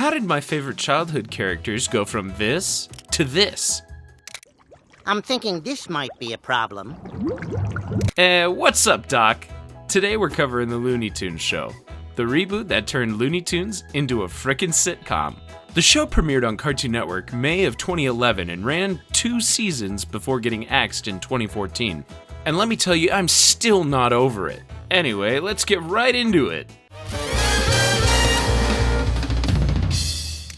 How did my favorite childhood characters go from this to this? I'm thinking this might be a problem. What's up, Doc? Today we're covering the Looney Tunes Show, the reboot that turned Looney Tunes into a frickin' sitcom. The show premiered on Cartoon Network May of 2011 and ran 2 seasons before getting axed in 2014. And let me tell you, I'm still not over it. Anyway, let's get right into it.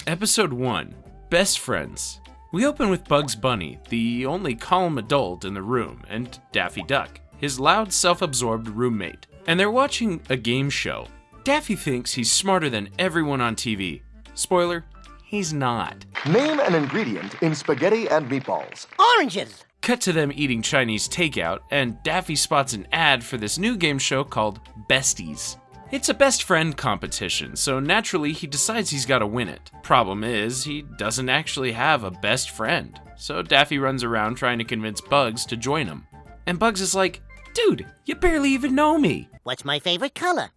Episode 1, Best Friends. We open with Bugs Bunny, the only calm adult in the room, and Daffy Duck, his loud, self-absorbed roommate. And they're watching a game show. Daffy thinks he's smarter than everyone on TV. Spoiler, he's not. Name an ingredient in spaghetti and meatballs. Oranges! Cut to them eating Chinese takeout, and Daffy spots an ad for this new game show called Besties. It's a best friend competition, so naturally he decides he's gotta win it. Problem is, he doesn't actually have a best friend. So Daffy runs around trying to convince Bugs to join him. And Bugs is like, dude, you barely even know me. What's my favorite color?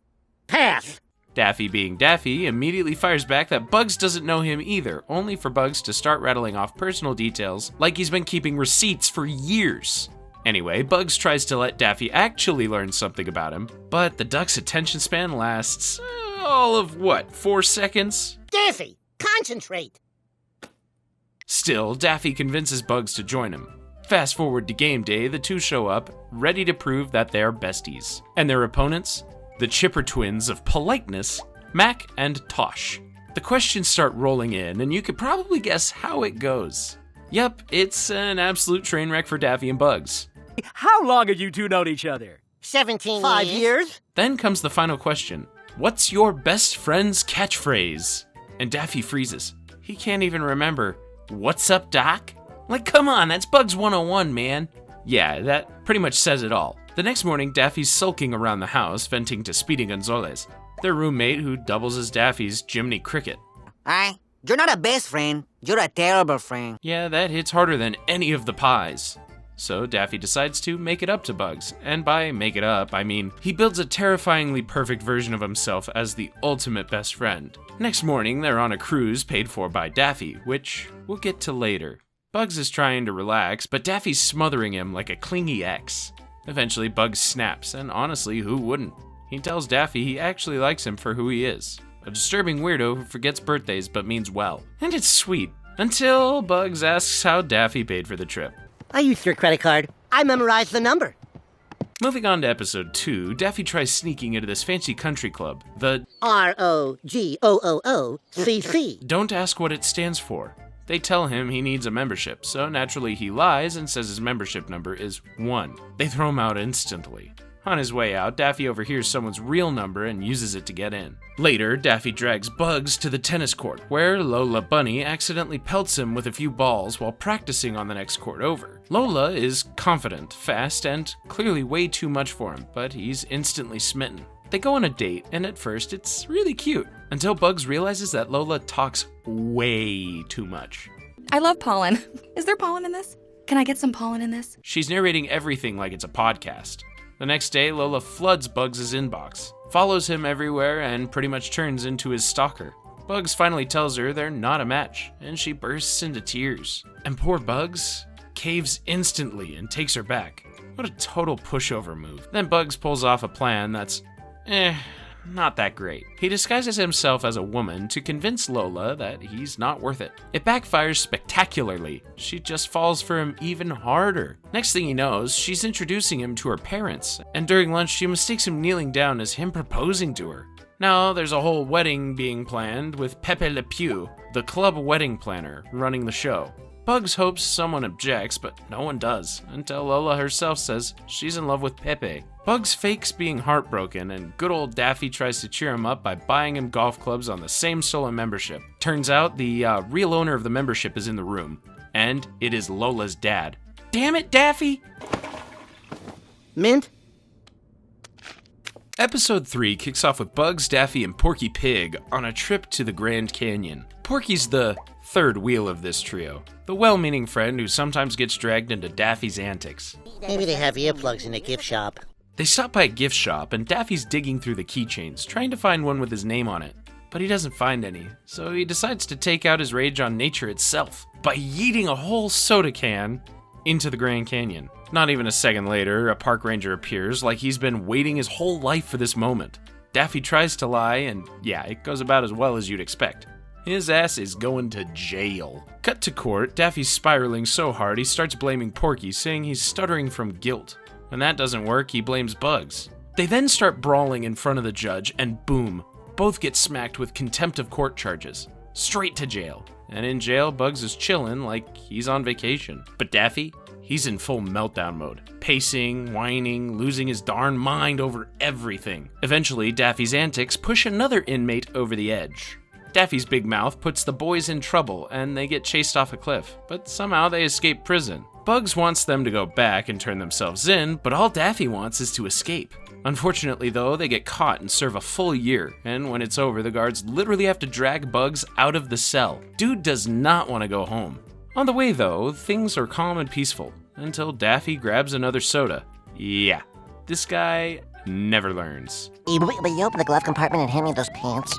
Pass! Daffy, being Daffy, immediately fires back that Bugs doesn't know him either, only for Bugs to start rattling off personal details like he's been keeping receipts for years. Anyway, Bugs tries to let Daffy actually learn something about him, but the duck's attention span lasts all of 4 seconds? Daffy, concentrate! Still, Daffy convinces Bugs to join him. Fast forward to game day, the two show up, ready to prove that they're besties. And their opponents? The Chipper twins of politeness, Mac and Tosh. The questions start rolling in, and you could probably guess how it goes. Yep, it's an absolute train wreck for Daffy and Bugs. How long have you two known each other? 17 5 years? Then comes the final question. What's your best friend's catchphrase? And Daffy freezes. He can't even remember. What's up, Doc? Like, come on, that's Bugs 101, man. Yeah, that pretty much says it all. The next morning, Daffy's sulking around the house, venting to Speedy Gonzales, their roommate who doubles as Daffy's Jiminy Cricket. You're not a best friend. You're a terrible friend. Yeah, that hits harder than any of the pies. So Daffy decides to make it up to Bugs. And by make it up, I mean he builds a terrifyingly perfect version of himself as the ultimate best friend. Next morning, they're on a cruise paid for by Daffy, which we'll get to later. Bugs is trying to relax, but Daffy's smothering him like a clingy ex. Eventually, Bugs snaps, and honestly, who wouldn't? He tells Daffy he actually likes him for who he is. A disturbing weirdo who forgets birthdays but means well. And it's sweet. Until Bugs asks how Daffy paid for the trip. I used your credit card. I memorized the number. Moving on to episode 2, Daffy tries sneaking into this fancy country club, the ROGOOOCC. Don't ask what it stands for. They tell him he needs a membership, so naturally he lies and says his membership number is 1. They throw him out instantly. On his way out, Daffy overhears someone's real number and uses it to get in. Later, Daffy drags Bugs to the tennis court, where Lola Bunny accidentally pelts him with a few balls while practicing on the next court over. Lola is confident, fast, and clearly way too much for him, but he's instantly smitten. They go on a date, and at first it's really cute, until Bugs realizes that Lola talks way too much. I love pollen. Is there pollen in this? Can I get some pollen in this? She's narrating everything like it's a podcast. The next day, Lola floods Bugs' inbox, follows him everywhere, and pretty much turns into his stalker. Bugs finally tells her they're not a match, and she bursts into tears. And poor Bugs caves instantly and takes her back. What a total pushover move. Then Bugs pulls off a plan that's, not that great. He disguises himself as a woman to convince Lola that he's not worth it. It backfires spectacularly. She just falls for him even harder. Next thing he knows, she's introducing him to her parents, and during lunch she mistakes him kneeling down as him proposing to her. Now there's a whole wedding being planned with Pepe Le Pew, the club wedding planner, running the show. Bugs hopes someone objects, but no one does, until Lola herself says she's in love with Pepe. Bugs fakes being heartbroken, and good old Daffy tries to cheer him up by buying him golf clubs on the same solo membership. Turns out the real owner of the membership is in the room, and it is Lola's dad. Damn it, Daffy! Mint? Episode 3 kicks off with Bugs, Daffy, and Porky Pig on a trip to the Grand Canyon. Porky's the third wheel of this trio, the well-meaning friend who sometimes gets dragged into Daffy's antics. Maybe they have earplugs in the gift shop. They stop by a gift shop, and Daffy's digging through the keychains, trying to find one with his name on it. but he doesn't find any, so he decides to take out his rage on nature itself by yeeting a whole soda can into the Grand Canyon. Not even a second later, a park ranger appears like he's been waiting his whole life for this moment. Daffy tries to lie, and yeah, it goes about as well as you'd expect. His ass is going to jail. Cut to court, Daffy's spiraling so hard he starts blaming Porky, saying he's stuttering from guilt. When that doesn't work, he blames Bugs. They then start brawling in front of the judge, and boom, both get smacked with contempt of court charges. Straight to jail. And in jail, Bugs is chillin' like he's on vacation. But Daffy? He's in full meltdown mode. Pacing, whining, losing his darn mind over everything. Eventually, Daffy's antics push another inmate over the edge. Daffy's big mouth puts the boys in trouble, and they get chased off a cliff, but somehow they escape prison. Bugs wants them to go back and turn themselves in, but all Daffy wants is to escape. Unfortunately, though, they get caught and serve a full year, and when it's over, the guards literally have to drag Bugs out of the cell. Dude does not want to go home. On the way, though, things are calm and peaceful, until Daffy grabs another soda. Yeah, this guy never learns. Will you open the glove compartment and hand me those pants?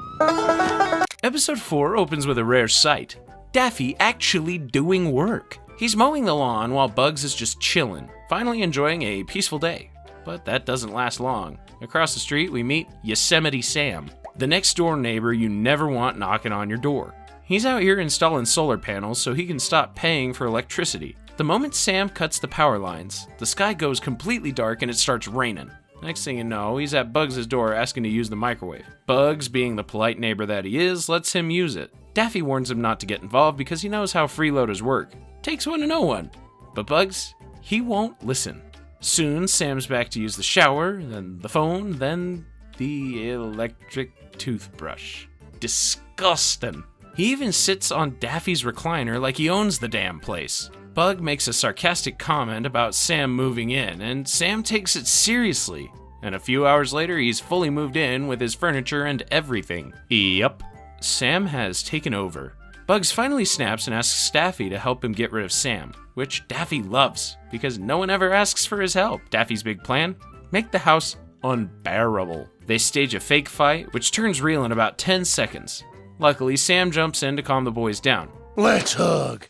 Episode 4 opens with a rare sight. Daffy actually doing work. He's mowing the lawn while Bugs is just chillin', finally enjoying a peaceful day. But that doesn't last long. Across the street, we meet Yosemite Sam, the next door neighbor you never want knocking on your door. He's out here installing solar panels so he can stop paying for electricity. The moment Sam cuts the power lines, the sky goes completely dark and it starts raining. Next thing you know, he's at Bugs' door asking to use the microwave. Bugs, being the polite neighbor that he is, lets him use it. Daffy warns him not to get involved because he knows how freeloaders work. Takes one to know one. But Bugs, he won't listen. Soon, Sam's back to use the shower, then the phone, then the electric toothbrush. Disgusting. He even sits on Daffy's recliner like he owns the damn place. Bug makes a sarcastic comment about Sam moving in, and Sam takes it seriously. And a few hours later, he's fully moved in with his furniture and everything. Yup, Sam has taken over. Bugs finally snaps and asks Daffy to help him get rid of Sam, which Daffy loves, because no one ever asks for his help. Daffy's big plan? Make the house unbearable. They stage a fake fight, which turns real in about 10 seconds. Luckily, Sam jumps in to calm the boys down. Let's hug.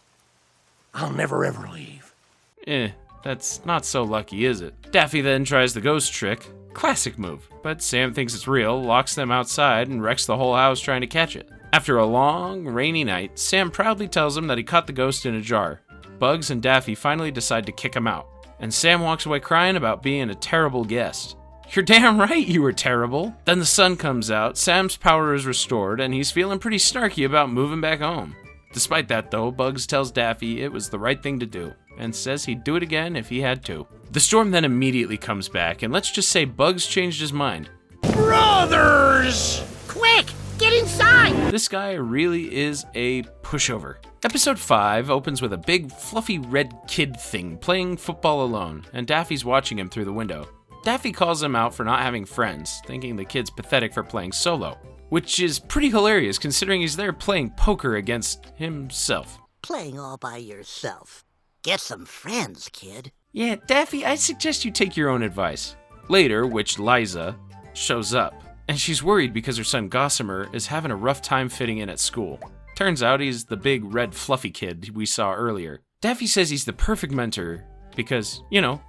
I'll never ever leave. That's not so lucky, is it? Daffy then tries the ghost trick. Classic move. But Sam thinks it's real, locks them outside, and wrecks the whole house trying to catch it. After a long, rainy night, Sam proudly tells him that he caught the ghost in a jar. Bugs and Daffy finally decide to kick him out, and Sam walks away crying about being a terrible guest. You're damn right you were terrible. Then the sun comes out, Sam's power is restored, and he's feeling pretty snarky about moving back home. Despite that, though, Bugs tells Daffy it was the right thing to do, and says he'd do it again if he had to. The storm then immediately comes back, and let's just say Bugs changed his mind. Brothers! Quick, get inside! This guy really is a pushover. Episode 5 opens with a big, fluffy red kid thing playing football alone, and Daffy's watching him through the window. Daffy calls him out for not having friends, thinking the kid's pathetic for playing solo, which is pretty hilarious considering he's there playing poker against himself. Playing all by yourself. Get some friends, kid. Yeah, Daffy, I suggest you take your own advice. Later, Witch Liza shows up, and she's worried because her son Gossamer is having a rough time fitting in at school. Turns out he's the big red fluffy kid we saw earlier. Daffy says he's the perfect mentor because,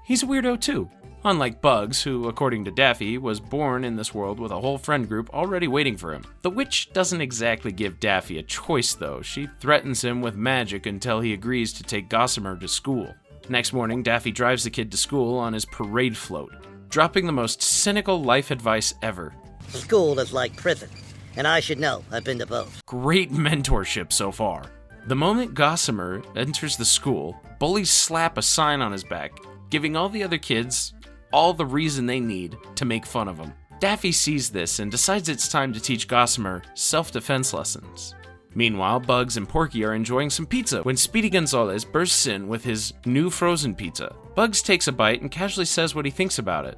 he's a weirdo too. Unlike Bugs, who, according to Daffy, was born in this world with a whole friend group already waiting for him. The witch doesn't exactly give Daffy a choice, though. She threatens him with magic until he agrees to take Gossamer to school. Next morning, Daffy drives the kid to school on his parade float, dropping the most cynical life advice ever. School is like prison, and I should know. I've been to both. Great mentorship so far. The moment Gossamer enters the school, bullies slap a sign on his back, giving all the other kids all the reason they need to make fun of him. Daffy sees this and decides it's time to teach Gossamer self-defense lessons. Meanwhile, Bugs and Porky are enjoying some pizza when Speedy Gonzales bursts in with his new frozen pizza. Bugs takes a bite and casually says what he thinks about it.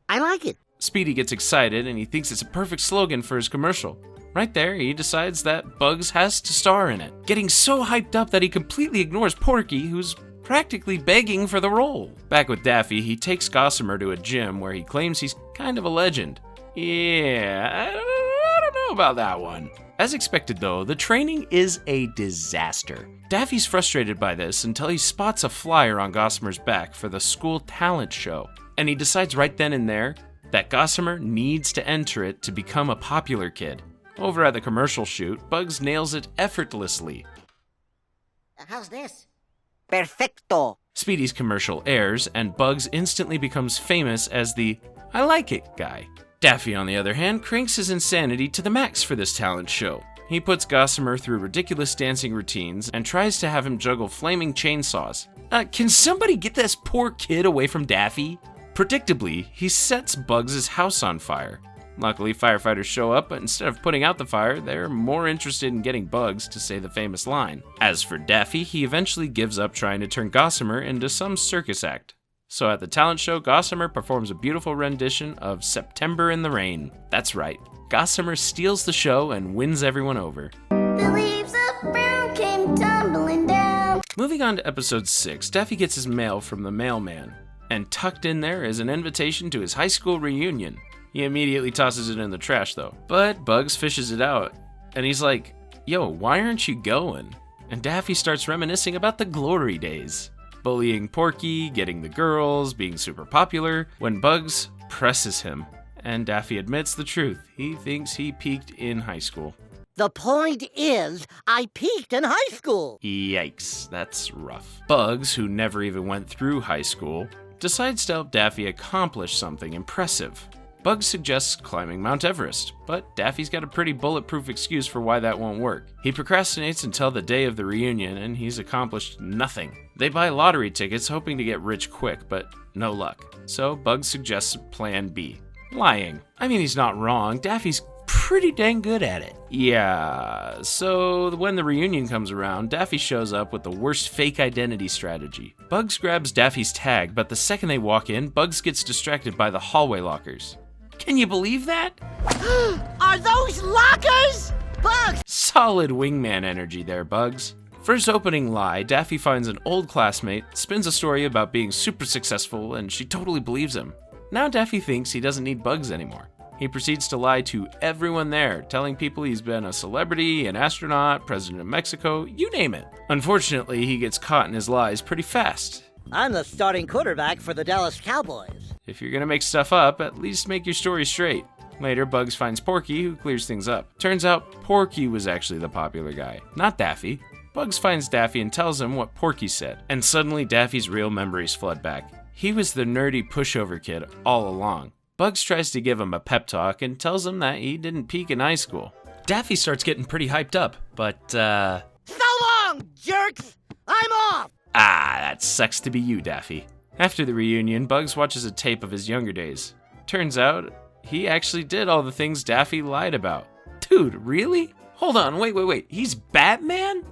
I like it. Speedy gets excited and he thinks it's a perfect slogan for his commercial. Right there, he decides that Bugs has to star in it, getting so hyped up that he completely ignores Porky, who's practically begging for the role. Back with Daffy, he takes Gossamer to a gym where he claims he's kind of a legend. Yeah, I don't know about that one. As expected though, the training is a disaster. Daffy's frustrated by this until he spots a flyer on Gossamer's back for the school talent show. And he decides right then and there that Gossamer needs to enter it to become a popular kid. Over at the commercial shoot, Bugs nails it effortlessly. How's this? Perfecto. Speedy's commercial airs, and Bugs instantly becomes famous as the "I like it" guy. Daffy, on the other hand, cranks his insanity to the max for this talent show. He puts Gossamer through ridiculous dancing routines and tries to have him juggle flaming chainsaws. Can somebody get this poor kid away from Daffy? Predictably, he sets Bugs' house on fire. Luckily, firefighters show up, but instead of putting out the fire, they're more interested in getting Bugs to say the famous line. As for Daffy, he eventually gives up trying to turn Gossamer into some circus act. So at the talent show, Gossamer performs a beautiful rendition of September in the Rain. That's right, Gossamer steals the show and wins everyone over. The leaves of brown came tumbling down. Moving on to episode 6, Daffy gets his mail from the mailman. And tucked in there is an invitation to his high school reunion. He immediately tosses it in the trash though. But Bugs fishes it out, and he's like, "Yo, why aren't you going?" And Daffy starts reminiscing about the glory days. Bullying Porky, getting the girls, being super popular, when Bugs presses him. And Daffy admits the truth. He thinks he peaked in high school. The point is, I peaked in high school. Yikes, that's rough. Bugs, who never even went through high school, decides to help Daffy accomplish something impressive. Bugs suggests climbing Mount Everest, but Daffy's got a pretty bulletproof excuse for why that won't work. He procrastinates until the day of the reunion, and he's accomplished nothing. They buy lottery tickets hoping to get rich quick, but no luck. So Bugs suggests plan B. Lying. I mean, he's not wrong. Daffy's pretty dang good at it. Yeah, so when the reunion comes around, Daffy shows up with the worst fake identity strategy. Bugs grabs Daffy's tag, but the second they walk in, Bugs gets distracted by the hallway lockers. Can you believe that? Are those lockers? Bugs! Solid wingman energy there, Bugs. First opening lie, Daffy finds an old classmate, spins a story about being super successful, and she totally believes him. Now Daffy thinks he doesn't need Bugs anymore. He proceeds to lie to everyone there, telling people he's been a celebrity, an astronaut, president of Mexico, you name it. Unfortunately, he gets caught in his lies pretty fast. I'm the starting quarterback for the Dallas Cowboys. If you're gonna make stuff up, at least make your story straight. Later, Bugs finds Porky, who clears things up. Turns out, Porky was actually the popular guy, not Daffy. Bugs finds Daffy and tells him what Porky said, and suddenly Daffy's real memories flood back. He was the nerdy pushover kid all along. Bugs tries to give him a pep talk and tells him that he didn't peak in high school. Daffy starts getting pretty hyped up, but So long, jerks! I'm off! that sucks to be you, Daffy. After the reunion, Bugs watches a tape of his younger days. Turns out, he actually did all the things Daffy lied about. Dude, really? Hold on, wait, he's Batman?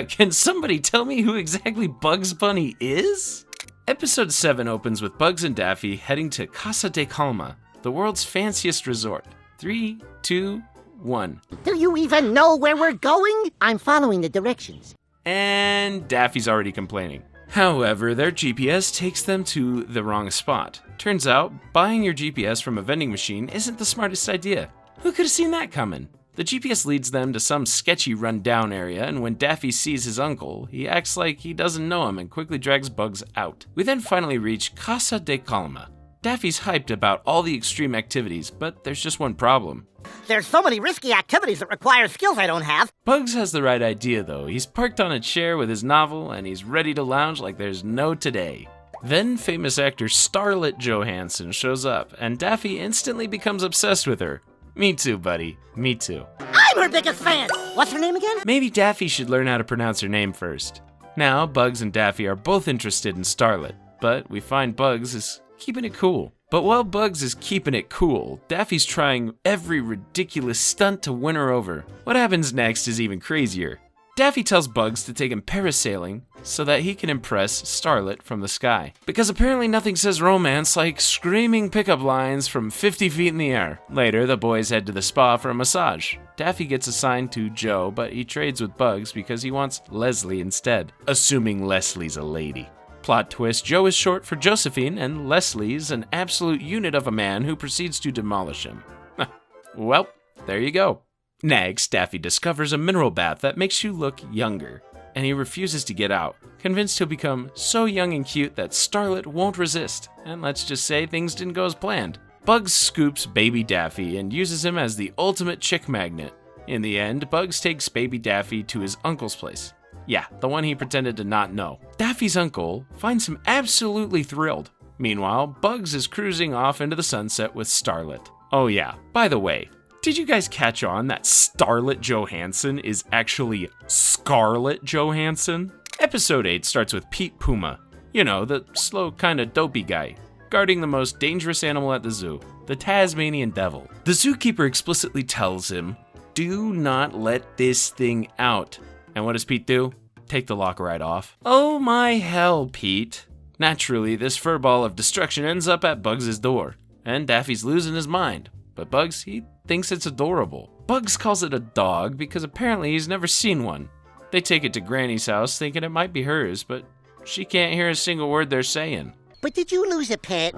Can somebody tell me who exactly Bugs Bunny is? Episode 7 opens with Bugs and Daffy heading to Casa de Calma, the world's fanciest resort. 3, 2, 1. Do you even know where we're going? I'm following the directions. And Daffy's already complaining. However, their GPS takes them to the wrong spot. Turns out, buying your GPS from a vending machine isn't the smartest idea. Who could have seen that coming? The GPS leads them to some sketchy run-down area, and when Daffy sees his uncle, he acts like he doesn't know him and quickly drags Bugs out. We then finally reach Casa de Calma. Daffy's hyped about all the extreme activities, but there's just one problem. There's so many risky activities that require skills I don't have. Bugs has the right idea though. He's parked on a chair with his novel, and he's ready to lounge like there's no today. Then famous actor Starlet Johansson shows up, and Daffy instantly becomes obsessed with her. Me too, buddy. Me too. I'm her biggest fan! What's her name again? Maybe Daffy should learn how to pronounce her name first. Now, Bugs and Daffy are both interested in Starlet, but we find Bugs is keeping it cool. But while Bugs is keeping it cool, Daffy's trying every ridiculous stunt to win her over. What happens next is even crazier. Daffy tells Bugs to take him parasailing so that he can impress Starlet from the sky. Because apparently nothing says romance like screaming pickup lines from 50 feet in the air. Later, the boys head to the spa for a massage. Daffy gets assigned to Joe, but he trades with Bugs because he wants Leslie instead, assuming Leslie's a lady. Plot twist, Joe is short for Josephine, and Leslie's an absolute unit of a man who proceeds to demolish him. Well, there you go. Next, Daffy discovers a mineral bath that makes you look younger, and he refuses to get out, convinced he'll become so young and cute that Starlet won't resist, and let's just say things didn't go as planned. Bugs scoops baby Daffy and uses him as the ultimate chick magnet. In the end, Bugs takes baby Daffy to his uncle's place. Yeah, the one he pretended to not know. Daffy's uncle finds him absolutely thrilled. Meanwhile, Bugs is cruising off into the sunset with Starlet. Oh yeah, by the way, did you guys catch on that Starlet Johansson is actually Scarlett Johansson? Episode 8 starts with Pete Puma. You know, the slow, kinda dopey guy, guarding the most dangerous animal at the zoo, the Tasmanian devil. The zookeeper explicitly tells him, "Do not let this thing out." And what does Pete do? Take the lock right off. Oh my hell, Pete. Naturally, this furball of destruction ends up at Bugs' door, and Daffy's losing his mind. But Bugs, he thinks it's adorable. Bugs calls it a dog because apparently he's never seen one. They take it to Granny's house thinking it might be hers, but she can't hear a single word they're saying. But did you lose a pet?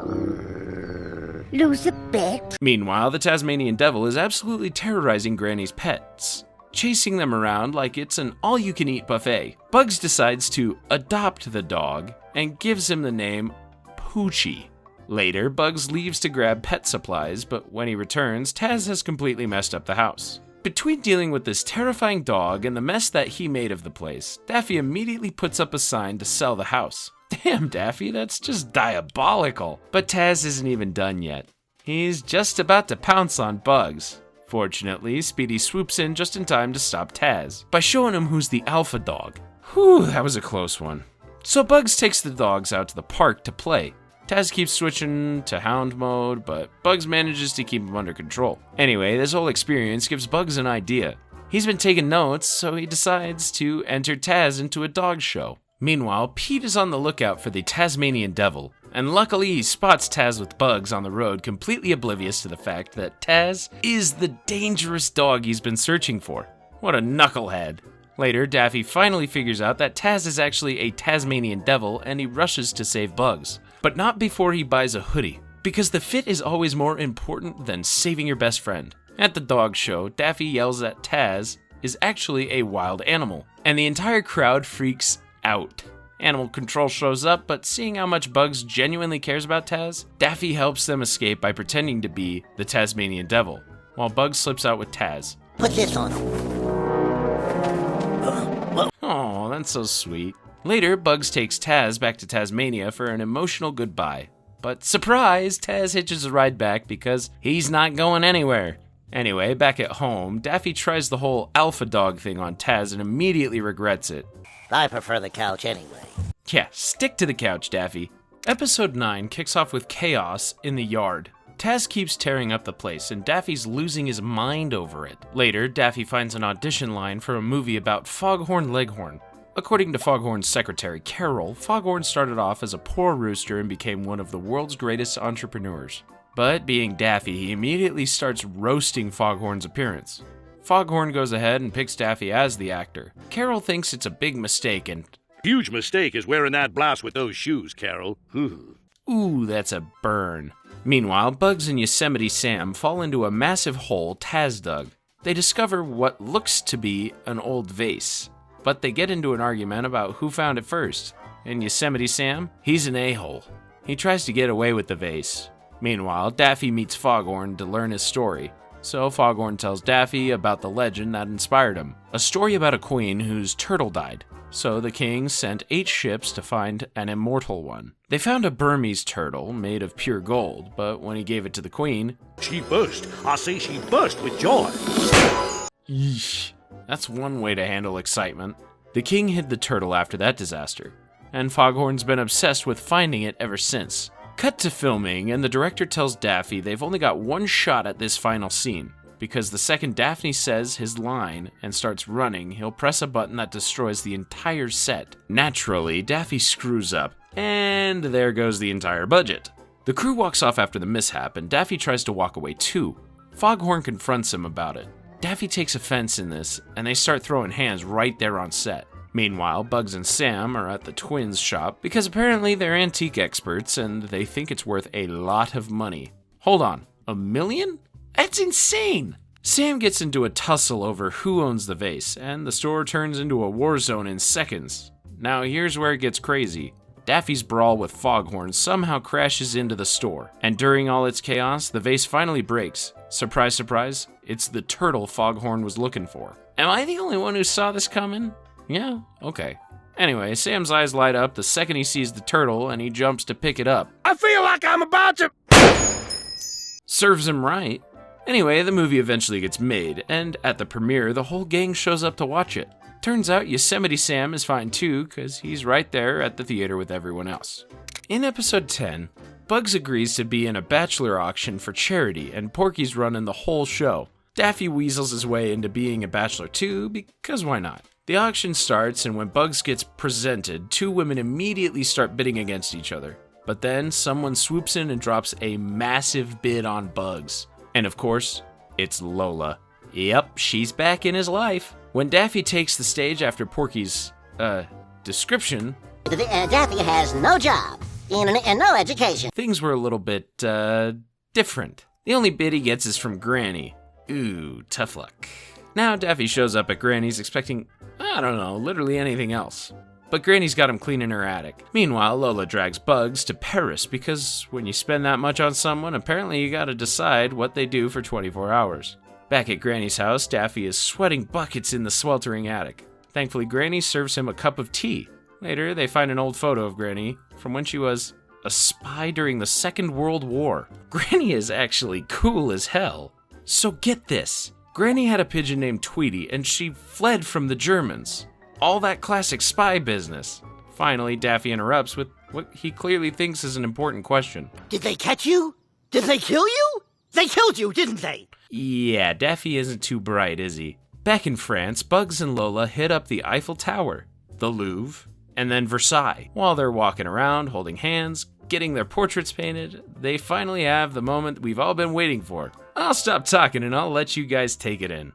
Lose a pet? Meanwhile, the Tasmanian devil is absolutely terrorizing Granny's pets, chasing them around like it's an all-you-can-eat buffet. Bugs decides to adopt the dog and gives him the name Poochie. Later, Bugs leaves to grab pet supplies, but when he returns, Taz has completely messed up the house. Between dealing with this terrifying dog and the mess that he made of the place, Daffy immediately puts up a sign to sell the house. Damn, Daffy, that's just diabolical. But Taz isn't even done yet. He's just about to pounce on Bugs. Fortunately, Speedy swoops in just in time to stop Taz by showing him who's the alpha dog. Whew, that was a close one. So Bugs takes the dogs out to the park to play. Taz keeps switching to hound mode, but Bugs manages to keep him under control. Anyway, this whole experience gives Bugs an idea. He's been taking notes, so he decides to enter Taz into a dog show. Meanwhile, Pete is on the lookout for the Tasmanian devil, and luckily he spots Taz with Bugs on the road, completely oblivious to the fact that Taz is the dangerous dog he's been searching for. What a knucklehead. Later, Daffy finally figures out that Taz is actually a Tasmanian devil, and he rushes to save Bugs. But not before he buys a hoodie, because the fit is always more important than saving your best friend. At the dog show, Daffy yells that Taz is actually a wild animal, and the entire crowd freaks out. Animal control shows up, but seeing how much Bugs genuinely cares about Taz, Daffy helps them escape by pretending to be the Tasmanian devil, while Bugs slips out with Taz. Put this on him. Oh, that's so sweet. Later, Bugs takes Taz back to Tasmania for an emotional goodbye. But surprise, Taz hitches a ride back because he's not going anywhere. Anyway, back at home, Daffy tries the whole alpha dog thing on Taz and immediately regrets it. I prefer the couch anyway. Yeah, stick to the couch, Daffy. Episode 9 kicks off with chaos in the yard. Taz keeps tearing up the place, and Daffy's losing his mind over it. Later, Daffy finds an audition line for a movie about Foghorn Leghorn. According to Foghorn's secretary, Carol, Foghorn started off as a poor rooster and became one of the world's greatest entrepreneurs. But being Daffy, he immediately starts roasting Foghorn's appearance. Foghorn goes ahead and picks Daffy as the actor. Carol thinks it's a big mistake and... Huge mistake is wearing that blouse with those shoes, Carol. Ooh, that's a burn. Meanwhile, Bugs and Yosemite Sam fall into a massive hole Taz dug. They discover what looks to be an old vase, but they get into an argument about who found it first. And Yosemite Sam, he's an a-hole. He tries to get away with the vase. Meanwhile, Daffy meets Foghorn to learn his story. So Foghorn tells Daffy about the legend that inspired him, a story about a queen whose turtle died. So the king sent 8 ships to find an immortal one. They found a Burmese turtle made of pure gold, but when he gave it to the queen... She burst. I say she burst with joy. Yeesh. That's one way to handle excitement. The king hid the turtle after that disaster, and Foghorn's been obsessed with finding it ever since. Cut to filming, and the director tells Daffy they've only got one shot at this final scene, because the second Daphne says his line and starts running, he'll press a button that destroys the entire set. Naturally, Daffy screws up, and there goes the entire budget. The crew walks off after the mishap, and Daffy tries to walk away too. Foghorn confronts him about it. Daffy takes offense in this, and they start throwing hands right there on set. Meanwhile, Bugs and Sam are at the twins' shop because apparently they're antique experts and they think it's worth a lot of money. Hold on, $1 million? That's insane! Sam gets into a tussle over who owns the vase, and the store turns into a war zone in seconds. Now here's where it gets crazy. Daffy's brawl with Foghorn somehow crashes into the store, and during all its chaos, the vase finally breaks. Surprise, surprise, it's the turtle Foghorn was looking for. Am I the only one who saw this coming? Yeah, okay. Anyway, Sam's eyes light up the second he sees the turtle, and he jumps to pick it up. I feel like I'm about to... Serves him right. Anyway, the movie eventually gets made, and at the premiere, the whole gang shows up to watch it. Turns out Yosemite Sam is fine too, because he's right there at the theater with everyone else. In episode 10, Bugs agrees to be in a bachelor auction for charity, and Porky's running the whole show. Daffy weasels his way into being a bachelor too, because why not? The auction starts, and when Bugs gets presented, two women immediately start bidding against each other. But then someone swoops in and drops a massive bid on Bugs. And of course, it's Lola. Yep, she's back in his life. When Daffy takes the stage after Porky's, description, Daffy has no job and no education. things were a little bit, different. The only bid he gets is from Granny. Ooh, tough luck. Now Daffy shows up at Granny's expecting, I don't know, literally anything else. But Granny's got him cleaning her attic. Meanwhile, Lola drags Bugs to Paris because when you spend that much on someone, apparently you gotta decide what they do for 24 hours. Back at Granny's house, Daffy is sweating buckets in the sweltering attic. Thankfully, Granny serves him a cup of tea. Later, they find an old photo of Granny from when she was a spy during the Second World War. Granny is actually cool as hell. So get this. Granny had a pigeon named Tweety, and she fled from the Germans. All that classic spy business. Finally, Daffy interrupts with what he clearly thinks is an important question. Did they catch you? Did they kill you? They killed you, didn't they? Yeah, Daffy isn't too bright, is he? Back in France, Bugs and Lola hit up the Eiffel Tower, the Louvre, and then Versailles. While they're walking around, holding hands, getting their portraits painted, they finally have the moment we've all been waiting for. I'll stop talking and I'll let you guys take it in.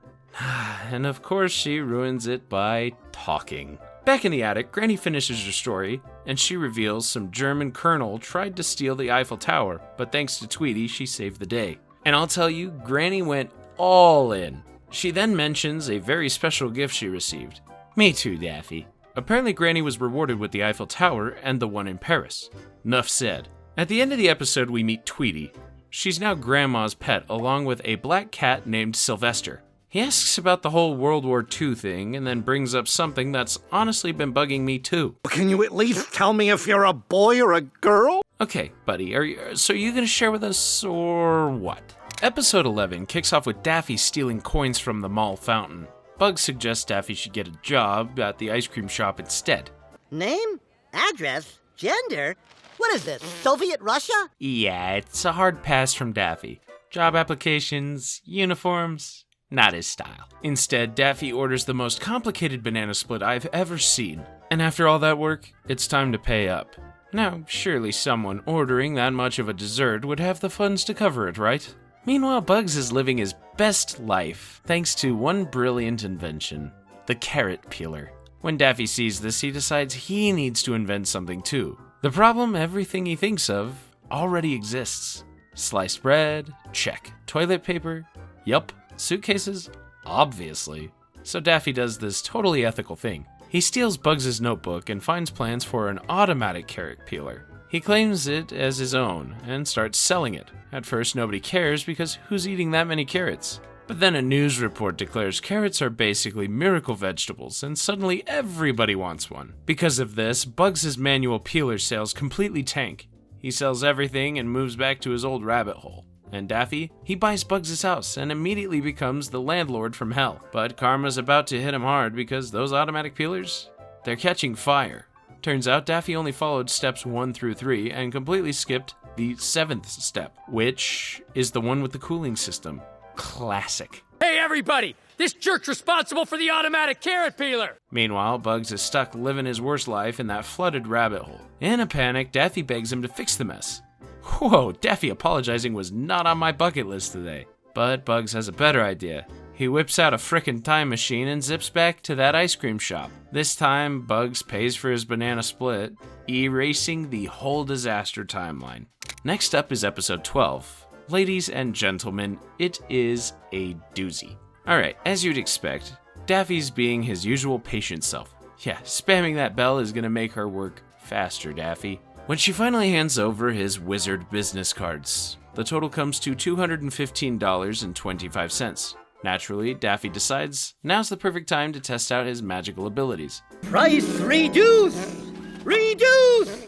And of course, she ruins it by talking. Back in the attic, Granny finishes her story, and she reveals some German colonel tried to steal the Eiffel Tower, but thanks to Tweety, she saved the day. And I'll tell you, Granny went all in. She then mentions a very special gift she received. Me too, Daffy. Apparently, Granny was rewarded with the Eiffel Tower and the one in Paris. Nuff said. At the end of the episode, we meet Tweety. She's now Grandma's pet, along with a black cat named Sylvester. He asks about the whole World War II thing, and then brings up something that's honestly been bugging me too. Can you at least tell me if you're a boy or a girl? Okay, buddy, are you gonna share with us, or what? Episode 11 kicks off with Daffy stealing coins from the mall fountain. Bugs suggests Daffy should get a job at the ice cream shop instead. Name? Address? Gender? What is this, Soviet Russia? Yeah, it's a hard pass from Daffy. Job applications, uniforms, not his style. Instead, Daffy orders the most complicated banana split I've ever seen. And after all that work, it's time to pay up. Now, surely someone ordering that much of a dessert would have the funds to cover it, right? Meanwhile, Bugs is living his best life, thanks to one brilliant invention, the carrot peeler. When Daffy sees this, he decides he needs to invent something too. The problem, everything he thinks of already exists. Sliced bread, check. Toilet paper, yup. Suitcases, obviously. So Daffy does this totally ethical thing. He steals Bugs' notebook and finds plans for an automatic carrot peeler. He claims it as his own and starts selling it. At first, nobody cares because who's eating that many carrots? But then a news report declares carrots are basically miracle vegetables, and suddenly everybody wants one. Because of this, Bugs' manual peeler sales completely tank. He sells everything and moves back to his old rabbit hole. And Daffy, he buys Bugs' house and immediately becomes the landlord from hell. But karma's about to hit him hard because those automatic peelers, they're catching fire. Turns out Daffy only followed steps 1 through 3 and completely skipped the 7th step, which is the one with the cooling system. Classic. Hey, everybody! This jerk's responsible for the automatic carrot peeler! Meanwhile, Bugs is stuck living his worst life in that flooded rabbit hole. In a panic, Daffy begs him to fix the mess. Whoa, Daffy apologizing was not on my bucket list today. But Bugs has a better idea. He whips out a frickin' time machine and zips back to that ice cream shop. This time, Bugs pays for his banana split, erasing the whole disaster timeline. Next up is episode 12, Ladies and gentlemen, it is a doozy. Alright, as you'd expect, Daffy's being his usual patient self. Yeah, spamming that bell is gonna make her work faster, Daffy. When she finally hands over his wizard business cards, the total comes to $215.25. Naturally, Daffy decides now's the perfect time to test out his magical abilities. Price reduce! Reduce!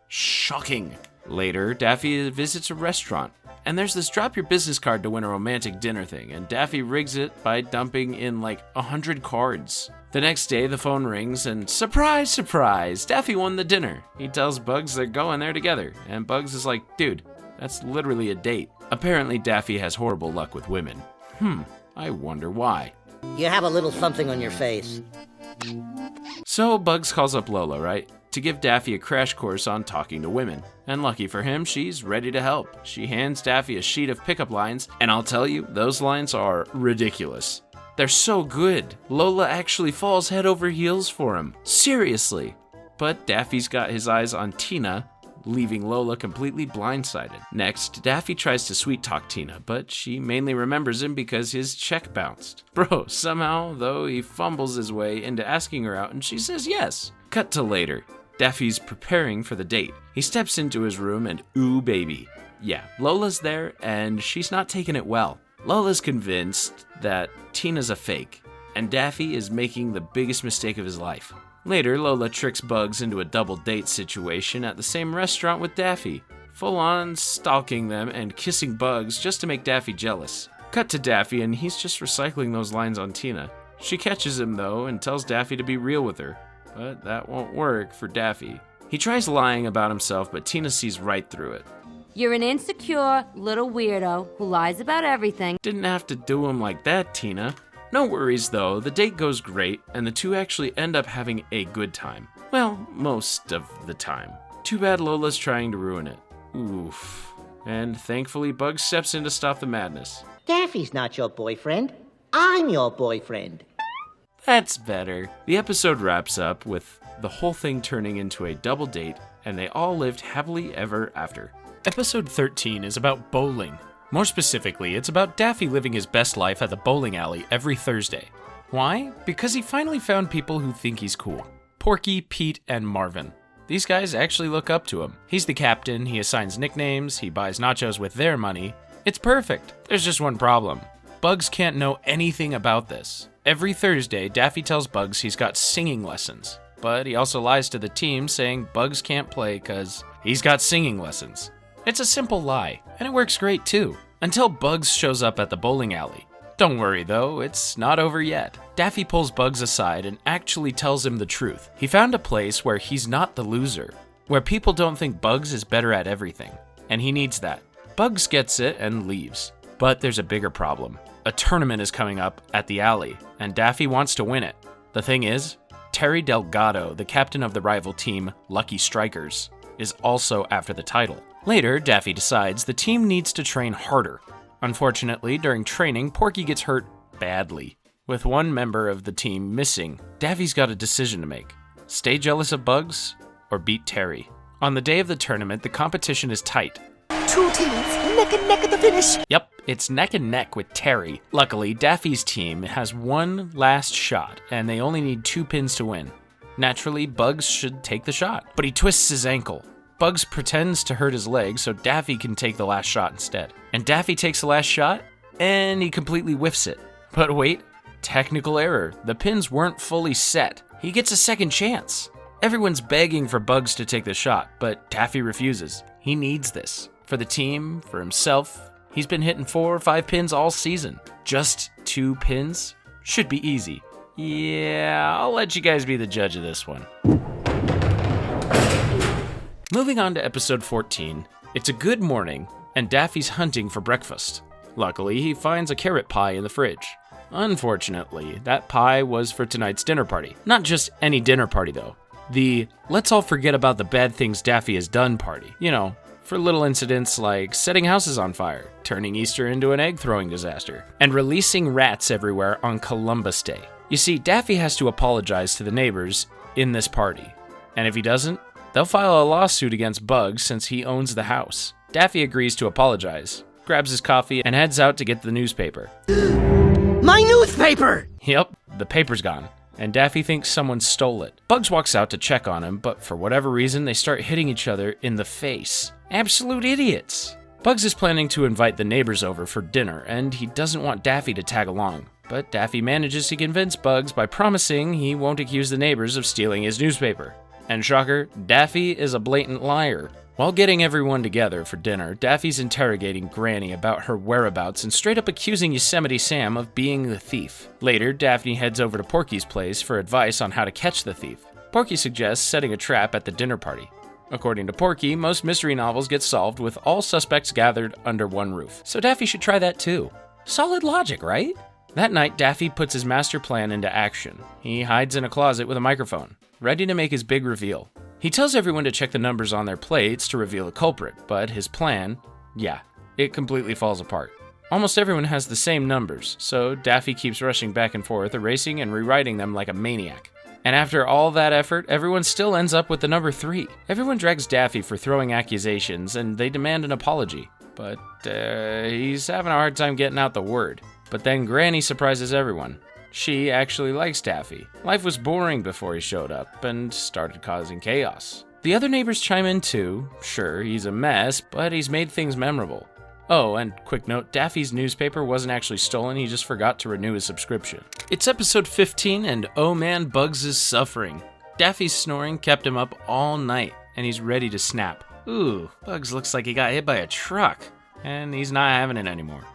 Shocking! Later, Daffy visits a restaurant, and there's this drop your business card to win a romantic dinner thing, and Daffy rigs it by dumping in like 100 cards. The next day, the phone rings, and surprise, surprise, Daffy won the dinner. He tells Bugs they're going there together, and Bugs is like, dude, that's literally a date. Apparently, Daffy has horrible luck with women. I wonder why. You have a little something on your face. So Bugs calls up Lola, right? To give Daffy a crash course on talking to women. And lucky for him, she's ready to help. She hands Daffy a sheet of pickup lines, and I'll tell you, those lines are ridiculous. They're so good. Lola actually falls head over heels for him. Seriously. But Daffy's got his eyes on Tina, leaving Lola completely blindsided. Next, Daffy tries to sweet-talk Tina, but she mainly remembers him because his check bounced. Bro, somehow, though, he fumbles his way into asking her out, and she says yes. Cut to later. Daffy's preparing for the date. He steps into his room and ooh baby. Yeah, Lola's there and she's not taking it well. Lola's convinced that Tina's a fake, and Daffy is making the biggest mistake of his life. Later, Lola tricks Bugs into a double date situation at the same restaurant with Daffy, full on stalking them and kissing Bugs just to make Daffy jealous. Cut to Daffy and he's just recycling those lines on Tina. She catches him though and tells Daffy to be real with her. But that won't work for Daffy. He tries lying about himself, but Tina sees right through it. You're an insecure little weirdo who lies about everything. Didn't have to do him like that, Tina. No worries though, the date goes great, and the two actually end up having a good time. Well, most of the time. Too bad Lola's trying to ruin it. Oof. And thankfully, Bugs steps in to stop the madness. Daffy's not your boyfriend. I'm your boyfriend. That's better. The episode wraps up with the whole thing turning into a double date, and they all lived happily ever after. Episode 13 is about bowling. More specifically, it's about Daffy living his best life at the bowling alley every Thursday. Why? Because he finally found people who think he's cool. Porky, Pete, and Marvin. These guys actually look up to him. He's the captain, he assigns nicknames, he buys nachos with their money. It's perfect. There's just one problem. Bugs can't know anything about this. Every Thursday, Daffy tells Bugs he's got singing lessons, but he also lies to the team saying Bugs can't play because he's got singing lessons. It's a simple lie, and it works great too, until Bugs shows up at the bowling alley. Don't worry though, it's not over yet. Daffy pulls Bugs aside and actually tells him the truth. He found a place where he's not the loser, where people don't think Bugs is better at everything, and he needs that. Bugs gets it and leaves, but there's a bigger problem. A tournament is coming up at the alley, and Daffy wants to win it. The thing is, Terry Delgado, the captain of the rival team, Lucky Strikers, is also after the title. Later, Daffy decides the team needs to train harder. Unfortunately, during training, Porky gets hurt badly. With one member of the team missing, Daffy's got a decision to make. Stay jealous of Bugs, or beat Terry. On the day of the tournament, the competition is tight. Two teams, neck and neck at the finish. Yep, it's neck and neck with Terry. Luckily, Daffy's team has one last shot, and they only need 2 pins to win. Naturally, Bugs should take the shot, but he twists his ankle. Bugs pretends to hurt his leg so Daffy can take the last shot instead. And Daffy takes the last shot, and he completely whiffs it. But wait, technical error. The pins weren't fully set. He gets a second chance. Everyone's begging for Bugs to take the shot, but Daffy refuses. He needs this. For the team, for himself. He's been hitting 4 or 5 pins all season. Just 2 pins? Should be easy. Yeah, I'll let you guys be the judge of this one. Moving on to episode 14, it's a good morning, and Daffy's hunting for breakfast. Luckily, he finds a carrot pie in the fridge. Unfortunately, that pie was for tonight's dinner party. Not just any dinner party, though. The let's all forget about the bad things Daffy has done party. You know, for little incidents like setting houses on fire, turning Easter into an egg-throwing disaster, and releasing rats everywhere on Columbus Day. You see, Daffy has to apologize to the neighbors in this party, and if he doesn't, they'll file a lawsuit against Bugs since he owns the house. Daffy agrees to apologize, grabs his coffee, and heads out to get the newspaper. My newspaper! Yep, the paper's gone, and Daffy thinks someone stole it. Bugs walks out to check on him, but for whatever reason, they start hitting each other in the face. Absolute idiots! Bugs is planning to invite the neighbors over for dinner, and he doesn't want Daffy to tag along. But Daffy manages to convince Bugs by promising he won't accuse the neighbors of stealing his newspaper. And shocker, Daffy is a blatant liar. While getting everyone together for dinner, Daffy's interrogating Granny about her whereabouts and straight up accusing Yosemite Sam of being the thief. Later, Daphne heads over to Porky's place for advice on how to catch the thief. Porky suggests setting a trap at the dinner party. According to Porky, most mystery novels get solved with all suspects gathered under one roof, so Daffy should try that too. Solid logic, right? That night, Daffy puts his master plan into action. He hides in a closet with a microphone, ready to make his big reveal. He tells everyone to check the numbers on their plates to reveal the culprit, but his plan, it completely falls apart. Almost everyone has the same numbers, so Daffy keeps rushing back and forth, erasing and rewriting them like a maniac. And after all that effort, everyone still ends up with the number 3. Everyone drags Daffy for throwing accusations, and they demand an apology. But he's having a hard time getting out the word. But then Granny surprises everyone. She actually likes Daffy. Life was boring before he showed up and started causing chaos. The other neighbors chime in too. Sure, he's a mess, but he's made things memorable. Oh, and quick note, Daffy's newspaper wasn't actually stolen, he just forgot to renew his subscription. It's episode 15, and oh man, Bugs is suffering. Daffy's snoring kept him up all night, and he's ready to snap. Ooh, Bugs looks like he got hit by a truck, and he's not having it anymore.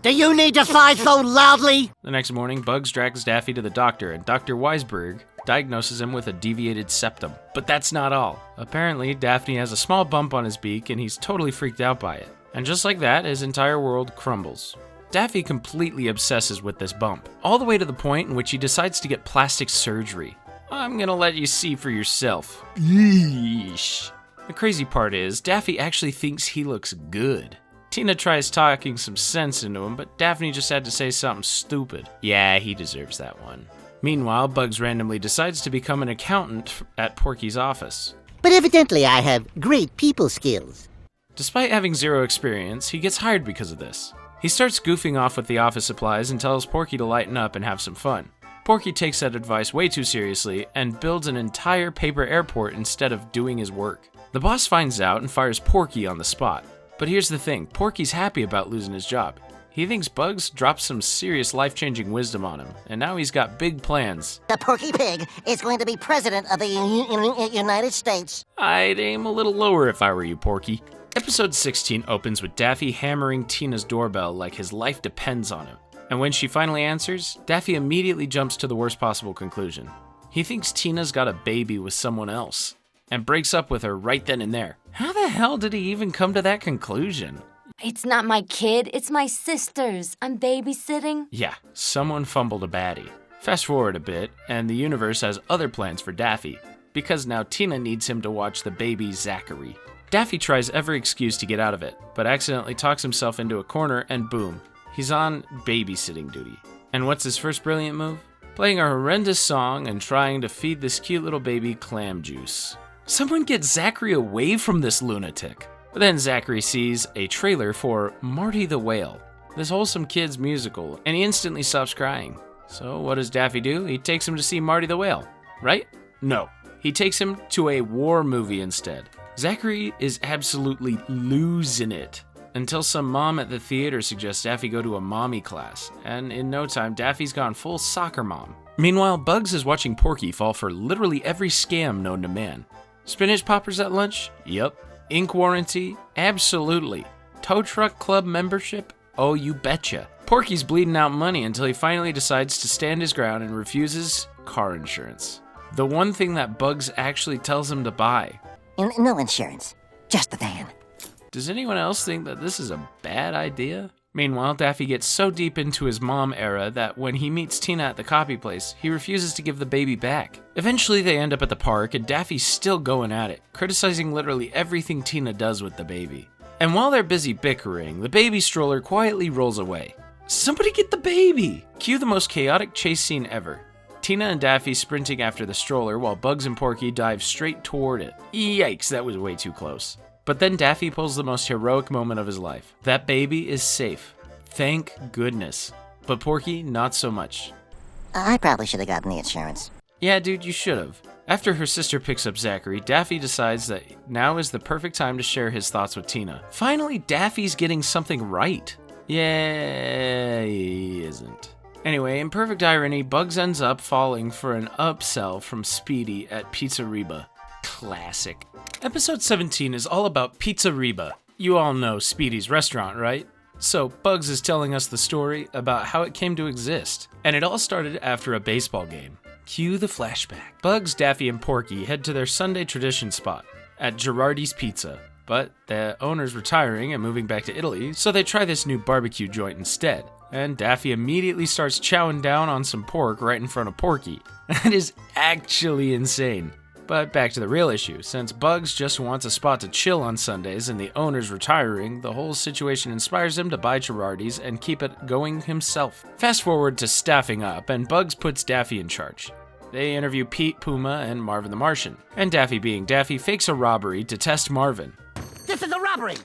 Do you need to sigh so loudly? The next morning, Bugs drags Daffy to the doctor, and Dr. Weisberg diagnoses him with a deviated septum. But that's not all. Apparently, Daphne has a small bump on his beak, and he's totally freaked out by it. And just like that, his entire world crumbles. Daffy completely obsesses with this bump, all the way to the point in which he decides to get plastic surgery. I'm gonna let you see for yourself. Yeesh. The crazy part is, Daffy actually thinks he looks good. Tina tries talking some sense into him, but Daphne just had to say something stupid. Yeah, he deserves that one. Meanwhile, Bugs randomly decides to become an accountant at Porky's office. But evidently I have great people skills. Despite having zero experience, he gets hired because of this. He starts goofing off with the office supplies and tells Porky to lighten up and have some fun. Porky takes that advice way too seriously and builds an entire paper airport instead of doing his work. The boss finds out and fires Porky on the spot. But here's the thing, Porky's happy about losing his job. He thinks Bugs dropped some serious life-changing wisdom on him, and now he's got big plans. The Porky Pig is going to be president of the United States. I'd aim a little lower if I were you, Porky. Episode 16 opens with Daffy hammering Tina's doorbell like his life depends on him. And when she finally answers, Daffy immediately jumps to the worst possible conclusion. He thinks Tina's got a baby with someone else, and breaks up with her right then and there. How the hell did he even come to that conclusion? It's not my kid, it's my sister's. I'm babysitting. Yeah, someone fumbled a baddie. Fast forward a bit, and the universe has other plans for Daffy, because now Tina needs him to watch the baby Zachary. Daffy tries every excuse to get out of it, but accidentally talks himself into a corner, and boom, he's on babysitting duty. And what's his first brilliant move? Playing a horrendous song and trying to feed this cute little baby clam juice. Someone get Zachary away from this lunatic. But then Zachary sees a trailer for Marty the Whale, this wholesome kid's musical, and he instantly stops crying. So what does Daffy do? He takes him to see Marty the Whale, right? No, he takes him to a war movie instead. Zachary is absolutely losing it, until some mom at the theater suggests Daffy go to a mommy class, and in no time, Daffy's gone full soccer mom. Meanwhile, Bugs is watching Porky fall for literally every scam known to man. Spinach poppers at lunch? Yup. Ink warranty? Absolutely. Tow truck club membership? Oh, you betcha. Porky's bleeding out money until he finally decides to stand his ground and refuses car insurance. The one thing that Bugs actually tells him to buy. No insurance, just the van. Does anyone else think that this is a bad idea? Meanwhile, Daffy gets so deep into his mom era that when he meets Tina at the copy place, he refuses to give the baby back. Eventually, they end up at the park, and Daffy's still going at it, criticizing literally everything Tina does with the baby. And while they're busy bickering, the baby stroller quietly rolls away. Somebody get the baby! Cue the most chaotic chase scene ever. Tina and Daffy sprinting after the stroller while Bugs and Porky dive straight toward it. Yikes, that was way too close. But then Daffy pulls the most heroic moment of his life. That baby is safe. Thank goodness. But Porky, not so much. I probably should have gotten the insurance. Yeah, dude, you should have. After her sister picks up Zachary, Daffy decides that now is the perfect time to share his thoughts with Tina. Finally, Daffy's getting something right. Yeah, he isn't. Anyway, in perfect irony, Bugs ends up falling for an upsell from Speedy at Pizzeria. Classic. Episode 17 is all about Pizzeria. You all know Speedy's restaurant, right? So Bugs is telling us the story about how it came to exist. And it all started after a baseball game. Cue the flashback. Bugs, Daffy, and Porky head to their Sunday tradition spot at Girardi's Pizza. But the owner's retiring and moving back to Italy, so they try this new barbecue joint instead. And Daffy immediately starts chowing down on some pork right in front of Porky. That is actually insane. But back to the real issue. Since Bugs just wants a spot to chill on Sundays and the owner's retiring, the whole situation inspires him to buy Girardi's and keep it going himself. Fast forward to staffing up, and Bugs puts Daffy in charge. They interview Pete, Puma, and Marvin the Martian. And Daffy, being Daffy, fakes a robbery to test Marvin. This is a robbery!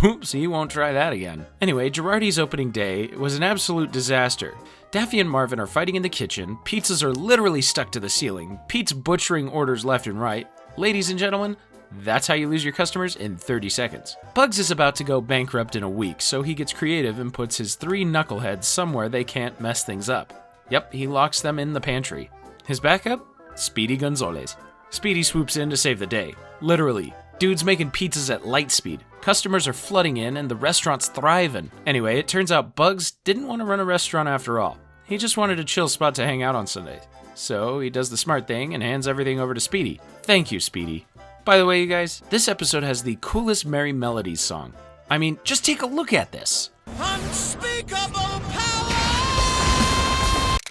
Oops, he won't try that again. Anyway, Girardi's opening day was an absolute disaster. Daffy and Marvin are fighting in the kitchen, pizzas are literally stuck to the ceiling, Pete's butchering orders left and right. Ladies and gentlemen, that's how you lose your customers in 30 seconds. Bugs is about to go bankrupt in a week, so he gets creative and puts his 3 knuckleheads somewhere they can't mess things up. Yep, he locks them in the pantry. His backup? Speedy Gonzalez. Speedy swoops in to save the day. Literally. Dude's making pizzas at light speed. Customers are flooding in and the restaurant's thriving. Anyway, it turns out Bugs didn't want to run a restaurant after all. He just wanted a chill spot to hang out on Sundays. So he does the smart thing and hands everything over to Speedy. Thank you, Speedy. By the way, you guys, this episode has the coolest Merry Melodies song. I mean, just take a look at this. Unspeakable power!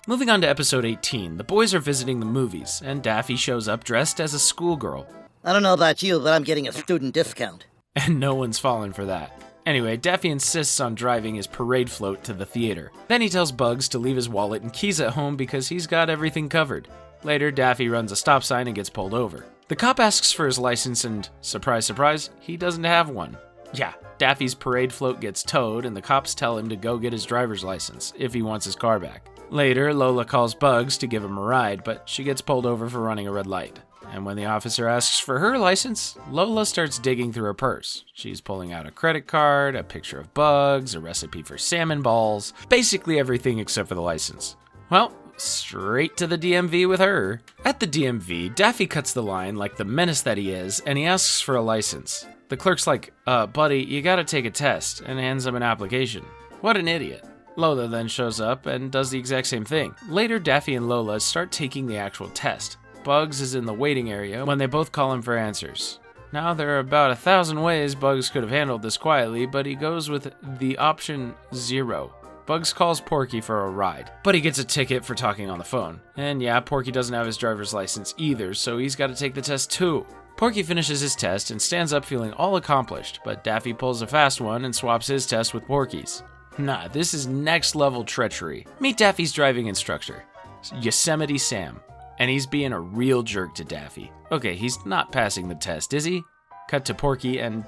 Moving on to episode 18, the boys are visiting the movies, and Daffy shows up dressed as a schoolgirl. I don't know about you, but I'm getting a student discount. And no one's falling for that. Anyway, Daffy insists on driving his parade float to the theater. Then he tells Bugs to leave his wallet and keys at home because he's got everything covered. Later, Daffy runs a stop sign and gets pulled over. The cop asks for his license and, surprise, surprise, he doesn't have one. Yeah, Daffy's parade float gets towed and the cops tell him to go get his driver's license if he wants his car back. Later, Lola calls Bugs to give him a ride, but she gets pulled over for running a red light. And when the officer asks for her license, Lola starts digging through her purse. She's pulling out a credit card, a picture of Bugs, a recipe for salmon balls, basically everything except for the license. Well, straight to the DMV with her. At the DMV, Daffy cuts the line like the menace that he is, and he asks for a license. The clerk's like, buddy, you gotta take a test, and hands him an application. What an idiot. Lola then shows up and does the exact same thing. Later, Daffy and Lola start taking the actual test. Bugs is in the waiting area when they both call him for answers. Now, there are about 1,000 ways Bugs could have handled this quietly, but he goes with the option 0. Bugs calls Porky for a ride, but he gets a ticket for talking on the phone. And yeah, Porky doesn't have his driver's license either, so he's got to take the test too. Porky finishes his test and stands up feeling all accomplished, but Daffy pulls a fast one and swaps his test with Porky's. Nah, this is next level treachery. Meet Daffy's driving instructor, Yosemite Sam. And he's being a real jerk to Daffy. Okay, he's not passing the test, is he? Cut to Porky, and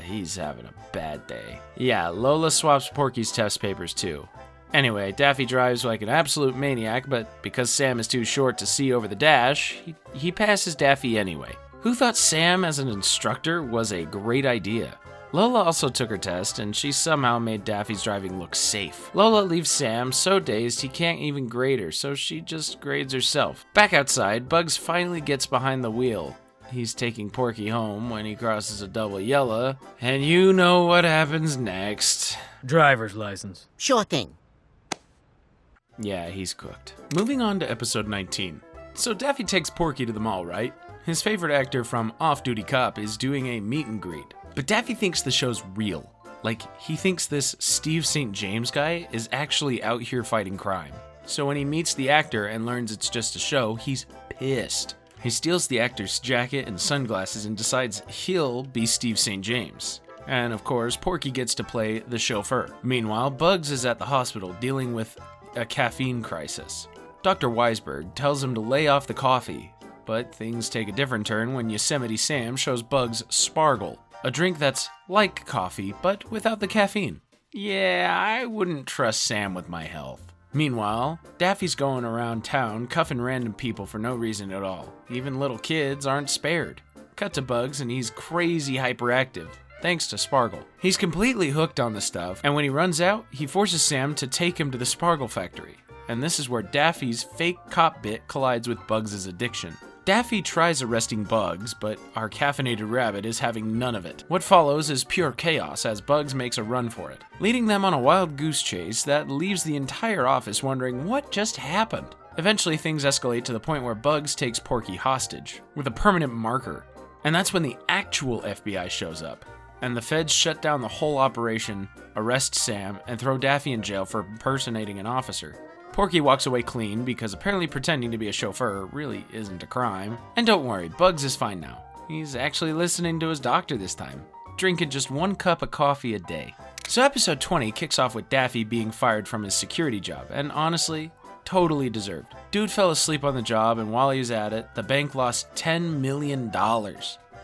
he's having a bad day. Yeah, Lola swaps Porky's test papers too. Anyway, Daffy drives like an absolute maniac, but because Sam is too short to see over the dash, he passes Daffy anyway. Who thought Sam as an instructor was a great idea? Lola also took her test, and she somehow made Daffy's driving look safe. Lola leaves Sam so dazed he can't even grade her, so she just grades herself. Back outside, Bugs finally gets behind the wheel. He's taking Porky home when he crosses a double yellow, and you know what happens next. Driver's license. Sure thing. Yeah, he's cooked. Moving on to episode 19. So Daffy takes Porky to the mall, right? His favorite actor from Off Duty Cop is doing a meet and greet. But Daffy thinks the show's real. Like, he thinks this Steve St. James guy is actually out here fighting crime. So when he meets the actor and learns it's just a show, he's pissed. He steals the actor's jacket and sunglasses and decides he'll be Steve St. James. And of course, Porky gets to play the chauffeur. Meanwhile, Bugs is at the hospital dealing with a caffeine crisis. Dr. Weisberg tells him to lay off the coffee, but things take a different turn when Yosemite Sam shows Bugs Spargle, a drink that's like coffee, but without the caffeine. Yeah, I wouldn't trust Sam with my health. Meanwhile, Daffy's going around town cuffing random people for no reason at all. Even little kids aren't spared. Cut to Bugs and he's crazy hyperactive, thanks to Spargle. He's completely hooked on the stuff, and when he runs out, he forces Sam to take him to the Spargle factory. And this is where Daffy's fake cop bit collides with Bugs' addiction. Daffy tries arresting Bugs, but our caffeinated rabbit is having none of it. What follows is pure chaos as Bugs makes a run for it, leading them on a wild goose chase that leaves the entire office wondering what just happened. Eventually, things escalate to the point where Bugs takes Porky hostage with a permanent marker. And that's when the actual FBI shows up, and the feds shut down the whole operation, arrest Sam, and throw Daffy in jail for impersonating an officer. Porky walks away clean because apparently pretending to be a chauffeur really isn't a crime. And don't worry, Bugs is fine now. He's actually listening to his doctor this time, drinking just 1 cup of coffee a day. So episode 20 kicks off with Daffy being fired from his security job, and honestly, totally deserved. Dude fell asleep on the job, and while he was at it, the bank lost $10 million.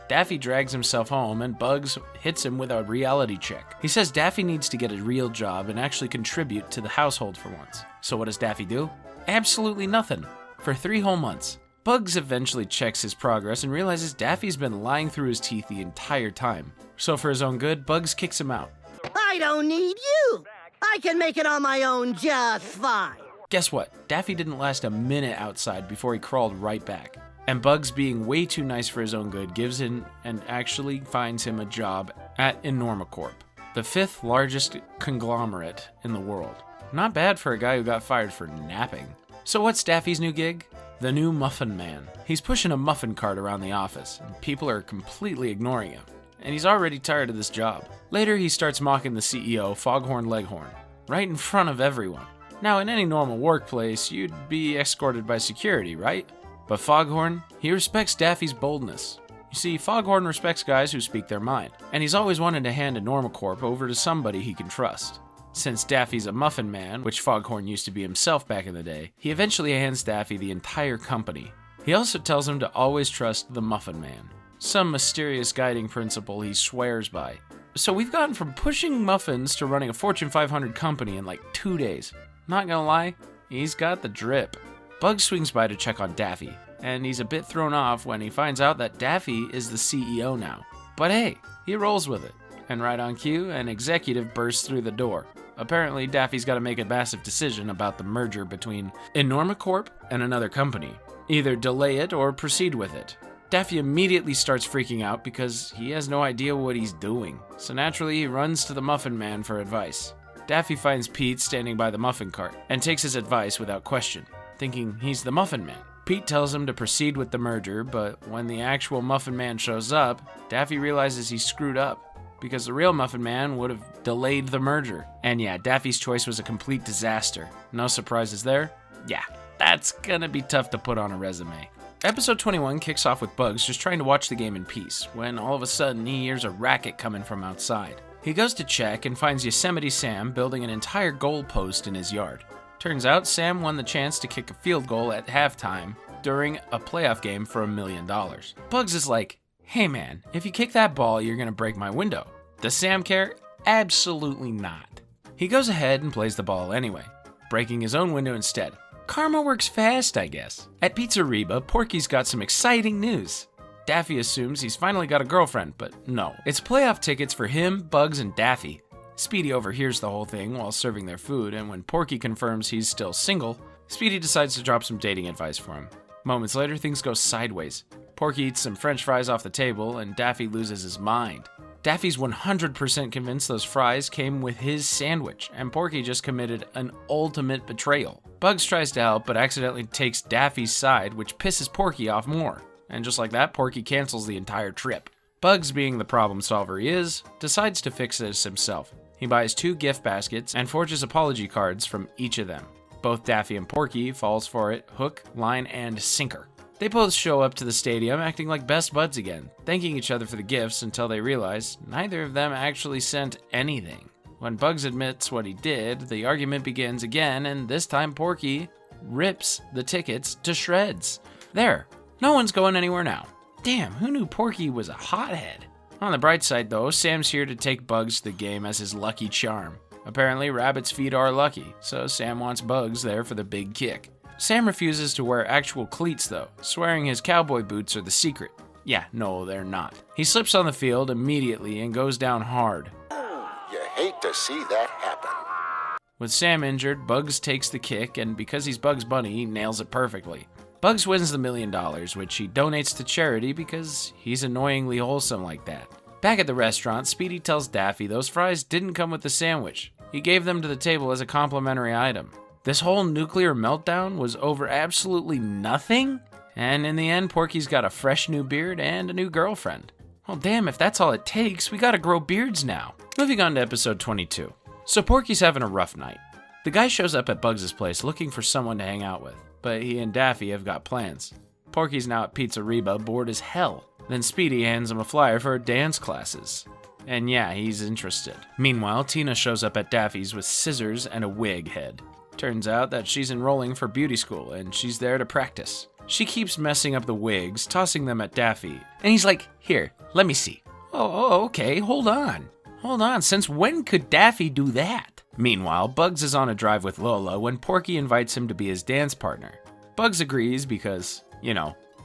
Daffy drags himself home, and Bugs hits him with a reality check. He says Daffy needs to get a real job and actually contribute to the household for once. So what does Daffy do? Absolutely nothing. For 3 whole months. Bugs eventually checks his progress and realizes Daffy's been lying through his teeth the entire time. So for his own good, Bugs kicks him out. I don't need you. I can make it on my own just fine. Guess what? Daffy didn't last a minute outside before he crawled right back. And Bugs, being way too nice for his own good, gives in and actually finds him a job at Enormacorp, the 5th largest conglomerate in the world. Not bad for a guy who got fired for napping. So what's Daffy's new gig? The new Muffin Man. He's pushing a muffin cart around the office, and people are completely ignoring him. And he's already tired of this job. Later, he starts mocking the CEO, Foghorn Leghorn, right in front of everyone. Now, in any normal workplace, you'd be escorted by security, right? But Foghorn, he respects Daffy's boldness. You see, Foghorn respects guys who speak their mind, and he's always wanted to hand Enormacorp over to somebody he can trust. Since Daffy's a Muffin Man, which Foghorn used to be himself back in the day, he eventually hands Daffy the entire company. He also tells him to always trust the Muffin Man, some mysterious guiding principle he swears by. So we've gone from pushing muffins to running a Fortune 500 company in like 2 days. Not gonna lie, he's got the drip. Bugs swings by to check on Daffy, and he's a bit thrown off when he finds out that Daffy is the CEO now. But hey, he rolls with it, and right on cue, an executive bursts through the door. Apparently, Daffy's got to make a massive decision about the merger between Enormacorp and another company. Either delay it or proceed with it. Daffy immediately starts freaking out because he has no idea what he's doing, so naturally he runs to the Muffin Man for advice. Daffy finds Pete standing by the muffin cart, and takes his advice without question, thinking he's the Muffin Man. Pete tells him to proceed with the merger, but when the actual Muffin Man shows up, Daffy realizes he's screwed up, because the real Muffin Man would have delayed the merger. And yeah, Daffy's choice was a complete disaster. No surprises there? Yeah, that's gonna be tough to put on a resume. Episode 21 kicks off with Bugs just trying to watch the game in peace, when all of a sudden he hears a racket coming from outside. He goes to check and finds Yosemite Sam building an entire goalpost in his yard. Turns out Sam won the chance to kick a field goal at halftime during a playoff game for $1 million. Bugs is like, hey man, if you kick that ball, you're gonna break my window. Does Sam care? Absolutely not. He goes ahead and plays the ball anyway, breaking his own window instead. Karma works fast, I guess. At Pizzeria, Porky's got some exciting news. Daffy assumes he's finally got a girlfriend, but no. It's playoff tickets for him, Bugs, and Daffy. Speedy overhears the whole thing while serving their food, and when Porky confirms he's still single, Speedy decides to drop some dating advice for him. Moments later, things go sideways. Porky eats some french fries off the table, and Daffy loses his mind. Daffy's 100% convinced those fries came with his sandwich, and Porky just committed an ultimate betrayal. Bugs tries to help, but accidentally takes Daffy's side, which pisses Porky off more. And just like that, Porky cancels the entire trip. Bugs, being the problem solver he is, decides to fix this himself. He buys 2 gift baskets and forges apology cards from each of them. Both Daffy and Porky falls for it, hook, line, and sinker. They both show up to the stadium acting like best buds again, thanking each other for the gifts until they realize neither of them actually sent anything. When Bugs admits what he did, the argument begins again, and this time Porky rips the tickets to shreds. There, no one's going anywhere now. Damn, who knew Porky was a hothead? On the bright side though, Sam's here to take Bugs to the game as his lucky charm. Apparently, rabbit's feet are lucky, so Sam wants Bugs there for the big kick. Sam refuses to wear actual cleats though, swearing his cowboy boots are the secret. Yeah, no, they're not. He slips on the field immediately and goes down hard. You hate to see that happen. With Sam injured, Bugs takes the kick, and because he's Bugs Bunny, he nails it perfectly. Bugs wins the $1 million, which he donates to charity because he's annoyingly wholesome like that. Back at the restaurant, Speedy tells Daffy those fries didn't come with the sandwich. He gave them to the table as a complimentary item. This whole nuclear meltdown was over absolutely nothing? And in the end, Porky's got a fresh new beard and a new girlfriend. Well, damn, if that's all it takes, we gotta grow beards now. Moving on to episode 22. So Porky's having a rough night. The guy shows up at Bugs' place looking for someone to hang out with, but he and Daffy have got plans. Porky's now at Pizzeria, bored as hell. Then Speedy hands him a flyer for dance classes. And yeah, he's interested. Meanwhile, Tina shows up at Daffy's with scissors and a wig head. Turns out that she's enrolling for beauty school, and she's there to practice. She keeps messing up the wigs, tossing them at Daffy, and he's like, "Here, let me see." Oh, okay, hold on, since when could Daffy do that? Meanwhile, Bugs is on a drive with Lola when Porky invites him to be his dance partner. Bugs agrees because,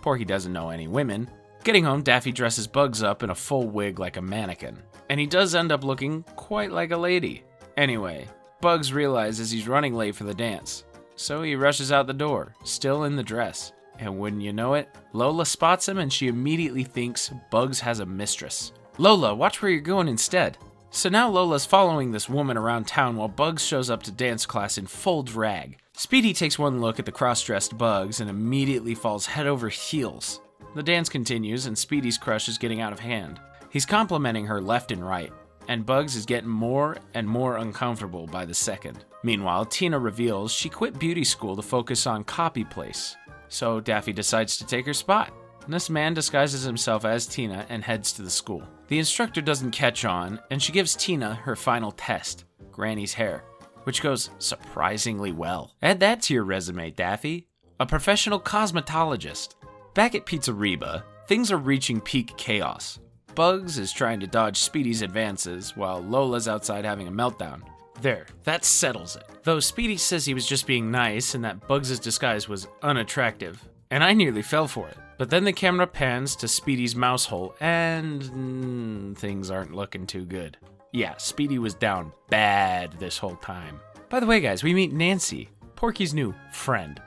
Porky doesn't know any women. Getting home, Daffy dresses Bugs up in a full wig like a mannequin, and he does end up looking quite like a lady. Anyway, Bugs realizes he's running late for the dance, so he rushes out the door, still in the dress. And wouldn't you know it, Lola spots him and she immediately thinks Bugs has a mistress. Lola, watch where you're going instead. So now Lola's following this woman around town while Bugs shows up to dance class in full drag. Speedy takes one look at the cross-dressed Bugs and immediately falls head over heels. The dance continues and Speedy's crush is getting out of hand. He's complimenting her left and right, and Bugs is getting more and more uncomfortable by the second. Meanwhile, Tina reveals she quit beauty school to focus on copy place. So Daffy decides to take her spot. This man disguises himself as Tina and heads to the school. The instructor doesn't catch on, and she gives Tina her final test, Granny's hair, which goes surprisingly well. Add that to your resume, Daffy. A professional cosmetologist. Back at Pizzeria, things are reaching peak chaos. Bugs is trying to dodge Speedy's advances, while Lola's outside having a meltdown. There, that settles it. Though Speedy says he was just being nice and that Bugs' disguise was unattractive, and I nearly fell for it. But then the camera pans to Speedy's mouse hole, and things aren't looking too good. Yeah, Speedy was down bad this whole time. By the way, guys, we meet Nancy, Porky's new friend.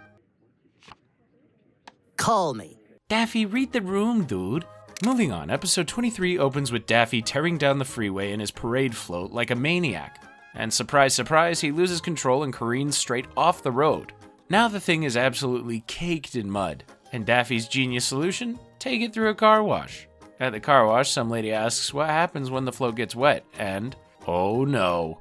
Call me. Daffy, read the room, dude. Moving on, episode 23 opens with Daffy tearing down the freeway in his parade float like a maniac. And surprise, surprise, he loses control and careens straight off the road. Now the thing is absolutely caked in mud. And Daffy's genius solution? Take it through a car wash. At the car wash, some lady asks what happens when the float gets wet, and oh no,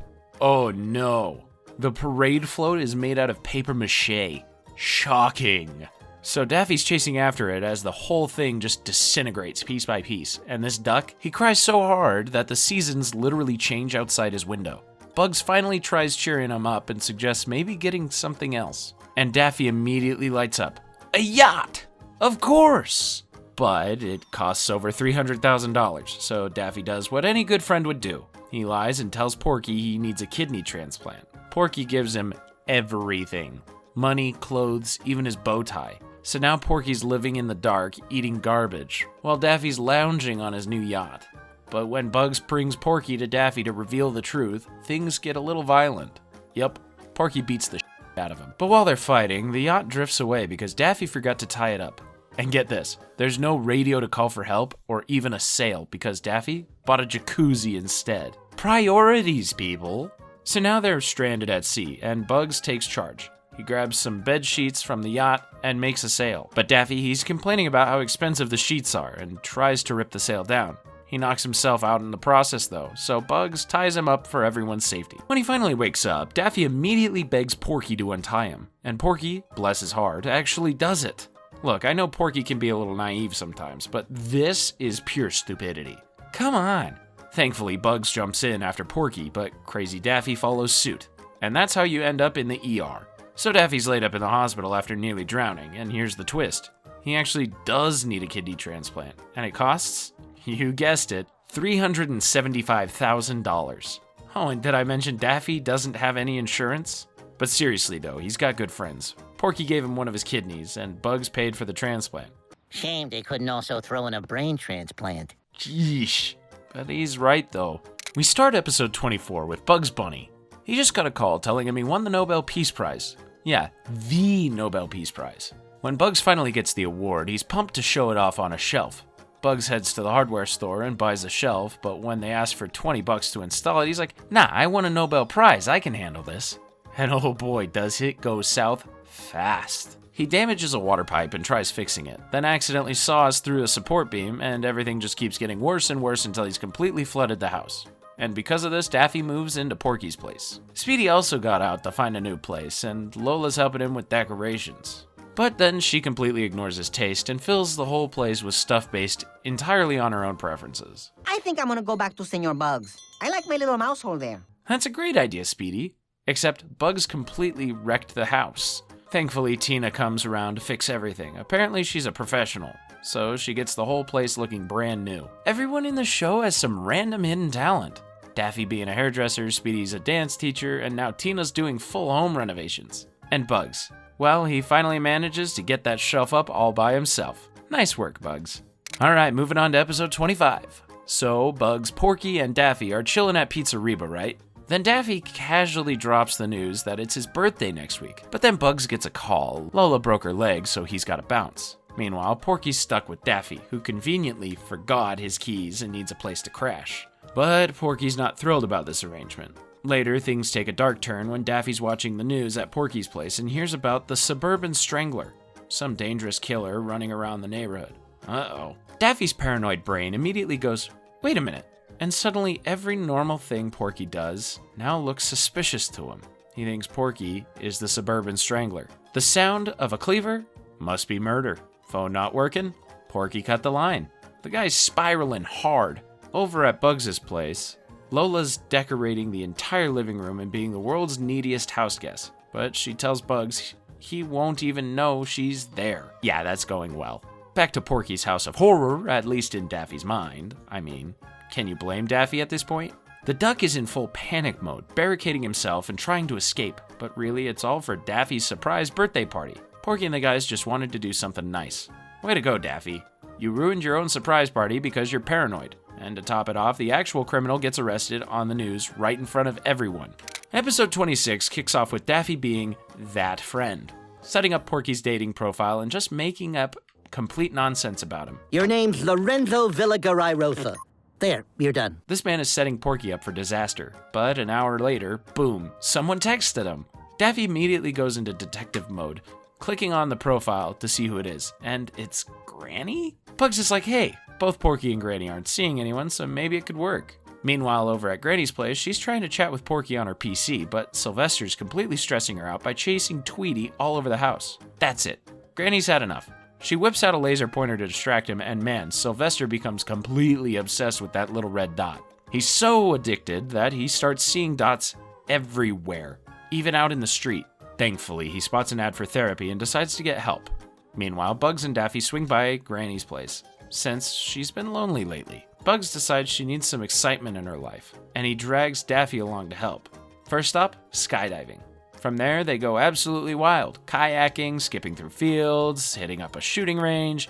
the parade float is made out of paper mache. Shocking. So Daffy's chasing after it as the whole thing just disintegrates piece by piece, and this duck, he cries so hard that the seasons literally change outside his window. Bugs finally tries cheering him up and suggests maybe getting something else. And Daffy immediately lights up. A yacht! Of course! But it costs over $300,000, so Daffy does what any good friend would do. He lies and tells Porky he needs a kidney transplant. Porky gives him everything. Money, clothes, even his bow tie. So now Porky's living in the dark, eating garbage, while Daffy's lounging on his new yacht. But when Bugs brings Porky to Daffy to reveal the truth, things get a little violent. Yup, Porky beats the out of him. But while they're fighting, the yacht drifts away because Daffy forgot to tie it up. And get this, there's no radio to call for help or even a sail because Daffy bought a jacuzzi instead. Priorities, people! So now they're stranded at sea, and Bugs takes charge. He grabs some bed sheets from the yacht and makes a sail. But Daffy, he's complaining about how expensive the sheets are and tries to rip the sail down. He knocks himself out in the process though, so Bugs ties him up for everyone's safety. When he finally wakes up, Daffy immediately begs Porky to untie him. And Porky, bless his heart, actually does it. Look, I know Porky can be a little naive sometimes, but this is pure stupidity. Come on, Thankfully, Bugs jumps in after Porky, but crazy Daffy follows suit. And that's how you end up in the ER. So Daffy's laid up in the hospital after nearly drowning, and here's the twist. He actually does need a kidney transplant, and it costs, you guessed it, $375,000. Oh, and did I mention Daffy doesn't have any insurance? But seriously though, he's got good friends. Porky gave him one of his kidneys, and Bugs paid for the transplant. Shame they couldn't also throw in a brain transplant. Yeesh. But he's right though. We start episode 24 with Bugs Bunny. He just got a call telling him he won the Nobel Peace Prize. Yeah, the Nobel Peace Prize. When Bugs finally gets the award, he's pumped to show it off on a shelf. Bugs heads to the hardware store and buys a shelf, but when they ask for $20 to install it, he's like, nah, I won a Nobel Prize, I can handle this. And oh boy, does it go south fast. He damages a water pipe and tries fixing it, then accidentally saws through a support beam, and everything just keeps getting worse and worse until he's completely flooded the house. And because of this, Daffy moves into Porky's place. Speedy also got out to find a new place, and Lola's helping him with decorations. But then she completely ignores his taste and fills the whole place with stuff based entirely on her own preferences. I think I'm gonna go back to Senor Bugs. I like my little mouse hole there. That's a great idea, Speedy. Except Bugs completely wrecked the house. Thankfully, Tina comes around to fix everything. Apparently, she's a professional, so she gets the whole place looking brand new. Everyone in the show has some random hidden talent. Daffy being a hairdresser, Speedy's a dance teacher, and now Tina's doing full home renovations. And Bugs. Well, he finally manages to get that shelf up all by himself. Nice work, Bugs. Alright, moving on to episode 25. So, Bugs, Porky, and Daffy are chilling at Pizza Reba, right? Then Daffy casually drops the news that it's his birthday next week. But then Bugs gets a call. Lola broke her leg, so he's gotta bounce. Meanwhile, Porky's stuck with Daffy, who conveniently forgot his keys and needs a place to crash. But Porky's not thrilled about this arrangement. Later, things take a dark turn when Daffy's watching the news at Porky's place and hears about the suburban strangler, some dangerous killer running around the neighborhood. Uh-oh. Daffy's paranoid brain immediately goes, wait a minute. And suddenly every normal thing Porky does now looks suspicious to him. He thinks Porky is the suburban strangler. The sound of a cleaver must be murder. Phone not working? Porky cut the line. The guy's spiraling hard. Over at Bugs's place, Lola's decorating the entire living room and being the world's neediest house guest. But she tells Bugs he won't even know she's there. Yeah, that's going well. Back to Porky's house of horror, at least in Daffy's mind. I mean, can you blame Daffy at this point? The duck is in full panic mode, barricading himself and trying to escape, but really it's all for Daffy's surprise birthday party. Porky and the guys just wanted to do something nice. Way to go, Daffy. You ruined your own surprise party because you're paranoid. And to top it off, the actual criminal gets arrested on the news right in front of everyone. Episode 26 kicks off with Daffy being that friend, setting up Porky's dating profile and just making up complete nonsense about him. Your name's Lorenzo Villagaray-Rosa. There, you're done. This man is setting Porky up for disaster, but an hour later, boom, someone texted him. Daffy immediately goes into detective mode, clicking on the profile to see who it is, and it's Granny? Bugs is like, hey, both Porky and Granny aren't seeing anyone, so maybe it could work. Meanwhile, over at Granny's place, she's trying to chat with Porky on her PC, but Sylvester's completely stressing her out by chasing Tweety all over the house. That's it. Granny's had enough. She whips out a laser pointer to distract him, and man, Sylvester becomes completely obsessed with that little red dot. He's so addicted that he starts seeing dots everywhere, even out in the street. Thankfully, he spots an ad for therapy and decides to get help. Meanwhile, Bugs and Daffy swing by Granny's place, since she's been lonely lately. Bugs decides she needs some excitement in her life, and he drags Daffy along to help. First up, skydiving. From there, they go absolutely wild, kayaking, skipping through fields, hitting up a shooting range,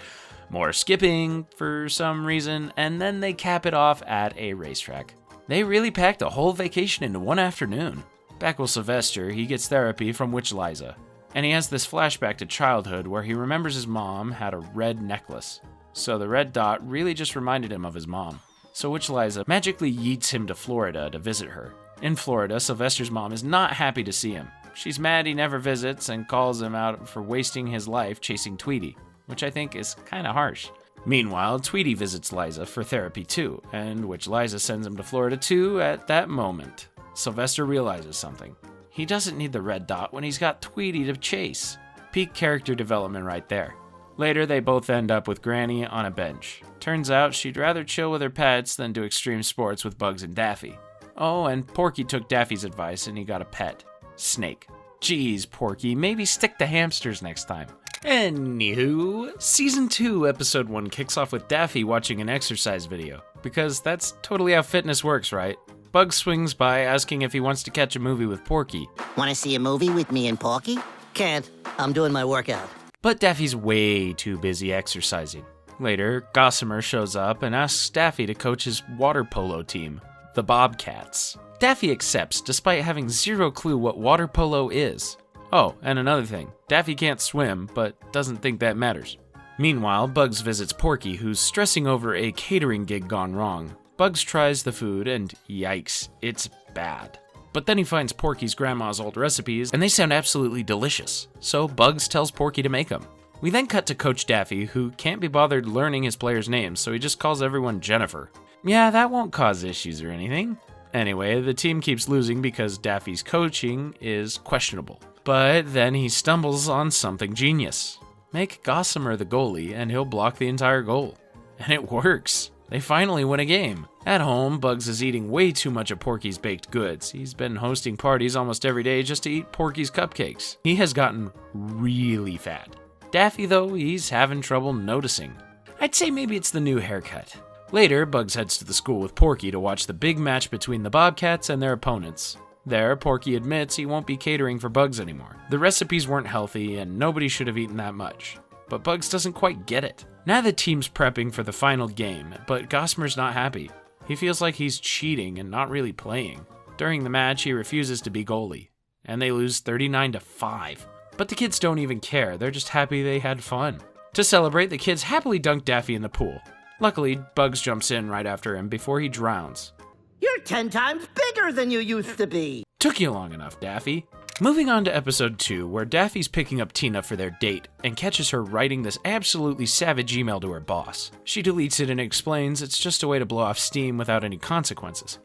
more skipping for some reason, and then they cap it off at a racetrack. They really packed a whole vacation into one afternoon. Back with Sylvester, he gets therapy from Witch Liza, and he has this flashback to childhood where he remembers his mom had a red necklace. So the red dot really just reminded him of his mom. So Witch Liza magically yeets him to Florida to visit her. In Florida, Sylvester's mom is not happy to see him. She's mad he never visits and calls him out for wasting his life chasing Tweety, which I think is kinda harsh. Meanwhile, Tweety visits Liza for therapy too, and Witch Liza sends him to Florida too at that moment. Sylvester realizes something. He doesn't need the red dot when he's got Tweety to chase. Peak character development right there. Later, they both end up with Granny on a bench. Turns out she'd rather chill with her pets than do extreme sports with Bugs and Daffy. Oh, and Porky took Daffy's advice and he got a pet. Snake. Geez, Porky, maybe stick to hamsters next time. Anywho, Season 2, Episode 1 kicks off with Daffy watching an exercise video. Because that's totally how fitness works, right? Bugs swings by asking if he wants to catch a movie with Porky. Want to see a movie with me and Porky? Can't. I'm doing my workout. But Daffy's way too busy exercising. Later, Gossamer shows up and asks Daffy to coach his water polo team, the Bobcats. Daffy accepts despite having zero clue what water polo is. Oh, and another thing, Daffy can't swim, but doesn't think that matters. Meanwhile, Bugs visits Porky, who's stressing over a catering gig gone wrong. Bugs tries the food and yikes, it's bad. But then he finds Porky's grandma's old recipes, and they sound absolutely delicious. So Bugs tells Porky to make them. We then cut to Coach Daffy, who can't be bothered learning his players' names, so he just calls everyone Jennifer. Yeah, that won't cause issues or anything. Anyway, the team keeps losing because Daffy's coaching is questionable. But then he stumbles on something genius. Make Gossamer the goalie, and he'll block the entire goal. And it works. They finally win a game. At home, Bugs is eating way too much of Porky's baked goods. He's been hosting parties almost every day just to eat Porky's cupcakes. He has gotten really fat. Daffy, though, he's having trouble noticing. I'd say maybe it's the new haircut. Later, Bugs heads to the school with Porky to watch the big match between the Bobcats and their opponents. There, Porky admits he won't be catering for Bugs anymore. The recipes weren't healthy, and nobody should have eaten that much. But Bugs doesn't quite get it. Now the team's prepping for the final game, but Gossamer's not happy. He feels like he's cheating and not really playing. During the match, he refuses to be goalie, and they lose 39-5. But the kids don't even care, they're just happy they had fun. To celebrate, the kids happily dunk Daffy in the pool. Luckily, Bugs jumps in right after him before he drowns. You're 10 times bigger than you used to be. Took you long enough, Daffy. Moving on to episode 2, where Daffy's picking up Tina for their date and catches her writing this absolutely savage email to her boss. She deletes it and explains it's just a way to blow off steam without any consequences.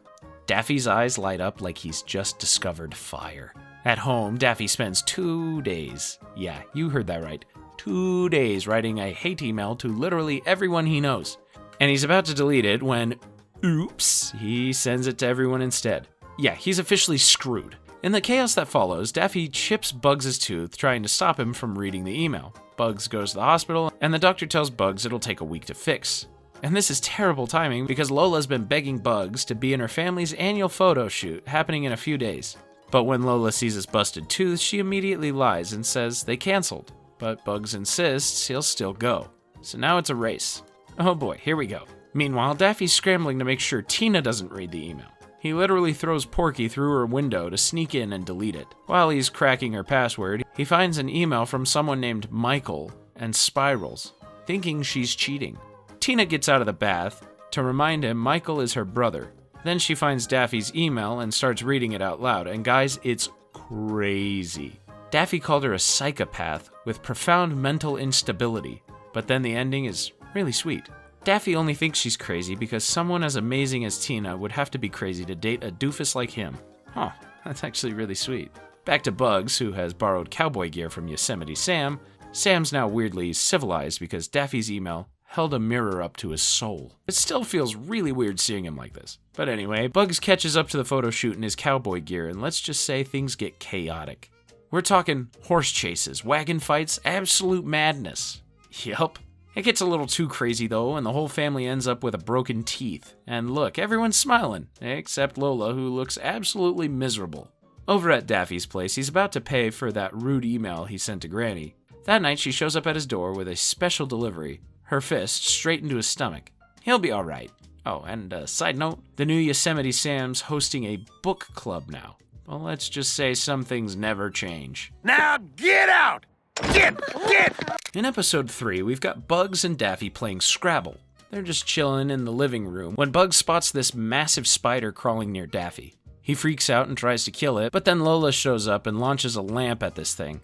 Daffy's eyes light up like he's just discovered fire. At home, Daffy spends 2 days, yeah, you heard that right, 2 days writing a hate email to literally everyone he knows. And he's about to delete it when, oops, he sends it to everyone instead. Yeah, he's officially screwed. In the chaos that follows, Daffy chips Bugs' tooth, trying to stop him from reading the email. Bugs goes to the hospital, and the doctor tells Bugs it'll take a week to fix. And this is terrible timing because Lola's been begging Bugs to be in her family's annual photo shoot, happening in a few days. But when Lola sees his busted tooth, she immediately lies and says they canceled. But Bugs insists he'll still go. So now it's a race. Oh boy, here we go. Meanwhile, Daffy's scrambling to make sure Tina doesn't read the email. He literally throws Porky through her window to sneak in and delete it. While he's cracking her password, he finds an email from someone named Michael and spirals, thinking she's cheating. Tina gets out of the bath to remind him Michael is her brother. Then she finds Daffy's email and starts reading it out loud, and guys, it's crazy. Daffy called her a psychopath with profound mental instability, but then the ending is really sweet. Daffy only thinks she's crazy because someone as amazing as Tina would have to be crazy to date a doofus like him. Huh, that's actually really sweet. Back to Bugs, who has borrowed cowboy gear from Yosemite Sam. Sam's now weirdly civilized because Daffy's email held a mirror up to his soul. It still feels really weird seeing him like this. But anyway, Bugs catches up to the photo shoot in his cowboy gear, and let's just say things get chaotic. We're talking horse chases, wagon fights, absolute madness. Yup. It gets a little too crazy though, and the whole family ends up with a broken teeth. And look, everyone's smiling, except Lola, who looks absolutely miserable. Over at Daffy's place, he's about to pay for that rude email he sent to Granny. That night, she shows up at his door with a special delivery, her fist straight into his stomach. He'll be alright. Oh, and side note, the new Yosemite Sam's hosting a book club now. Well, let's just say some things never change. Now get out! Get! In episode 3, we've got Bugs and Daffy playing Scrabble. They're just chilling in the living room when Bugs spots this massive spider crawling near Daffy. He freaks out and tries to kill it, but then Lola shows up and launches a lamp at this thing.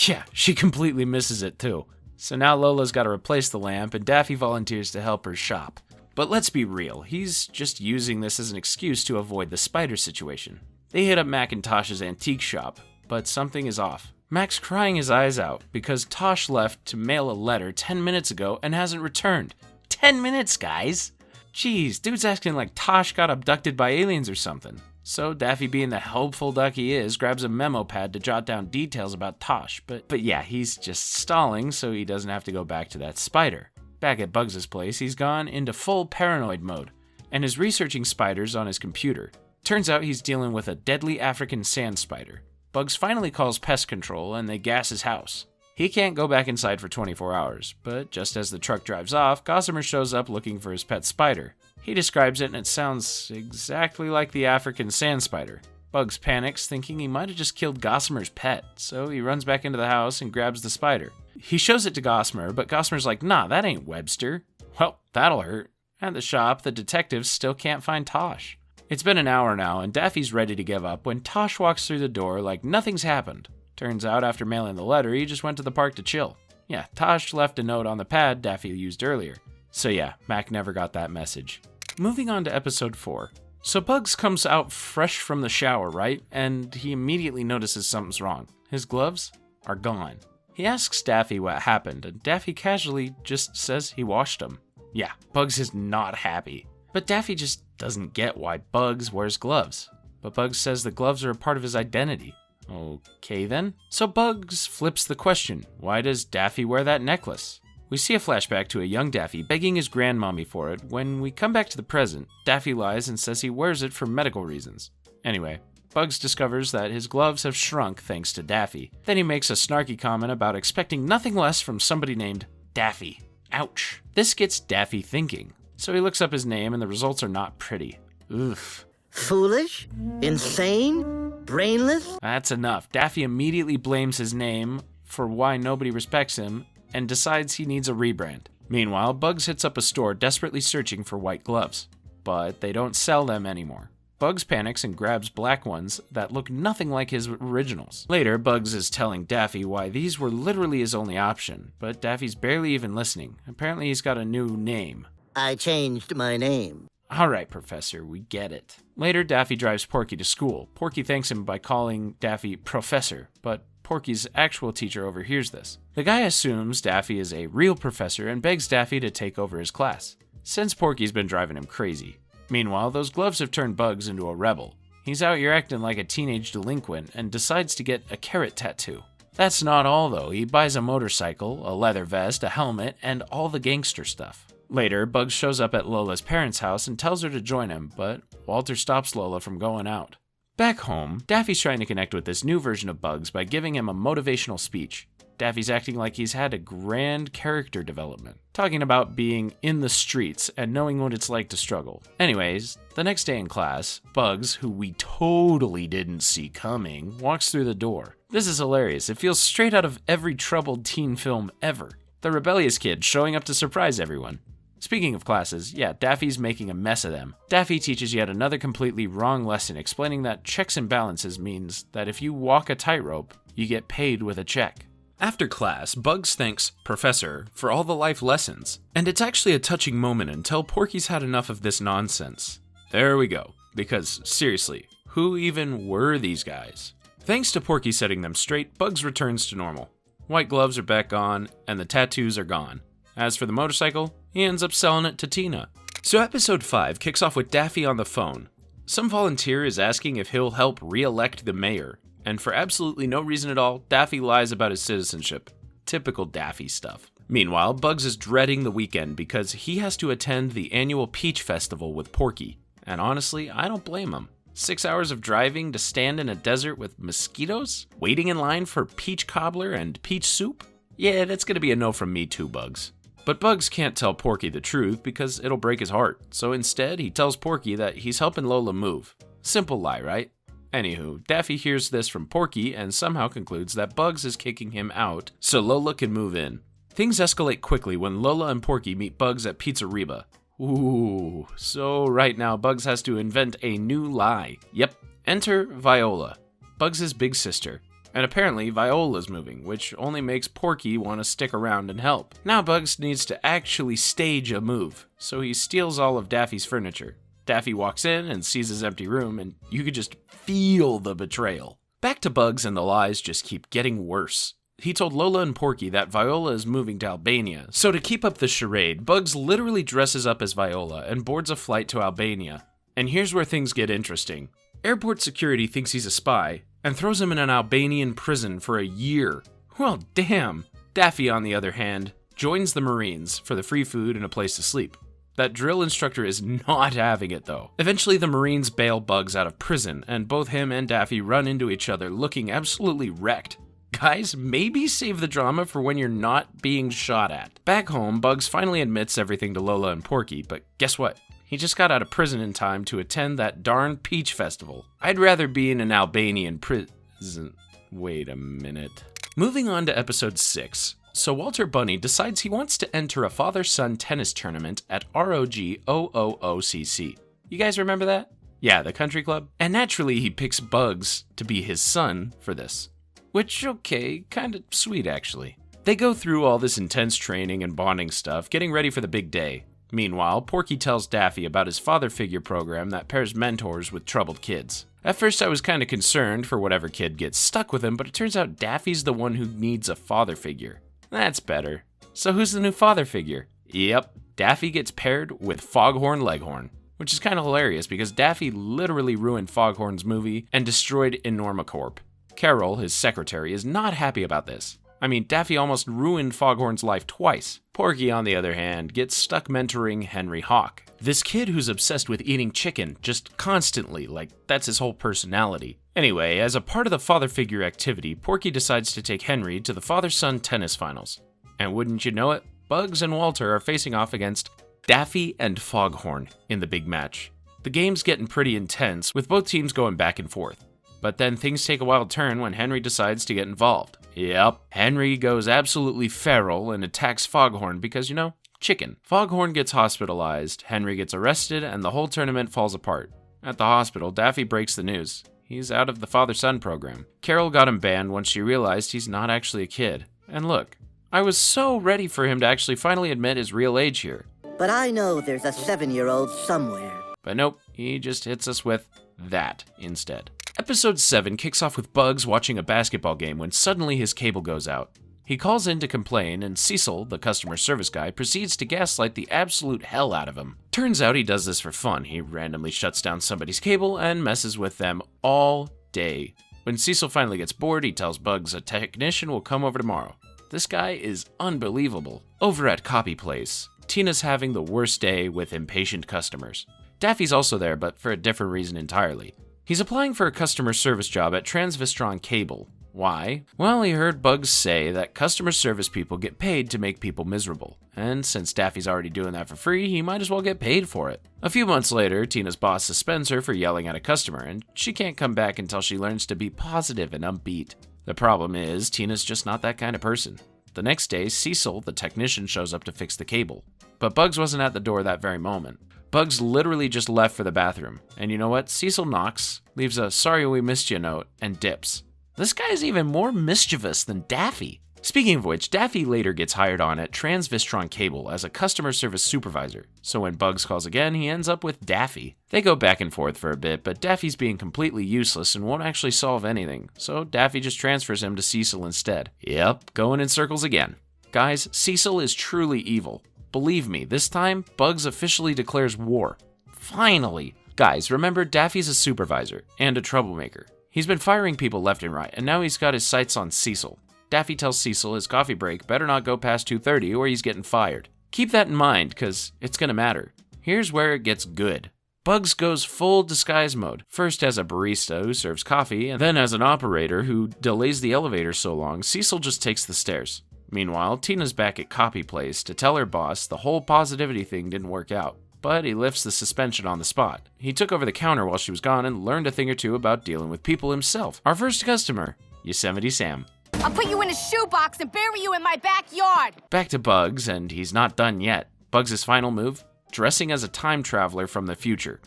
Yeah, she completely misses it too. So now Lola's got to replace the lamp, and Daffy volunteers to help her shop. But let's be real, he's just using this as an excuse to avoid the spider situation. They hit up Macintosh's antique shop, but something is off. Mac's crying his eyes out because Tosh left to mail a letter 10 minutes ago and hasn't returned. 10 minutes, guys! Jeez, dude's acting like Tosh got abducted by aliens or something. So Daffy, being the helpful duck he is, grabs a memo pad to jot down details about Tosh. But yeah, he's just stalling so he doesn't have to go back to that spider. Back at Bugs' place, he's gone into full paranoid mode and is researching spiders on his computer. Turns out he's dealing with a deadly African sand spider. Bugs finally calls pest control and they gas his house. He can't go back inside for 24 hours, but just as the truck drives off, Gossamer shows up looking for his pet spider. He describes it and it sounds exactly like the African sand spider. Bugs panics, thinking he might have just killed Gossamer's pet, so he runs back into the house and grabs the spider. He shows it to Gossamer, but Gossamer's like, nah, that ain't Webster. Well, that'll hurt. At the shop, the detectives still can't find Tosh. It's been an hour now, and Daffy's ready to give up when Tosh walks through the door like nothing's happened. Turns out, after mailing the letter, he just went to the park to chill. Yeah, Tosh left a note on the pad Daffy used earlier. So yeah, Mac never got that message. Moving on to episode 4. So Bugs comes out fresh from the shower, right? And he immediately notices something's wrong. His gloves are gone. He asks Daffy what happened, and Daffy casually just says he washed them. Yeah, Bugs is not happy. But Daffy just doesn't get why Bugs wears gloves. But Bugs says the gloves are a part of his identity. Okay then. So Bugs flips the question, why does Daffy wear that necklace? We see a flashback to a young Daffy begging his grandmommy for it. When we come back to the present, Daffy lies and says he wears it for medical reasons. Anyway, Bugs discovers that his gloves have shrunk thanks to Daffy. Then he makes a snarky comment about expecting nothing less from somebody named Daffy. Ouch. This gets Daffy thinking. So he looks up his name and the results are not pretty. Oof. Foolish? Insane? Brainless? That's enough. Daffy immediately blames his name for why nobody respects him and decides he needs a rebrand. Meanwhile, Bugs hits up a store desperately searching for white gloves, but they don't sell them anymore. Bugs panics and grabs black ones that look nothing like his originals. Later, Bugs is telling Daffy why these were literally his only option, but Daffy's barely even listening. Apparently he's got a new name. I changed my name. Alright, Professor, we get it. Later, Daffy drives Porky to school. Porky thanks him by calling Daffy Professor, but Porky's actual teacher overhears this. The guy assumes Daffy is a real professor and begs Daffy to take over his class, since Porky's been driving him crazy. Meanwhile, those gloves have turned Bugs into a rebel. He's out here acting like a teenage delinquent and decides to get a carrot tattoo. That's not all though. He buys a motorcycle, a leather vest, a helmet, and all the gangster stuff. Later, Bugs shows up at Lola's parents' house and tells her to join him, but Walter stops Lola from going out. Back home, Daffy's trying to connect with this new version of Bugs by giving him a motivational speech. Daffy's acting like he's had a grand character development, talking about being in the streets and knowing what it's like to struggle. Anyways, the next day in class, Bugs, who we totally didn't see coming, walks through the door. This is hilarious. It feels straight out of every troubled teen film ever. The rebellious kid showing up to surprise everyone. Speaking of classes, yeah, Daffy's making a mess of them. Daffy teaches yet another completely wrong lesson, explaining that checks and balances means that if you walk a tightrope, you get paid with a check. After class, Bugs thanks Professor for all the life lessons, and it's actually a touching moment until Porky's had enough of this nonsense. There we go, because seriously, who even were these guys? Thanks to Porky setting them straight, Bugs returns to normal. White gloves are back on, and the tattoos are gone. As for the motorcycle, he ends up selling it to Tina. So episode 5 kicks off with Daffy on the phone. Some volunteer is asking if he'll help re-elect the mayor, and for absolutely no reason at all, Daffy lies about his citizenship. Typical Daffy stuff. Meanwhile, Bugs is dreading the weekend because he has to attend the annual Peach Festival with Porky. And honestly, I don't blame him. 6 hours of driving to stand in a desert with mosquitoes? Waiting in line for peach cobbler and peach soup? Yeah, that's gonna be a no from me too, Bugs. But Bugs can't tell Porky the truth because it'll break his heart, so instead he tells Porky that he's helping Lola move. Simple lie, right? Anywho, Daffy hears this from Porky and somehow concludes that Bugs is kicking him out so Lola can move in. Things escalate quickly when Lola and Porky meet Bugs at Pizzeriba. Ooh, so right now Bugs has to invent a new lie. Yep, enter Viola, Bugs' big sister. And apparently Viola's moving, which only makes Porky want to stick around and help. Now Bugs needs to actually stage a move, so he steals all of Daffy's furniture. Daffy walks in and sees his empty room, and you could just feel the betrayal. Back to Bugs, and the lies just keep getting worse. He told Lola and Porky that Viola is moving to Albania, so to keep up the charade, Bugs literally dresses up as Viola and boards a flight to Albania. And here's where things get interesting. Airport security thinks he's a spy, and throws him in an Albanian prison for a year. Well, damn. Daffy, on the other hand, joins the Marines for the free food and a place to sleep. That drill instructor is not having it, though. Eventually, the Marines bail Bugs out of prison, and both him and Daffy run into each other looking absolutely wrecked. Guys, maybe save the drama for when you're not being shot at. Back home, Bugs finally admits everything to Lola and Porky, but guess what? He just got out of prison in time to attend that darn Peach Festival. I'd rather be in an Albanian prison. Wait a minute. Moving on to episode 6. So Walter Bunny decides he wants to enter a father-son tennis tournament at ROGOOOCC. You guys remember that? Yeah, the country club. And naturally, he picks Bugs to be his son for this. Which, okay, kinda sweet actually. They go through all this intense training and bonding stuff, getting ready for the big day. Meanwhile, Porky tells Daffy about his father figure program that pairs mentors with troubled kids. At first I was kinda concerned for whatever kid gets stuck with him, but it turns out Daffy's the one who needs a father figure. That's better. So who's the new father figure? Yep, Daffy gets paired with Foghorn Leghorn, which is kinda hilarious because Daffy literally ruined Foghorn's movie and destroyed Enormacorp. Carol, his secretary, is not happy about this. I mean, Daffy almost ruined Foghorn's life twice. Porky, on the other hand, gets stuck mentoring Henry Hawk. This kid who's obsessed with eating chicken, just constantly, like that's his whole personality. Anyway, as a part of the father figure activity, Porky decides to take Henry to the father-son tennis finals. And wouldn't you know it, Bugs and Walter are facing off against Daffy and Foghorn in the big match. The game's getting pretty intense, with both teams going back and forth. But then things take a wild turn when Henry decides to get involved. Yep, Henry goes absolutely feral and attacks Foghorn because, chicken. Foghorn gets hospitalized, Henry gets arrested, and the whole tournament falls apart. At the hospital, Daffy breaks the news. He's out of the father-son program. Carol got him banned once she realized he's not actually a kid. And look, I was so ready for him to actually finally admit his real age here. But I know there's a 7-year-old somewhere. But nope, he just hits us with that instead. Episode 7 kicks off with Bugs watching a basketball game when suddenly his cable goes out. He calls in to complain, and Cecil, the customer service guy, proceeds to gaslight the absolute hell out of him. Turns out he does this for fun. He randomly shuts down somebody's cable and messes with them all day. When Cecil finally gets bored, he tells Bugs a technician will come over tomorrow. This guy is unbelievable. Over at Copy Place, Tina's having the worst day with impatient customers. Daffy's also there, but for a different reason entirely. He's applying for a customer service job at Transvistron Cable. Why? Well, he heard Bugs say that customer service people get paid to make people miserable. And since Daffy's already doing that for free, he might as well get paid for it. A few months later, Tina's boss suspends her for yelling at a customer, and she can't come back until she learns to be positive and upbeat. The problem is, Tina's just not that kind of person. The next day, Cecil, the technician, shows up to fix the cable. But Bugs wasn't at the door that very moment. Bugs literally just left for the bathroom. And you know what? Cecil knocks, leaves a "sorry we missed you" note, and dips. This guy's even more mischievous than Daffy. Speaking of which, Daffy later gets hired on at Transvistron Cable as a customer service supervisor. So when Bugs calls again, he ends up with Daffy. They go back and forth for a bit, but Daffy's being completely useless and won't actually solve anything. So Daffy just transfers him to Cecil instead. Yep, going in circles again. Guys, Cecil is truly evil. Believe me, this time, Bugs officially declares war. Finally! Guys, remember, Daffy's a supervisor and a troublemaker. He's been firing people left and right, and now he's got his sights on Cecil. Daffy tells Cecil his coffee break better not go past 2:30 or he's getting fired. Keep that in mind, cause it's gonna matter. Here's where it gets good. Bugs goes full disguise mode, first as a barista who serves coffee, and then as an operator who delays the elevator so long, Cecil just takes the stairs. Meanwhile, Tina's back at Copy Place to tell her boss the whole positivity thing didn't work out. But he lifts the suspension on the spot. He took over the counter while she was gone and learned a thing or two about dealing with people himself. Our first customer, Yosemite Sam. I'll put you in a shoebox and bury you in my backyard. Back to Bugs, and he's not done yet. Bugs' final move? Dressing as a time traveler from the future.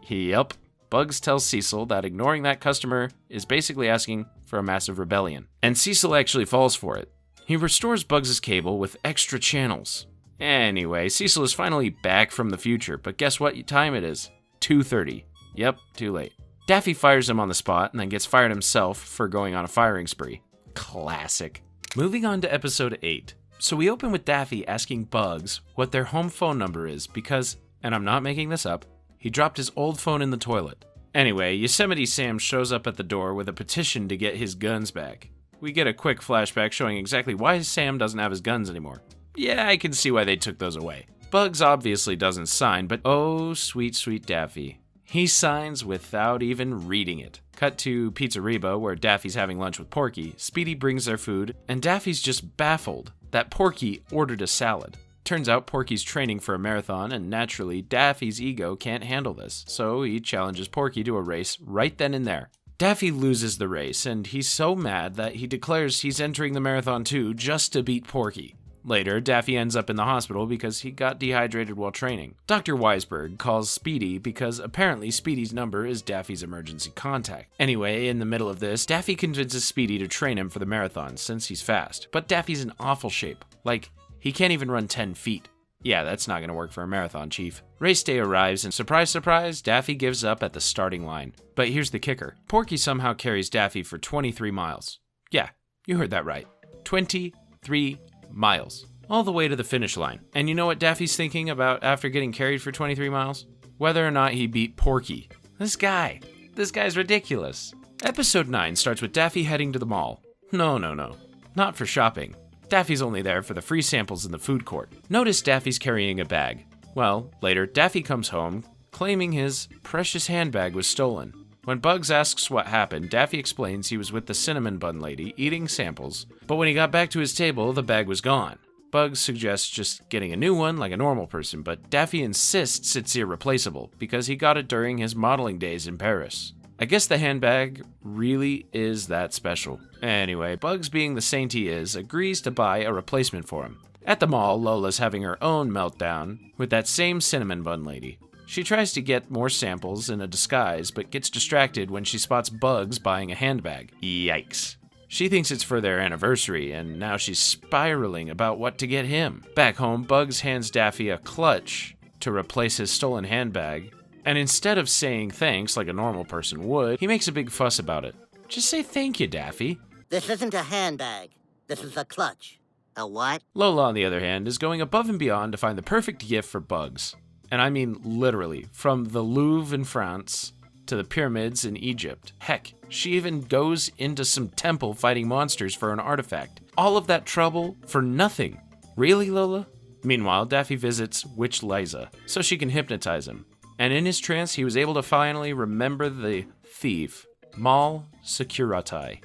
Yup. Bugs tells Cecil that ignoring that customer is basically asking for a massive rebellion. And Cecil actually falls for it. He restores Bugs' cable with extra channels. Anyway, Cecil is finally back from the future, but guess what time it is? 2:30. Yep, too late. Daffy fires him on the spot and then gets fired himself for going on a firing spree. Classic. Moving on to episode 8. So we open with Daffy asking Bugs what their home phone number is because, and I'm not making this up, he dropped his old phone in the toilet. Anyway, Yosemite Sam shows up at the door with a petition to get his guns back. We get a quick flashback showing exactly why Sam doesn't have his guns anymore. Yeah, I can see why they took those away. Bugs obviously doesn't sign, but oh, sweet, sweet Daffy. He signs without even reading it. Cut to Pizzeria, where Daffy's having lunch with Porky. Speedy brings their food, and Daffy's just baffled that Porky ordered a salad. Turns out Porky's training for a marathon, and naturally, Daffy's ego can't handle this, so he challenges Porky to a race right then and there. Daffy loses the race, and he's so mad that he declares he's entering the marathon too just to beat Porky. Later, Daffy ends up in the hospital because he got dehydrated while training. Dr. Weisberg calls Speedy because apparently Speedy's number is Daffy's emergency contact. Anyway, in the middle of this, Daffy convinces Speedy to train him for the marathon since he's fast. But Daffy's in awful shape. Like, he can't even run 10 feet. Yeah, that's not going to work for a marathon, Chief. Race day arrives and surprise, surprise, Daffy gives up at the starting line. But here's the kicker. Porky somehow carries Daffy for 23 miles. Yeah, you heard that right. 23 miles. All the way to the finish line. And you know what Daffy's thinking about after getting carried for 23 miles? Whether or not he beat Porky. This guy's ridiculous. Episode 9 starts with Daffy heading to the mall. No. Not for shopping. Daffy's only there for the free samples in the food court. Notice Daffy's carrying a bag. Well, later, Daffy comes home, claiming his precious handbag was stolen. When Bugs asks what happened, Daffy explains he was with the cinnamon bun lady, eating samples, but when he got back to his table, the bag was gone. Bugs suggests just getting a new one like a normal person, but Daffy insists it's irreplaceable, because he got it during his modeling days in Paris. I guess the handbag really is that special. Anyway, Bugs, being the saint he is, agrees to buy a replacement for him. At the mall, Lola's having her own meltdown with that same cinnamon bun lady. She tries to get more samples in a disguise, but gets distracted when she spots Bugs buying a handbag. Yikes. She thinks it's for their anniversary, and now she's spiraling about what to get him. Back home, Bugs hands Daffy a clutch to replace his stolen handbag, and instead of saying thanks like a normal person would, he makes a big fuss about it. Just say thank you, Daffy. This isn't a handbag. This is a clutch. A what? Lola, on the other hand, is going above and beyond to find the perfect gift for Bugs. And I mean literally, from the Louvre in France to the pyramids in Egypt. Heck, she even goes into some temple fighting monsters for an artifact. All of that trouble for nothing. Really, Lola? Meanwhile, Daffy visits Witch Liza so she can hypnotize him. And in his trance, he was able to finally remember the thief, Mal Security.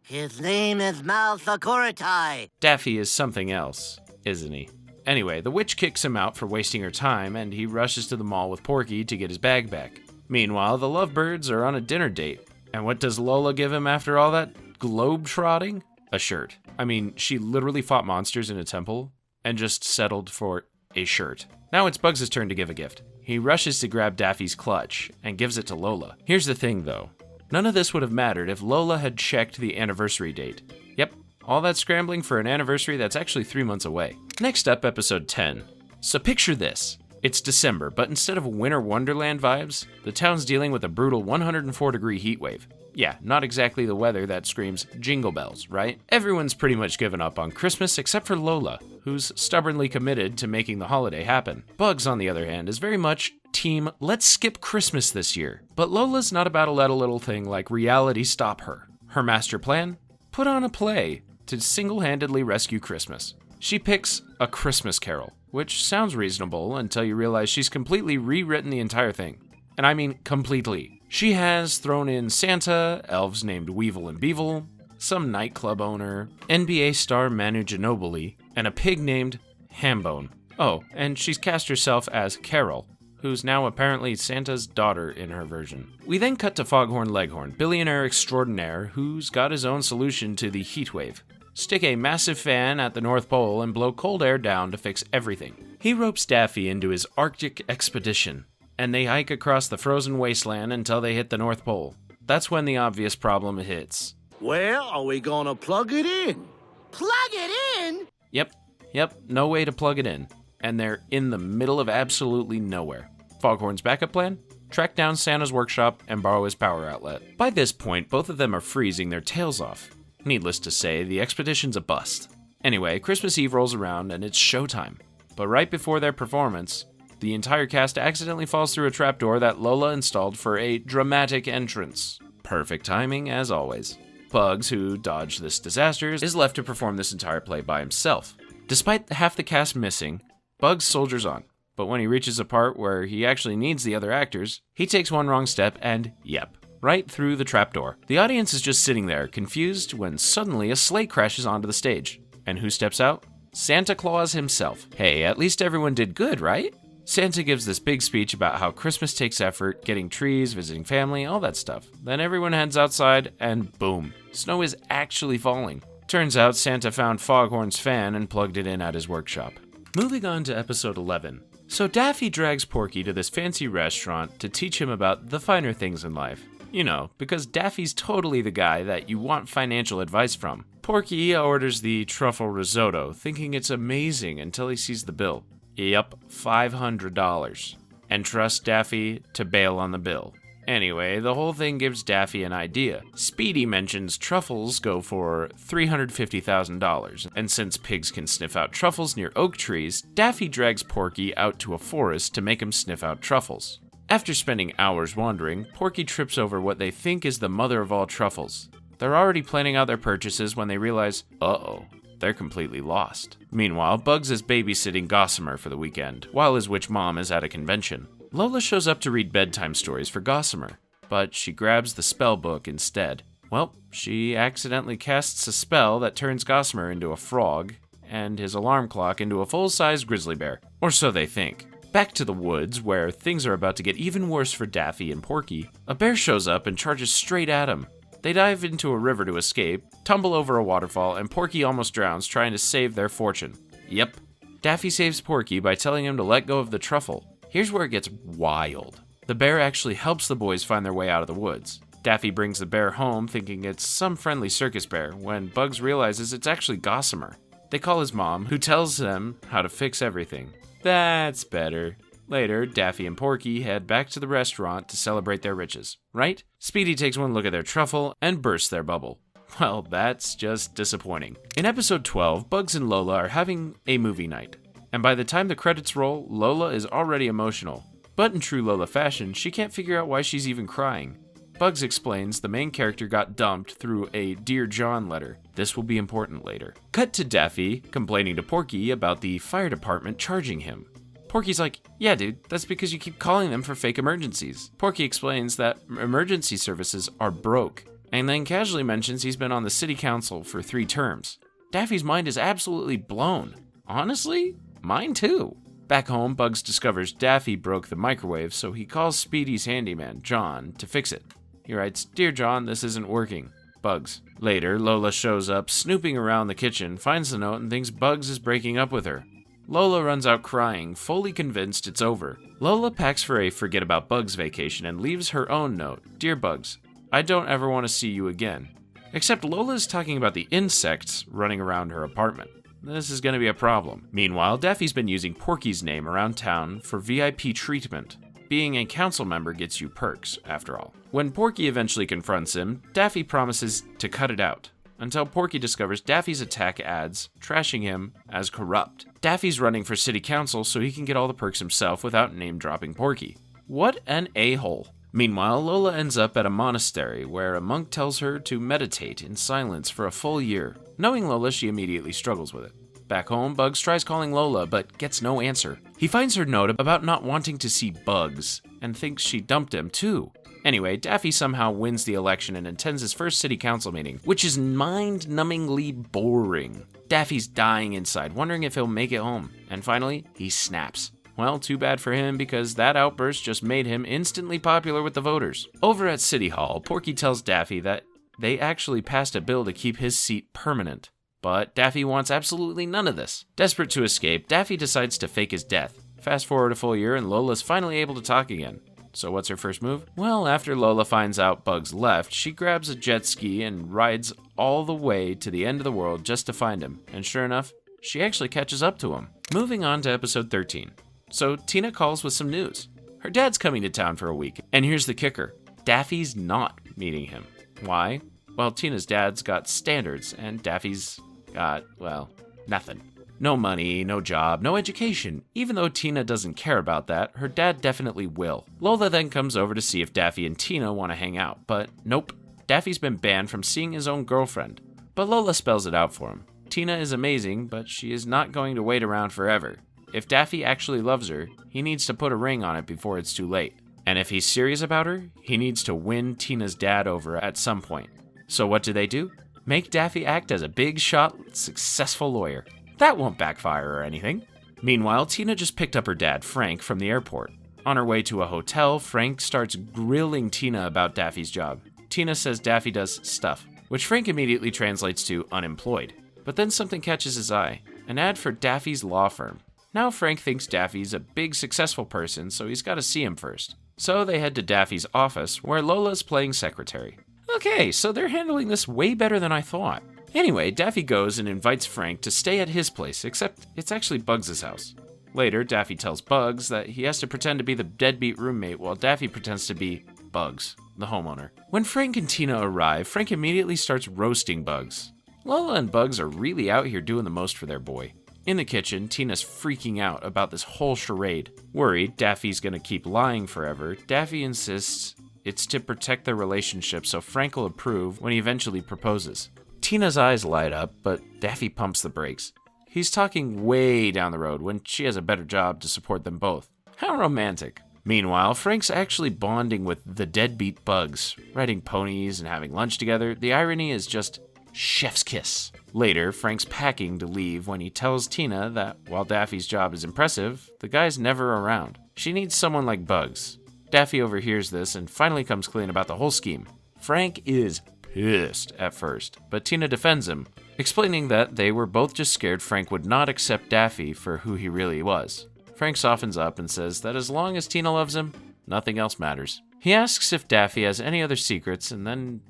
His name is Mal Security. Daffy is something else, isn't he? Anyway, the witch kicks him out for wasting her time, and he rushes to the mall with Porky to get his bag back. Meanwhile, the lovebirds are on a dinner date. And what does Lola give him after all that globe-trotting? A shirt. I mean, she literally fought monsters in a temple and just settled for a shirt. Now it's Bugs' turn to give a gift. He rushes to grab Daffy's clutch and gives it to Lola. Here's the thing, though. None of this would have mattered if Lola had checked the anniversary date. Yep, all that scrambling for an anniversary that's actually 3 months away. Next up, episode 10. So picture this. It's December, but instead of winter wonderland vibes, the town's dealing with a brutal 104-degree heat wave. Yeah, not exactly the weather that screams jingle bells, right? Everyone's pretty much given up on Christmas except for Lola, who's stubbornly committed to making the holiday happen. Bugs, on the other hand, is very much team let's skip Christmas this year. But Lola's not about to let a little thing like reality stop her. Her master plan? Put on a play to single-handedly rescue Christmas. She picks A Christmas Carol, which sounds reasonable until you realize she's completely rewritten the entire thing. And I mean completely. She has thrown in Santa, elves named Weevil and Beevil, some nightclub owner, NBA star Manu Ginobili, and a pig named Hambone. Oh, and she's cast herself as Carol, who's now apparently Santa's daughter in her version. We then cut to Foghorn Leghorn, billionaire extraordinaire who's got his own solution to the heat wave. Stick a massive fan at the North Pole and blow cold air down to fix everything. He ropes Daffy into his Arctic expedition, and they hike across the frozen wasteland until they hit the North Pole. That's when the obvious problem hits. Well, are we gonna plug it in? Plug it in? Yep, no way to plug it in. And they're in the middle of absolutely nowhere. Foghorn's backup plan? track down Santa's workshop, and borrow his power outlet. By this point, both of them are freezing their tails off. Needless to say, the expedition's a bust. Anyway, Christmas Eve rolls around and it's showtime. But right before their performance, the entire cast accidentally falls through a trapdoor that Lola installed for a dramatic entrance. Perfect timing, as always. Bugs, who dodged this disaster, is left to perform this entire play by himself. Despite half the cast missing, Bugs soldiers on. But when he reaches a part where he actually needs the other actors, he takes one wrong step and, yep, right through the trapdoor. The audience is just sitting there, confused, when suddenly a sleigh crashes onto the stage. And who steps out? Santa Claus himself. Hey, at least everyone did good, right? Santa gives this big speech about how Christmas takes effort, getting trees, visiting family, all that stuff. Then everyone heads outside, and boom, snow is actually falling. Turns out Santa found Foghorn's fan and plugged it in at his workshop. Moving on to episode 11. So Daffy drags Porky to this fancy restaurant to teach him about the finer things in life. You know, because Daffy's totally the guy that you want financial advice from. Porky orders the truffle risotto, thinking it's amazing until he sees the bill. Yep, $500. And trusts Daffy to bail on the bill. Anyway, the whole thing gives Daffy an idea. Speedy mentions truffles go for $350,000, and since pigs can sniff out truffles near oak trees, Daffy drags Porky out to a forest to make him sniff out truffles. After spending hours wandering, Porky trips over what they think is the mother of all truffles. They're already planning out their purchases when they realize, uh-oh, they're completely lost. Meanwhile, Bugs is babysitting Gossamer for the weekend, while his witch mom is at a convention. Lola shows up to read bedtime stories for Gossamer, but she grabs the spell book instead. Well, she accidentally casts a spell that turns Gossamer into a frog, and his alarm clock into a full-size grizzly bear. Or so they think. Back to the woods, where things are about to get even worse for Daffy and Porky, a bear shows up and charges straight at him. They dive into a river to escape, tumble over a waterfall, and Porky almost drowns trying to save their fortune. Yep. Daffy saves Porky by telling him to let go of the truffle. Here's where it gets wild. The bear actually helps the boys find their way out of the woods. Daffy brings the bear home thinking it's some friendly circus bear, when Bugs realizes it's actually Gossamer. They call his mom, who tells them how to fix everything. That's better. Later, Daffy and Porky head back to the restaurant to celebrate their riches, right? Speedy takes one look at their truffle and bursts their bubble. Well, that's just disappointing. In episode 12, Bugs and Lola are having a movie night. And by the time the credits roll, Lola is already emotional. But in true Lola fashion, she can't figure out why she's even crying. Bugs explains the main character got dumped through a Dear John letter. This will be important later. Cut to Daffy complaining to Porky about the fire department charging him. Porky's like, yeah dude, that's because you keep calling them for fake emergencies. Porky explains that emergency services are broke, and then casually mentions he's been on the city council for 3 terms. Daffy's mind is absolutely blown. Honestly? Mine too. Back home, Bugs discovers Daffy broke the microwave, so he calls Speedy's handyman, John, to fix it. He writes, Dear John, this isn't working. Bugs. Later, Lola shows up, snooping around the kitchen, finds the note, and thinks Bugs is breaking up with her. Lola runs out crying, fully convinced it's over. Lola packs for a forget about Bugs vacation and leaves her own note. Dear Bugs, I don't ever want to see you again. Except Lola is talking about the insects running around her apartment. This is going to be a problem. Meanwhile, Daffy's been using Porky's name around town for VIP treatment. Being a council member gets you perks, after all. When Porky eventually confronts him, Daffy promises to cut it out, until Porky discovers Daffy's attack ads, trashing him as corrupt. Daffy's running for city council so he can get all the perks himself without name-dropping Porky. What an a-hole. Meanwhile, Lola ends up at a monastery where a monk tells her to meditate in silence for a full year. Knowing Lola, she immediately struggles with it. Back home, Bugs tries calling Lola, but gets no answer. He finds her note about not wanting to see Bugs, and thinks she dumped him too. Anyway, Daffy somehow wins the election and attends his first city council meeting, which is mind-numbingly boring. Daffy's dying inside, wondering if he'll make it home. And finally, he snaps. Well, too bad for him, because that outburst just made him instantly popular with the voters. Over at City Hall, Porky tells Daffy that they actually passed a bill to keep his seat permanent. But Daffy wants absolutely none of this. Desperate to escape, Daffy decides to fake his death. Fast forward a full year and Lola's finally able to talk again. So what's her first move? Well, after Lola finds out Bugs left, she grabs a jet ski and rides all the way to the end of the world just to find him. And sure enough, she actually catches up to him. Moving on to episode 13. So Tina calls with some news. Her dad's coming to town for a week, and here's the kicker. Daffy's not meeting him. Why? Well, Tina's dad's got standards, and Daffy's got, well, nothing. No money, no job, no education. Even though Tina doesn't care about that, her dad definitely will. Lola then comes over to see if Daffy and Tina want to hang out, but nope. Daffy's been banned from seeing his own girlfriend. But Lola spells it out for him. Tina is amazing, but she is not going to wait around forever. If Daffy actually loves her, he needs to put a ring on it before it's too late. And if he's serious about her, he needs to win Tina's dad over at some point. So what do? Make Daffy act as a big shot, successful lawyer. That won't backfire or anything. Meanwhile, Tina just picked up her dad, Frank, from the airport. On her way to a hotel, Frank starts grilling Tina about Daffy's job. Tina says Daffy does stuff, which Frank immediately translates to unemployed. But then something catches his eye, an ad for Daffy's law firm. Now Frank thinks Daffy's a big successful person, so he's got to see him first. So they head to Daffy's office, where Lola's playing secretary. Okay, so they're handling this way better than I thought. Anyway, Daffy goes and invites Frank to stay at his place, except it's actually Bugs' house. Later, Daffy tells Bugs that he has to pretend to be the deadbeat roommate while Daffy pretends to be Bugs, the homeowner. When Frank and Tina arrive, Frank immediately starts roasting Bugs. Lola and Bugs are really out here doing the most for their boy. In the kitchen, Tina's freaking out about this whole charade. Worried Daffy's gonna keep lying forever, Daffy insists it's to protect their relationship so Frank will approve when he eventually proposes. Tina's eyes light up, but Daffy pumps the brakes. He's talking way down the road when she has a better job to support them both. How romantic. Meanwhile, Frank's actually bonding with the deadbeat Bugs, riding ponies and having lunch together. The irony is just chef's kiss. Later, Frank's packing to leave when he tells Tina that while Daffy's job is impressive, the guy's never around. She needs someone like Bugs. Daffy overhears this and finally comes clean about the whole scheme. Frank is pissed at first, but Tina defends him, explaining that they were both just scared Frank would not accept Daffy for who he really was. Frank softens up and says that as long as Tina loves him, nothing else matters. He asks if Daffy has any other secrets, and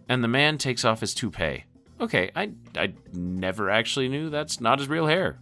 the man takes off his toupee. Okay, I never actually knew that's not his real hair.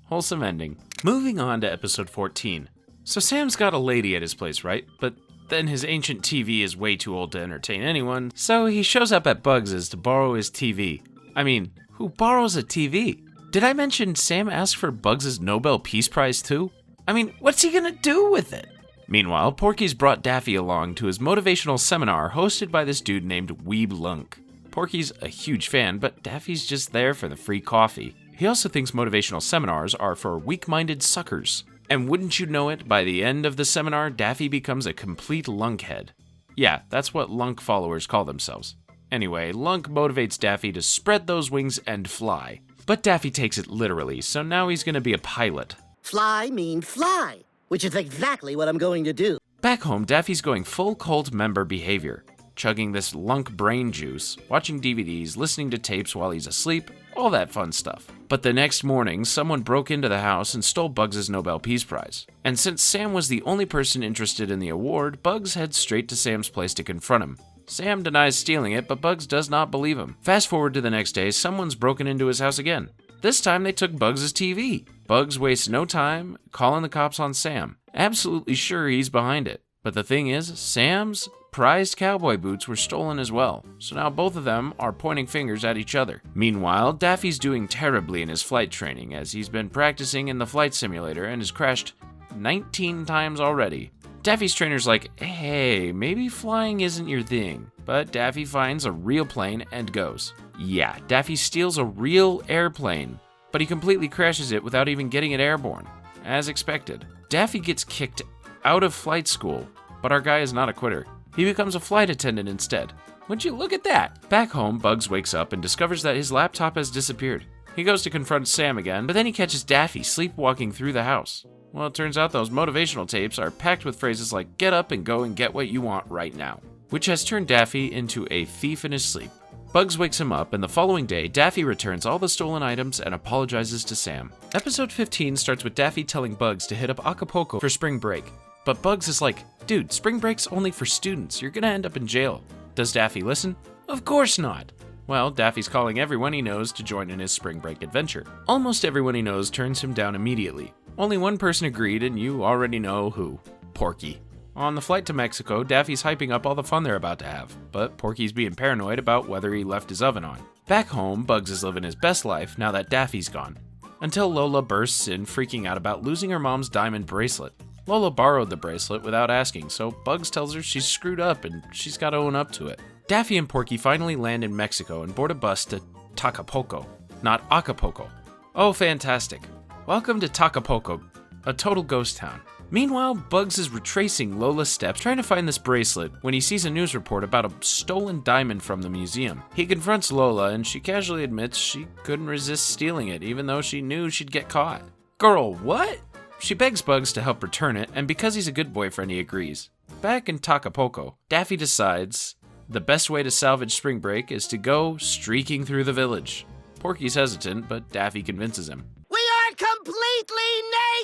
Wholesome ending. Moving on to episode 14. So Sam's got a lady at his place, right? But then his ancient TV is way too old to entertain anyone, so he shows up at Bugs's to borrow his TV. I mean, who borrows a TV? Did I mention Sam asked for Bugs's Nobel Peace Prize too? I mean, what's he gonna do with it? Meanwhile, Porky's brought Daffy along to his motivational seminar hosted by this dude named Weeb Lunk. Porky's a huge fan, but Daffy's just there for the free coffee. He also thinks motivational seminars are for weak-minded suckers. And wouldn't you know it, by the end of the seminar, Daffy becomes a complete lunkhead. Yeah, that's what Lunk followers call themselves. Anyway, Lunk motivates Daffy to spread those wings and fly. But Daffy takes it literally, so now he's gonna be a pilot. Fly mean fly, which is exactly what I'm going to do. Back home, Daffy's going full cult member behavior, chugging this Lunk brain juice, watching DVDs, listening to tapes while he's asleep, all that fun stuff. But the next morning, someone broke into the house and stole Bugs' Nobel Peace Prize. And since Sam was the only person interested in the award, Bugs heads straight to Sam's place to confront him. Sam denies stealing it, but Bugs does not believe him. Fast forward to the next day, someone's broken into his house again. This time they took Bugs' TV. Bugs wastes no time calling the cops on Sam, absolutely sure he's behind it. But the thing is, Sam's prized cowboy boots were stolen as well, so now both of them are pointing fingers at each other. Meanwhile, Daffy's doing terribly in his flight training as he's been practicing in the flight simulator and has crashed 19 times already. Daffy's trainer's like, hey, maybe flying isn't your thing, but Daffy finds a real plane and goes. Yeah, Daffy steals a real airplane, but he completely crashes it without even getting it airborne, as expected. Daffy gets kicked out of flight school, but our guy is not a quitter. He becomes a flight attendant instead. Would you look at that? Back home, Bugs wakes up and discovers that his laptop has disappeared. He goes to confront Sam again, but then he catches Daffy sleepwalking through the house. Well, it turns out those motivational tapes are packed with phrases like, get up and go and get what you want right now, which has turned Daffy into a thief in his sleep. Bugs wakes him up, and the following day, Daffy returns all the stolen items and apologizes to Sam. Episode 15 starts with Daffy telling Bugs to hit up Acapulco for spring break. But Bugs is like, dude, spring break's only for students. You're gonna end up in jail. Does Daffy listen? Of course not. Well, Daffy's calling everyone he knows to join in his spring break adventure. Almost everyone he knows turns him down immediately. Only one person agreed, and you already know who. Porky. On the flight to Mexico, Daffy's hyping up all the fun they're about to have, but Porky's being paranoid about whether he left his oven on. Back home, Bugs is living his best life now that Daffy's gone, until Lola bursts in freaking out about losing her mom's diamond bracelet. Lola borrowed the bracelet without asking, so Bugs tells her she's screwed up and she's got to own up to it. Daffy and Porky finally land in Mexico and board a bus to Tacapulco, not Acapulco. Oh, fantastic. Welcome to Tacapulco, a total ghost town. Meanwhile, Bugs is retracing Lola's steps trying to find this bracelet when he sees a news report about a stolen diamond from the museum. He confronts Lola and she casually admits she couldn't resist stealing it even though she knew she'd get caught. Girl, what? She begs Bugs to help return it, and because he's a good boyfriend, he agrees. Back in Tacapulco, Daffy decides the best way to salvage spring break is to go streaking through the village. Porky's hesitant, but Daffy convinces him. We are completely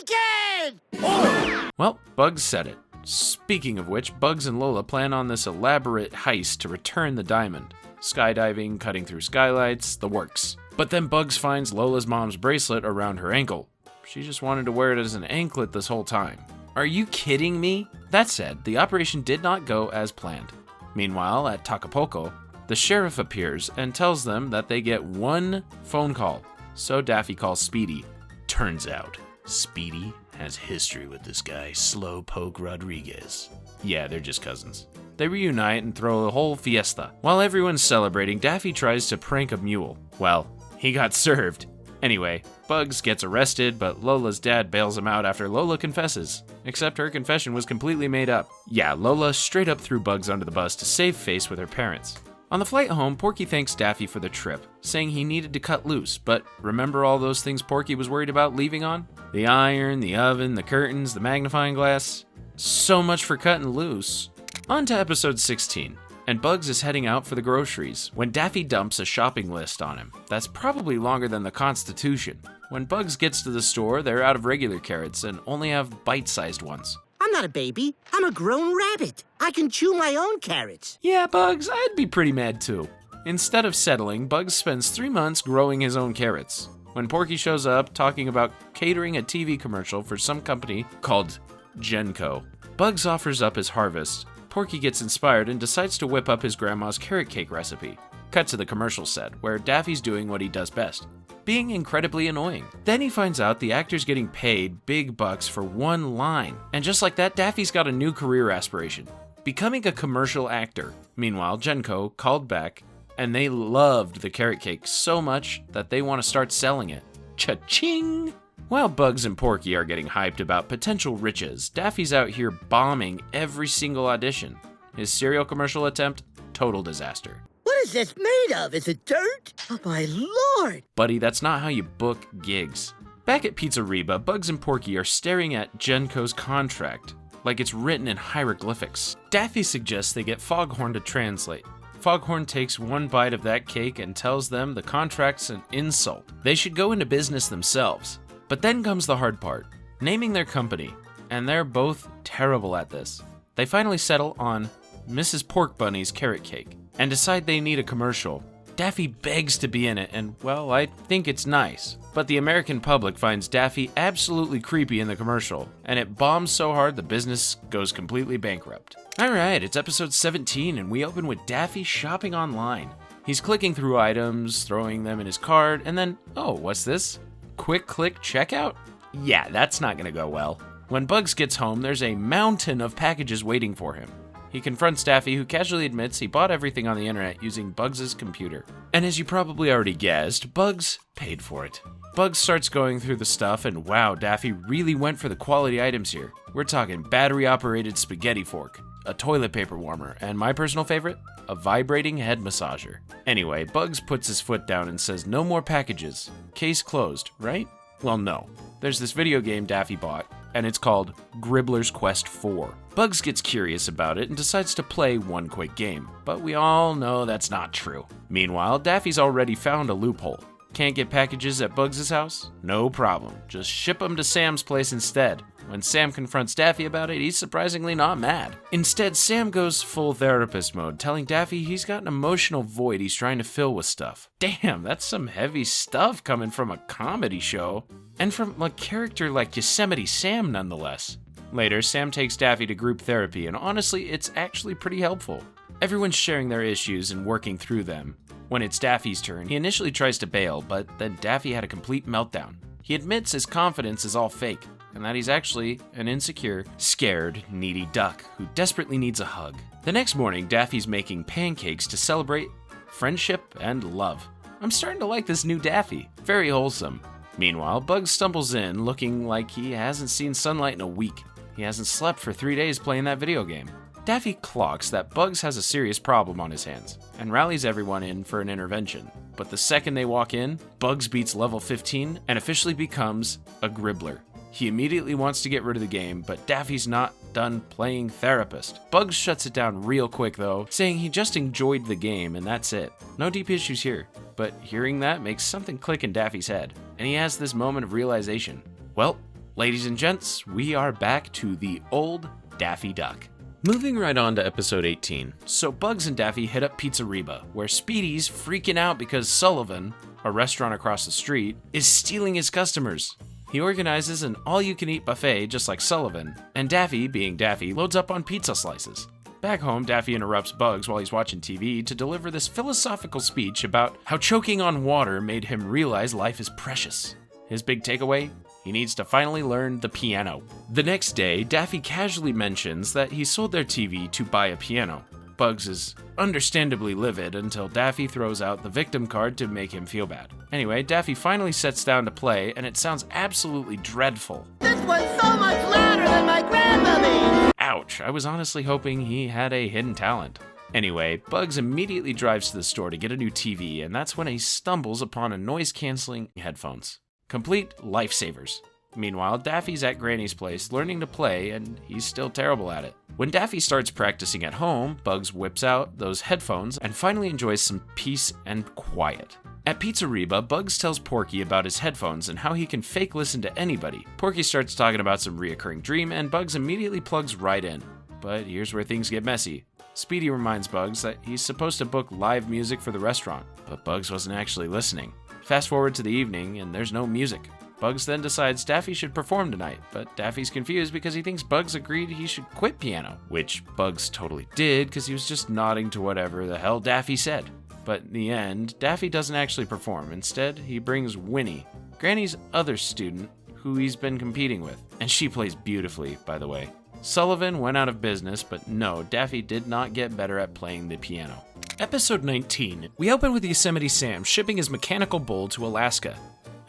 naked! Well, Bugs said it. Speaking of which, Bugs and Lola plan on this elaborate heist to return the diamond. Skydiving, cutting through skylights, the works. But then Bugs finds Lola's mom's bracelet around her ankle. She just wanted to wear it as an anklet this whole time. Are you kidding me? That said, the operation did not go as planned. Meanwhile, at Tacapulco, the sheriff appears and tells them that they get one phone call. So Daffy calls Speedy. Turns out, Speedy has history with this guy, Slowpoke Rodriguez. Yeah, they're just cousins. They reunite and throw a whole fiesta. While everyone's celebrating, Daffy tries to prank a mule. Well, he got served. Anyway, Bugs gets arrested, but Lola's dad bails him out after Lola confesses. Except her confession was completely made up. Yeah, Lola straight up threw Bugs under the bus to save face with her parents. On the flight home, Porky thanks Daffy for the trip, saying he needed to cut loose, but remember all those things Porky was worried about leaving on? The iron, the oven, the curtains, the magnifying glass. So much for cutting loose. On to episode 16. And Bugs is heading out for the groceries when Daffy dumps a shopping list on him. That's probably longer than the Constitution. When Bugs gets to the store, they're out of regular carrots and only have bite-sized ones. I'm not a baby. I'm a grown rabbit. I can chew my own carrots. Yeah, Bugs, I'd be pretty mad too. Instead of settling, Bugs spends 3 months growing his own carrots. When Porky shows up talking about catering a TV commercial for some company called Genco, Bugs offers up his harvest. Porky gets inspired and decides to whip up his grandma's carrot cake recipe. Cut to the commercial set, where Daffy's doing what he does best, being incredibly annoying. Then he finds out the actor's getting paid big bucks for one line. And just like that, Daffy's got a new career aspiration, becoming a commercial actor. Meanwhile, Genco called back, and they loved the carrot cake so much that they want to start selling it. Cha-ching! While Bugs and Porky are getting hyped about potential riches, Daffy's out here bombing every single audition. His cereal commercial attempt, total disaster. What is this made of? Is it dirt? Oh, my Lord. Buddy, that's not how you book gigs. Back at Pizzeria, Bugs and Porky are staring at Genco's contract, like it's written in hieroglyphics. Daffy suggests they get Foghorn to translate. Foghorn takes one bite of that cake and tells them the contract's an insult. They should go into business themselves. But then comes the hard part, naming their company, and they're both terrible at this. They finally settle on Mrs. PorkBunny's carrot cake, and decide they need a commercial. Daffy begs to be in it, and well, I think it's nice. But the American public finds Daffy absolutely creepy in the commercial, and it bombs so hard the business goes completely bankrupt. Alright, it's episode 17, and we open with Daffy shopping online. He's clicking through items, throwing them in his cart, and then, oh, what's this? Quick click checkout? Yeah, that's not gonna go well. When Bugs gets home, there's a mountain of packages waiting for him. He confronts Daffy, who casually admits he bought everything on the internet using Bugs' computer. And as you probably already guessed, Bugs paid for it. Bugs starts going through the stuff, and wow, Daffy really went for the quality items here. We're talking battery-operated spaghetti fork, a toilet paper warmer, and my personal favorite, a vibrating head massager. Anyway, Bugs puts his foot down and says no more packages. Case closed, right? Well, no. There's this video game Daffy bought, and it's called Gribbler's Quest 4. Bugs gets curious about it and decides to play one quick game, but we all know that's not true. Meanwhile, Daffy's already found a loophole. Can't get packages at Bugs' house? No problem. Just ship them to Sam's place instead. When Sam confronts Daffy about it, he's surprisingly not mad. Instead, Sam goes full therapist mode, telling Daffy he's got an emotional void he's trying to fill with stuff. Damn, that's some heavy stuff coming from a comedy show. And from a character like Yosemite Sam, nonetheless. Later, Sam takes Daffy to group therapy, and honestly, it's actually pretty helpful. Everyone's sharing their issues and working through them. When it's Daffy's turn, he initially tries to bail, but then Daffy had a complete meltdown. He admits his confidence is all fake, and that he's actually an insecure, scared, needy duck who desperately needs a hug. The next morning, Daffy's making pancakes to celebrate friendship and love. I'm starting to like this new Daffy. Very wholesome. Meanwhile, Bugs stumbles in looking like he hasn't seen sunlight in a week. He hasn't slept for 3 days playing that video game. Daffy clocks that Bugs has a serious problem on his hands and rallies everyone in for an intervention. But the second they walk in, Bugs beats level 15 and officially becomes a Gribbler. He immediately wants to get rid of the game, but Daffy's not done playing therapist. Bugs shuts it down real quick though, saying he just enjoyed the game and that's it. No deep issues here. But hearing that makes something click in Daffy's head, and he has this moment of realization. Well, ladies and gents, we are back to the old Daffy Duck. Moving right on to episode 18. So Bugs and Daffy hit up Pizzeria, where Speedy's freaking out because Sullivan, a restaurant across the street, is stealing his customers. He organizes an all-you-can-eat buffet just like Sullivan, and Daffy, being Daffy, loads up on pizza slices. Back home, Daffy interrupts Bugs while he's watching TV to deliver this philosophical speech about how choking on water made him realize life is precious. His big takeaway? He needs to finally learn the piano. The next day, Daffy casually mentions that he sold their TV to buy a piano. Bugs is understandably livid until Daffy throws out the victim card to make him feel bad. Anyway, Daffy finally sits down to play, and it sounds absolutely dreadful. This one's so much louder than my grandmother's! Ouch, I was honestly hoping he had a hidden talent. Anyway, Bugs immediately drives to the store to get a new TV, and that's when he stumbles upon a noise-canceling headphones. Complete lifesavers. Meanwhile, Daffy's at Granny's place learning to play, and he's still terrible at it. When Daffy starts practicing at home, Bugs whips out those headphones and finally enjoys some peace and quiet. At Pizzeria, Bugs tells Porky about his headphones and how he can fake listen to anybody. Porky starts talking about some reoccurring dream, and Bugs immediately plugs right in. But here's where things get messy. Speedy reminds Bugs that he's supposed to book live music for the restaurant, but Bugs wasn't actually listening. Fast forward to the evening, and there's no music. Bugs then decides Daffy should perform tonight, but Daffy's confused because he thinks Bugs agreed he should quit piano, which Bugs totally did because he was just nodding to whatever the hell Daffy said. But in the end, Daffy doesn't actually perform. Instead, he brings Winnie, Granny's other student, who he's been competing with. And she plays beautifully, by the way. Sullivan went out of business, but no, Daffy did not get better at playing the piano. Episode 19. We open with Yosemite Sam shipping his mechanical bull to Alaska.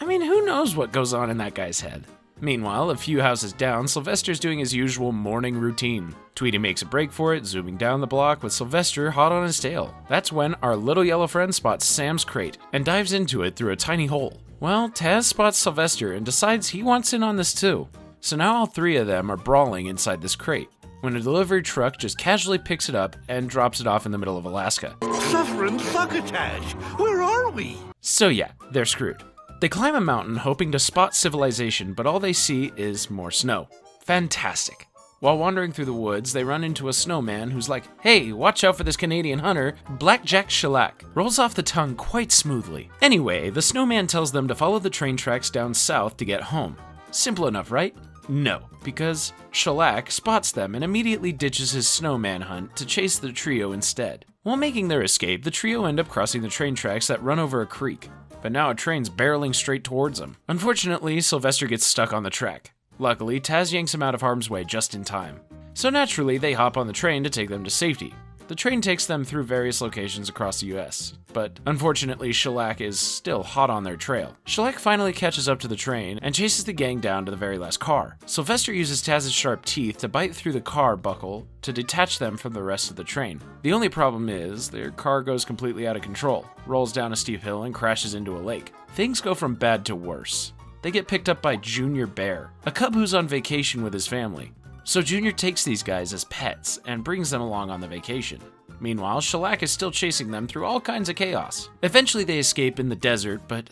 I mean, who knows what goes on in that guy's head? Meanwhile, a few houses down, Sylvester's doing his usual morning routine. Tweety makes a break for it, zooming down the block with Sylvester hot on his tail. That's when our little yellow friend spots Sam's crate and dives into it through a tiny hole. Well, Taz spots Sylvester and decides he wants in on this too. So now all three of them are brawling inside this crate, when a delivery truck just casually picks it up and drops it off in the middle of Alaska. Suffering succotash! Where are we? So yeah, they're screwed. They climb a mountain hoping to spot civilization, but all they see is more snow. Fantastic. While wandering through the woods, they run into a snowman who's like, "Hey, watch out for this Canadian hunter, Blackjack Shellac." Rolls off the tongue quite smoothly. Anyway, the snowman tells them to follow the train tracks down south to get home. Simple enough, right? No, because Shellac spots them and immediately ditches his snowman hunt to chase the trio instead. While making their escape, the trio end up crossing the train tracks that run over a creek. But now a train's barreling straight towards them. Unfortunately, Sylvester gets stuck on the track. Luckily, Taz yanks him out of harm's way just in time. So naturally, they hop on the train to take them to safety. The train takes them through various locations across the US, but unfortunately, Shellac is still hot on their trail. Shellac finally catches up to the train and chases the gang down to the very last car. Sylvester uses Taz's sharp teeth to bite through the car buckle to detach them from the rest of the train. The only problem is, their car goes completely out of control, rolls down a steep hill and crashes into a lake. Things go from bad to worse. They get picked up by Junior Bear, a cub who's on vacation with his family. So Junior takes these guys as pets and brings them along on the vacation. Meanwhile, Shellac is still chasing them through all kinds of chaos. Eventually they escape in the desert, but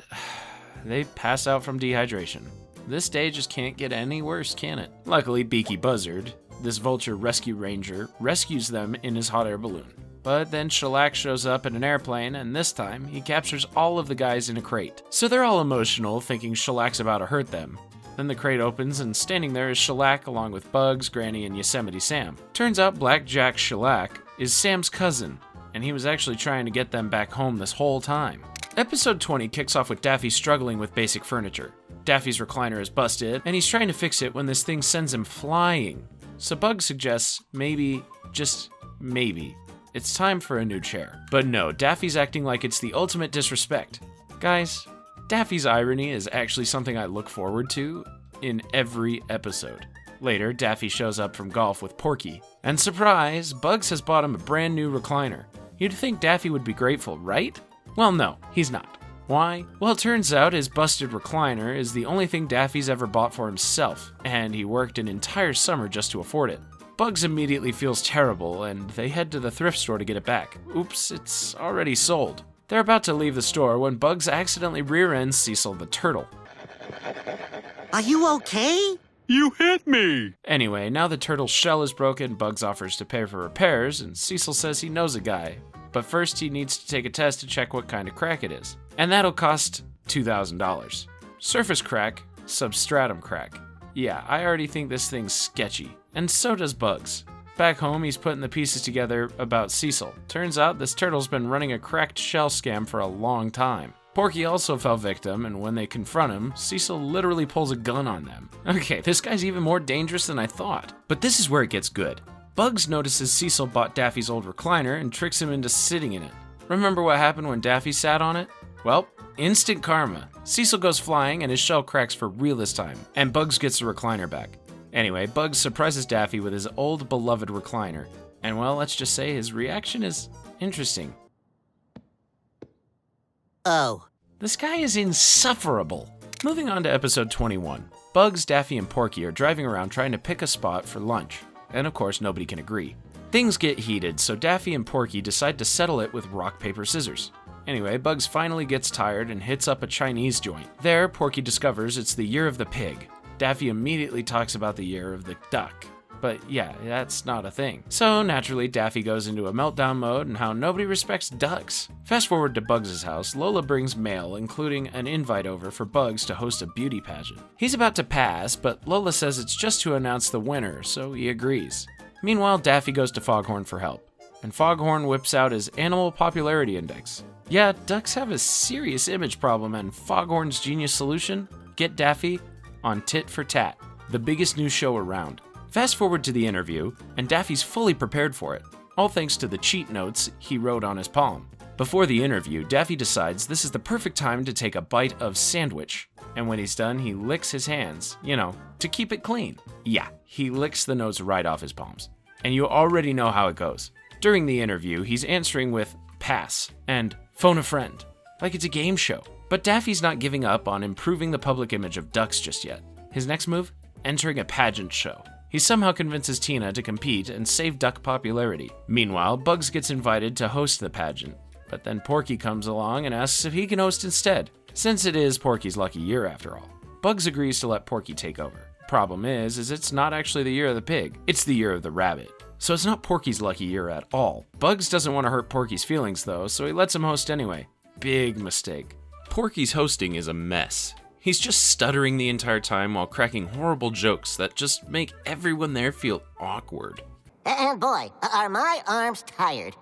they pass out from dehydration. This day just can't get any worse, can it? Luckily, Beaky Buzzard, this vulture rescue ranger, rescues them in his hot air balloon. But then Shellac shows up in an airplane, and this time, he captures all of the guys in a crate. So they're all emotional, thinking Shellac's about to hurt them. Then the crate opens, and standing there is Shellac along with Bugs, Granny, and Yosemite Sam. Turns out Black Jack Shellac is Sam's cousin, and he was actually trying to get them back home this whole time. Episode 20 kicks off with Daffy struggling with basic furniture. Daffy's recliner is busted, and he's trying to fix it when this thing sends him flying. So Bugs suggests maybe, just maybe, it's time for a new chair. But no, Daffy's acting like it's the ultimate disrespect. Guys, Daffy's irony is actually something I look forward to in every episode. Later, Daffy shows up from golf with Porky, and surprise, Bugs has bought him a brand new recliner. You'd think Daffy would be grateful, right? Well, no, he's not. Why? Well, it turns out his busted recliner is the only thing Daffy's ever bought for himself, and he worked an entire summer just to afford it. Bugs immediately feels terrible, and they head to the thrift store to get it back. Oops, it's already sold. They're about to leave the store when Bugs accidentally rear-ends Cecil the turtle. Are you okay? You hit me! Anyway, now the turtle's shell is broken, Bugs offers to pay for repairs, and Cecil says he knows a guy. But first he needs to take a test to check what kind of crack it is. And that'll cost $2,000. Surface crack, substratum crack. Yeah, I already think this thing's sketchy. And so does Bugs. Back home, he's putting the pieces together about Cecil. Turns out this turtle's been running a cracked shell scam for a long time. Porky also fell victim, and when they confront him, Cecil literally pulls a gun on them. Okay, this guy's even more dangerous than I thought. But this is where it gets good. Bugs notices Cecil bought Daffy's old recliner and tricks him into sitting in it. Remember what happened when Daffy sat on it? Well, instant karma. Cecil goes flying and his shell cracks for real this time, and Bugs gets the recliner back. Anyway, Bugs surprises Daffy with his old beloved recliner, and well, let's just say his reaction is interesting. Oh. This guy is insufferable. Moving on to episode 21. Bugs, Daffy, and Porky are driving around trying to pick a spot for lunch. And of course, nobody can agree. Things get heated, so Daffy and Porky decide to settle it with rock, paper, scissors. Anyway, Bugs finally gets tired and hits up a Chinese joint. There, Porky discovers it's the year of the pig. Daffy immediately talks about the year of the duck. But yeah, that's not a thing. So naturally, Daffy goes into a meltdown mode and how nobody respects ducks. Fast forward to Bugs' house, Lola brings mail, including an invite over for Bugs to host a beauty pageant. He's about to pass, but Lola says it's just to announce the winner, so he agrees. Meanwhile, Daffy goes to Foghorn for help, and Foghorn whips out his animal popularity index. Yeah, ducks have a serious image problem, and Foghorn's genius solution? Get Daffy on Tit for Tat, the biggest new show around. Fast forward to the interview, and Daffy's fully prepared for it, all thanks to the cheat notes he wrote on his palm. Before the interview, Daffy decides this is the perfect time to take a bite of sandwich, and when he's done, he licks his hands, to keep it clean. Yeah, he licks the notes right off his palms. And you already know how it goes. During the interview, he's answering with pass and phone a friend, like it's a game show. But Daffy's not giving up on improving the public image of ducks just yet. His next move? Entering a pageant show. He somehow convinces Tina to compete and save duck popularity. Meanwhile, Bugs gets invited to host the pageant, but then Porky comes along and asks if he can host instead, since it is Porky's lucky year after all. Bugs agrees to let Porky take over. Problem is it's not actually the year of the pig, it's the year of the rabbit. So it's not Porky's lucky year at all. Bugs doesn't want to hurt Porky's feelings though, so he lets him host anyway. Big mistake. Porky's hosting is a mess. He's just stuttering the entire time while cracking horrible jokes that just make everyone there feel awkward. Boy, are my arms tired.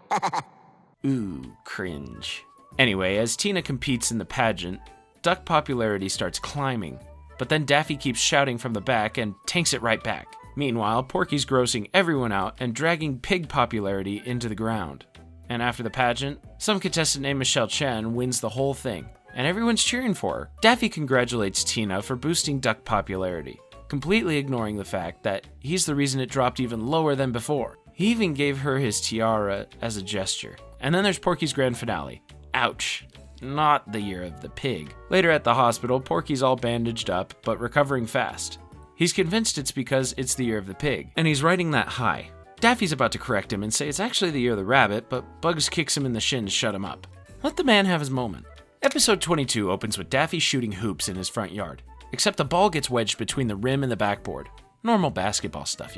Ooh, cringe. Anyway, as Tina competes in the pageant, duck popularity starts climbing, but then Daffy keeps shouting from the back and tanks it right back. Meanwhile, Porky's grossing everyone out and dragging pig popularity into the ground. And after the pageant, some contestant named Michelle Chen wins the whole thing, and everyone's cheering for her. Daffy congratulates Tina for boosting duck popularity, completely ignoring the fact that he's the reason it dropped even lower than before. He even gave her his tiara as a gesture. And then there's Porky's grand finale. Ouch. Not the year of the pig. Later at the hospital, Porky's all bandaged up, but recovering fast. He's convinced it's because it's the year of the pig, and he's riding that high. Daffy's about to correct him and say it's actually the year of the rabbit, but Bugs kicks him in the shin to shut him up. Let the man have his moment. Episode 22 opens with Daffy shooting hoops in his front yard, except the ball gets wedged between the rim and the backboard. Normal basketball stuff,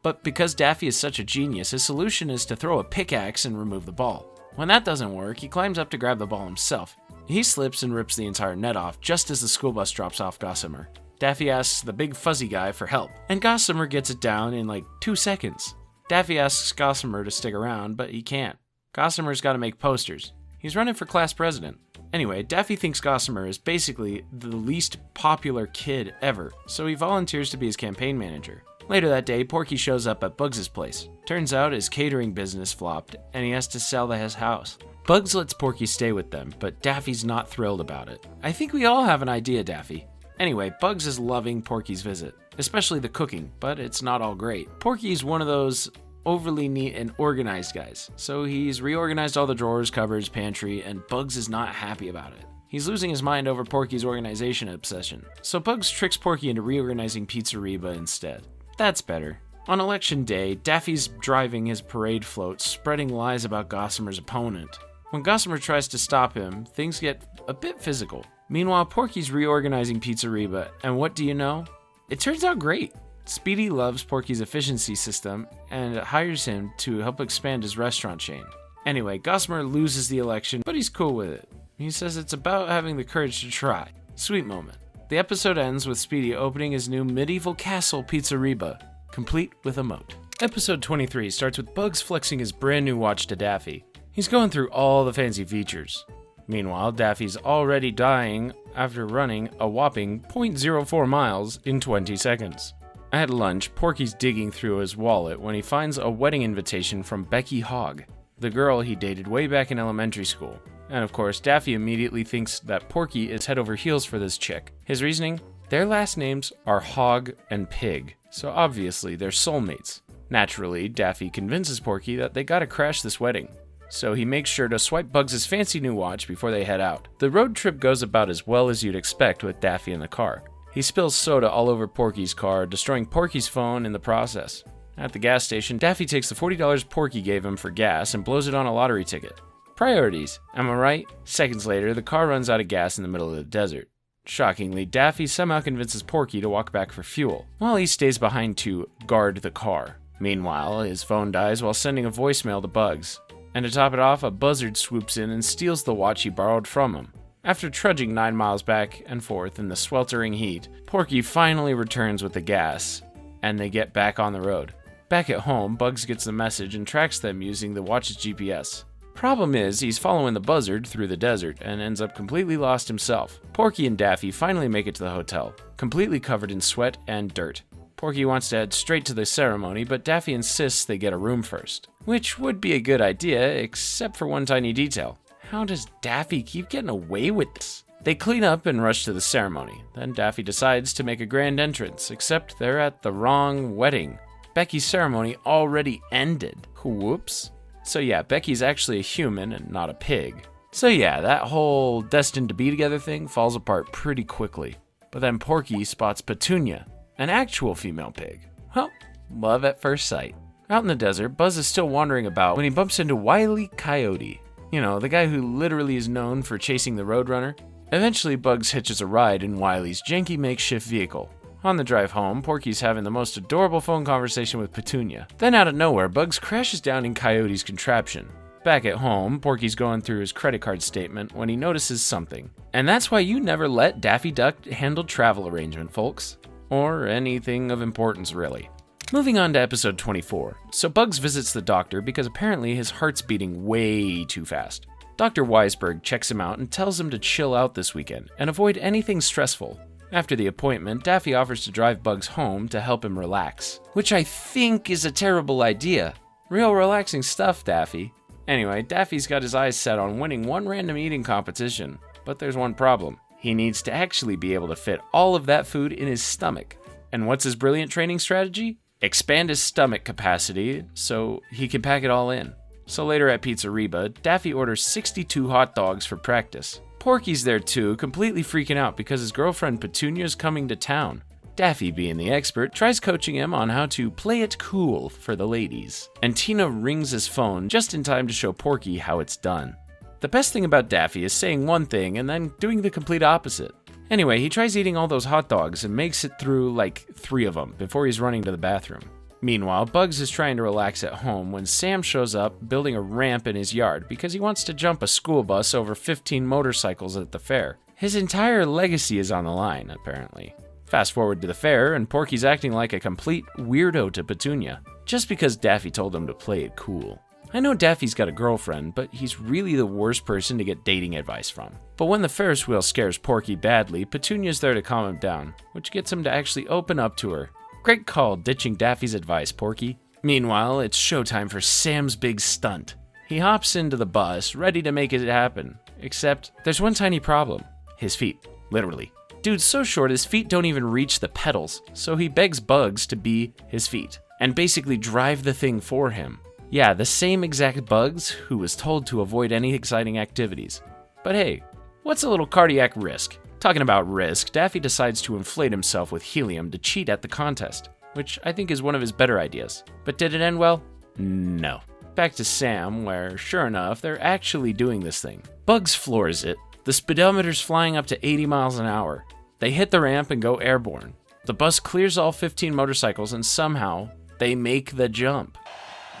But because Daffy is such a genius, his solution is to throw a pickaxe and remove the ball. When that doesn't work, he climbs up to grab the ball himself. He slips and rips the entire net off just as the school bus drops off Gossamer. Daffy asks the big fuzzy guy for help, and Gossamer gets it down in like 2 seconds. Daffy asks Gossamer to stick around, but he can't. Gossamer's got to make posters. He's running for class president. Anyway, Daffy thinks Gossamer is basically the least popular kid ever, so he volunteers to be his campaign manager. Later that day, Porky shows up at Bugs' place. Turns out his catering business flopped, and he has to sell his house. Bugs lets Porky stay with them, but Daffy's not thrilled about it. I think we all have an idea, Daffy. Anyway, Bugs is loving Porky's visit, especially the cooking, but it's not all great. Porky's one of those overly neat and organized guys, so he's reorganized all the drawers, cupboards, pantry, and Bugs is not happy about it. He's losing his mind over Porky's organization obsession, so Bugs tricks Porky into reorganizing Pizzeria instead. That's better. On election day, Daffy's driving his parade float, spreading lies about Gossamer's opponent. When Gossamer tries to stop him, things get a bit physical. Meanwhile, Porky's reorganizing Pizzeria, and what do you know? It turns out great. Speedy loves Porky's efficiency system and hires him to help expand his restaurant chain. Anyway, Gossamer loses the election, but he's cool with it. He says it's about having the courage to try. Sweet moment. The episode ends with Speedy opening his new medieval castle Pizzeria, complete with a moat. Episode 23 starts with Bugs flexing his brand new watch to Daffy. He's going through all the fancy features. Meanwhile, Daffy's already dying after running a whopping 0.04 miles in 20 seconds. At lunch, Porky's digging through his wallet when he finds a wedding invitation from Becky Hogg, the girl he dated way back in elementary school. And of course, Daffy immediately thinks that Porky is head over heels for this chick. His reasoning? Their last names are Hogg and Pig, so obviously they're soulmates. Naturally, Daffy convinces Porky that they gotta crash this wedding, so he makes sure to swipe Bugs' fancy new watch before they head out. The road trip goes about as well as you'd expect with Daffy in the car. He spills soda all over Porky's car, destroying Porky's phone in the process. At the gas station, Daffy takes the $40 Porky gave him for gas and blows it on a lottery ticket. Priorities, am I right? Seconds later, the car runs out of gas in the middle of the desert. Shockingly, Daffy somehow convinces Porky to walk back for fuel, while he stays behind to guard the car. Meanwhile, his phone dies while sending a voicemail to Bugs. And to top it off, a buzzard swoops in and steals the watch he borrowed from him. After trudging 9 miles back and forth in the sweltering heat, Porky finally returns with the gas, and they get back on the road. Back at home, Bugs gets the message and tracks them using the watch's GPS. Problem is, he's following the buzzard through the desert and ends up completely lost himself. Porky and Daffy finally make it to the hotel, completely covered in sweat and dirt. Porky wants to head straight to the ceremony, but Daffy insists they get a room first. Which would be a good idea, except for one tiny detail. How does Daffy keep getting away with this? They clean up and rush to the ceremony. Then Daffy decides to make a grand entrance, except they're at the wrong wedding. Becky's ceremony already ended. Whoops. So yeah, Becky's actually a human and not a pig. So yeah, that whole destined to be together thing falls apart pretty quickly. But then Porky spots Petunia, an actual female pig. Well, love at first sight. Out in the desert, Buzz is still wandering about when he bumps into Wile E. Coyote. You know, the guy who literally is known for chasing the Roadrunner. Eventually, Bugs hitches a ride in Wiley's janky makeshift vehicle. On the drive home, Porky's having the most adorable phone conversation with Petunia. Then out of nowhere, Bugs crashes down in Coyote's contraption. Back at home, Porky's going through his credit card statement when he notices something. And that's why you never let Daffy Duck handle travel arrangement, folks. Or anything of importance, really. Moving on to episode 24. So Bugs visits the doctor because apparently his heart's beating way too fast. Dr. Weisberg checks him out and tells him to chill out this weekend and avoid anything stressful. After the appointment, Daffy offers to drive Bugs home to help him relax, which I think is a terrible idea. Real relaxing stuff, Daffy. Anyway, Daffy's got his eyes set on winning one random eating competition, but there's one problem. He needs to actually be able to fit all of that food in his stomach. And what's his brilliant training strategy? Expand his stomach capacity so he can pack it all in. So later at Pizzeria, Daffy orders 62 hot dogs for practice. Porky's there too, completely freaking out because his girlfriend Petunia's coming to town. Daffy, being the expert, tries coaching him on how to play it cool for the ladies. And Tina rings his phone just in time to show Porky how it's done. The best thing about Daffy is saying one thing and then doing the complete opposite. Anyway, he tries eating all those hot dogs and makes it through like 3 of them before he's running to the bathroom. Meanwhile, Bugs is trying to relax at home when Sam shows up building a ramp in his yard because he wants to jump a school bus over 15 motorcycles at the fair. His entire legacy is on the line, apparently. Fast forward to the fair, and Porky's acting like a complete weirdo to Petunia, just because Daffy told him to play it cool. I know Daffy's got a girlfriend, but he's really the worst person to get dating advice from. But when the Ferris wheel scares Porky badly, Petunia's there to calm him down, which gets him to actually open up to her. Great call ditching Daffy's advice, Porky. Meanwhile, it's showtime for Sam's big stunt. He hops into the bus, ready to make it happen. Except, there's one tiny problem. His feet. Literally. Dude's so short his feet don't even reach the pedals, so he begs Bugs to be his feet, and basically drive the thing for him. Yeah, the same exact Bugs who was told to avoid any exciting activities. But hey, what's a little cardiac risk? Talking about risk, Daffy decides to inflate himself with helium to cheat at the contest, which I think is one of his better ideas. But did it end well? No. Back to Sam, where, sure enough, they're actually doing this thing. Bugs floors it. The speedometer's flying up to 80 miles an hour. They hit the ramp and go airborne. The bus clears all 15 motorcycles and somehow they make the jump.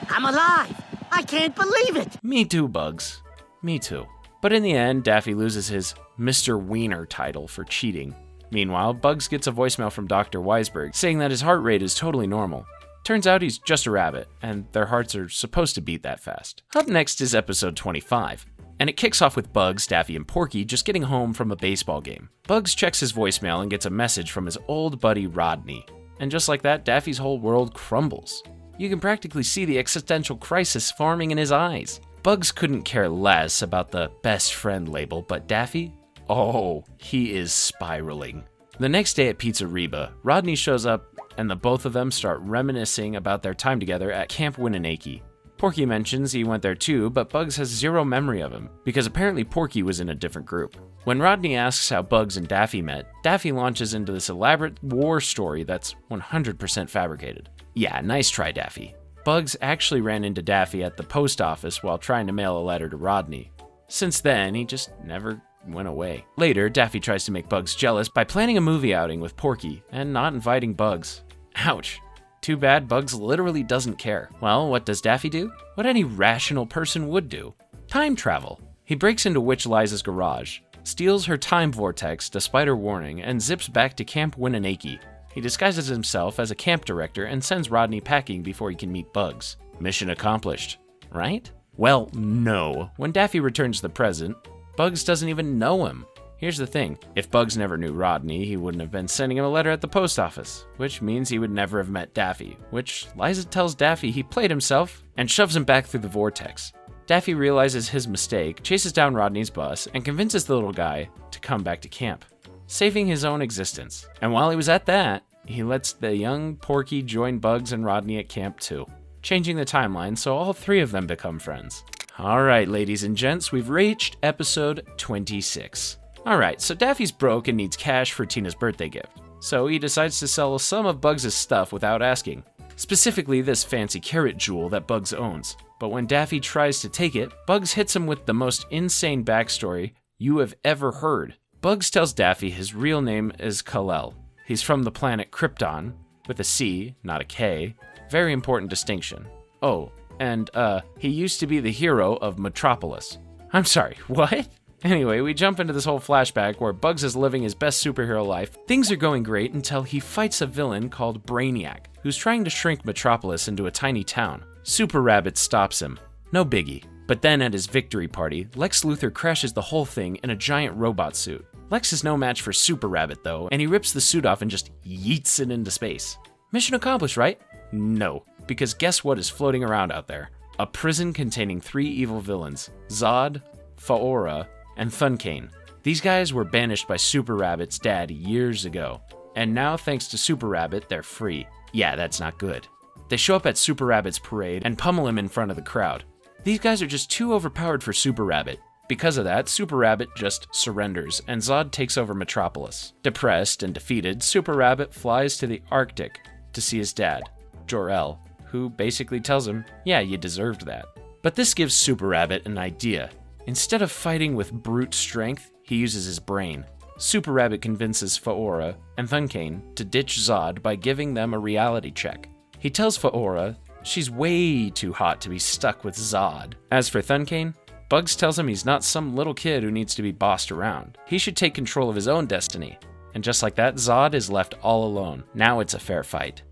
I'm alive! I can't believe it! Me too, Bugs. Me too. But in the end, Daffy loses his Mr. Weiner title for cheating. Meanwhile, Bugs gets a voicemail from Dr. Weisberg saying that his heart rate is totally normal. Turns out he's just a rabbit, and their hearts are supposed to beat that fast. Up next is episode 25, and it kicks off with Bugs, Daffy, and Porky just getting home from a baseball game. Bugs checks his voicemail and gets a message from his old buddy Rodney. And just like that, Daffy's whole world crumbles. You can practically see the existential crisis forming in his eyes. Bugs couldn't care less about the best friend label, but Daffy? Oh, he is spiraling. The next day at Pizza-Reba, Rodney shows up and the both of them start reminiscing about their time together at Camp Winnenakie. Porky mentions he went there too, but Bugs has zero memory of him, because apparently Porky was in a different group. When Rodney asks how Bugs and Daffy met, Daffy launches into this elaborate war story that's 100% fabricated. Yeah, nice try, Daffy. Bugs actually ran into Daffy at the post office while trying to mail a letter to Rodney. Since then, he just never went away. Later, Daffy tries to make Bugs jealous by planning a movie outing with Porky and not inviting Bugs. Ouch. Too bad Bugs literally doesn't care. Well, what does Daffy do? What any rational person would do. Time travel. He breaks into Witch Liza's garage, steals her time vortex despite her warning, and zips back to Camp Winnenakie. He disguises himself as a camp director and sends Rodney packing before he can meet Bugs. Mission accomplished, right? Well, no. When Daffy returns the present, Bugs doesn't even know him. Here's the thing, if Bugs never knew Rodney, he wouldn't have been sending him a letter at the post office, which means he would never have met Daffy, which Liza tells Daffy he played himself and shoves him back through the vortex. Daffy realizes his mistake, chases down Rodney's bus, and convinces the little guy to come back to camp, saving his own existence. And while he was at that, he lets the young Porky join Bugs and Rodney at camp too, changing the timeline so all three of them become friends. Alright, ladies and gents, we've reached episode 26. Alright, so Daffy's broke and needs cash for Tina's birthday gift, so he decides to sell some of Bugs' stuff without asking, specifically this fancy carrot jewel that Bugs owns. But when Daffy tries to take it, Bugs hits him with the most insane backstory you have ever heard. Bugs tells Daffy his real name is Kal-El. He's from the planet Krypton, with a C, not a K. Very important distinction. Oh, and he used to be the hero of Metropolis. I'm sorry, what? Anyway, we jump into this whole flashback where Bugs is living his best superhero life. Things are going great until he fights a villain called Brainiac, who's trying to shrink Metropolis into a tiny town. Super Rabbit stops him. No biggie. But then at his victory party, Lex Luthor crashes the whole thing in a giant robot suit. Lex is no match for Super Rabbit though, and he rips the suit off and just yeets it into space. Mission accomplished, right? No, because guess what is floating around out there? A prison containing 3 evil villains, Zod, Faora, and Thunkane. These guys were banished by Super Rabbit's dad years ago, and now thanks to Super Rabbit, they're free. Yeah, that's not good. They show up at Super Rabbit's parade and pummel him in front of the crowd. These guys are just too overpowered for Super Rabbit. Because of that, Super Rabbit just surrenders, and Zod takes over Metropolis. Depressed and defeated, Super Rabbit flies to the Arctic to see his dad, Jor-El, who basically tells him, yeah, you deserved that. But this gives Super Rabbit an idea. Instead of fighting with brute strength, he uses his brain. Super Rabbit convinces Faora and Thunkane to ditch Zod by giving them a reality check. He tells Faora she's way too hot to be stuck with Zod. As for Thunkane, Bugs tells him he's not some little kid who needs to be bossed around. He should take control of his own destiny. And just like that, Zod is left all alone. Now it's a fair fight.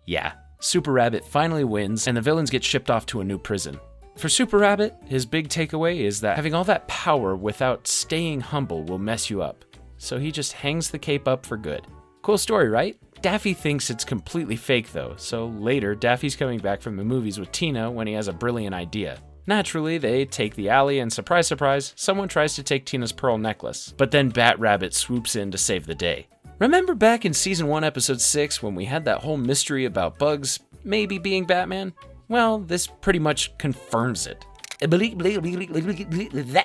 Yeah, Super Rabbit finally wins, and the villains get shipped off to a new prison. For Super Rabbit, his big takeaway is that having all that power without staying humble will mess you up. So he just hangs the cape up for good. Cool story, right? Daffy thinks it's completely fake though, so later Daffy's coming back from the movies with Tina when he has a brilliant idea. Naturally, they take the alley and surprise, surprise, someone tries to take Tina's pearl necklace. But then Bat Rabbit swoops in to save the day. Remember back in Season 1, Episode 6 when we had that whole mystery about Bugs maybe being Batman? Well, this pretty much confirms it.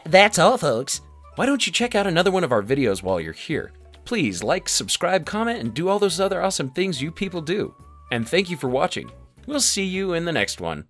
That's all, folks. Why don't you check out another one of our videos while you're here? Please like, subscribe, comment, and do all those other awesome things you people do. And thank you for watching. We'll see you in the next one.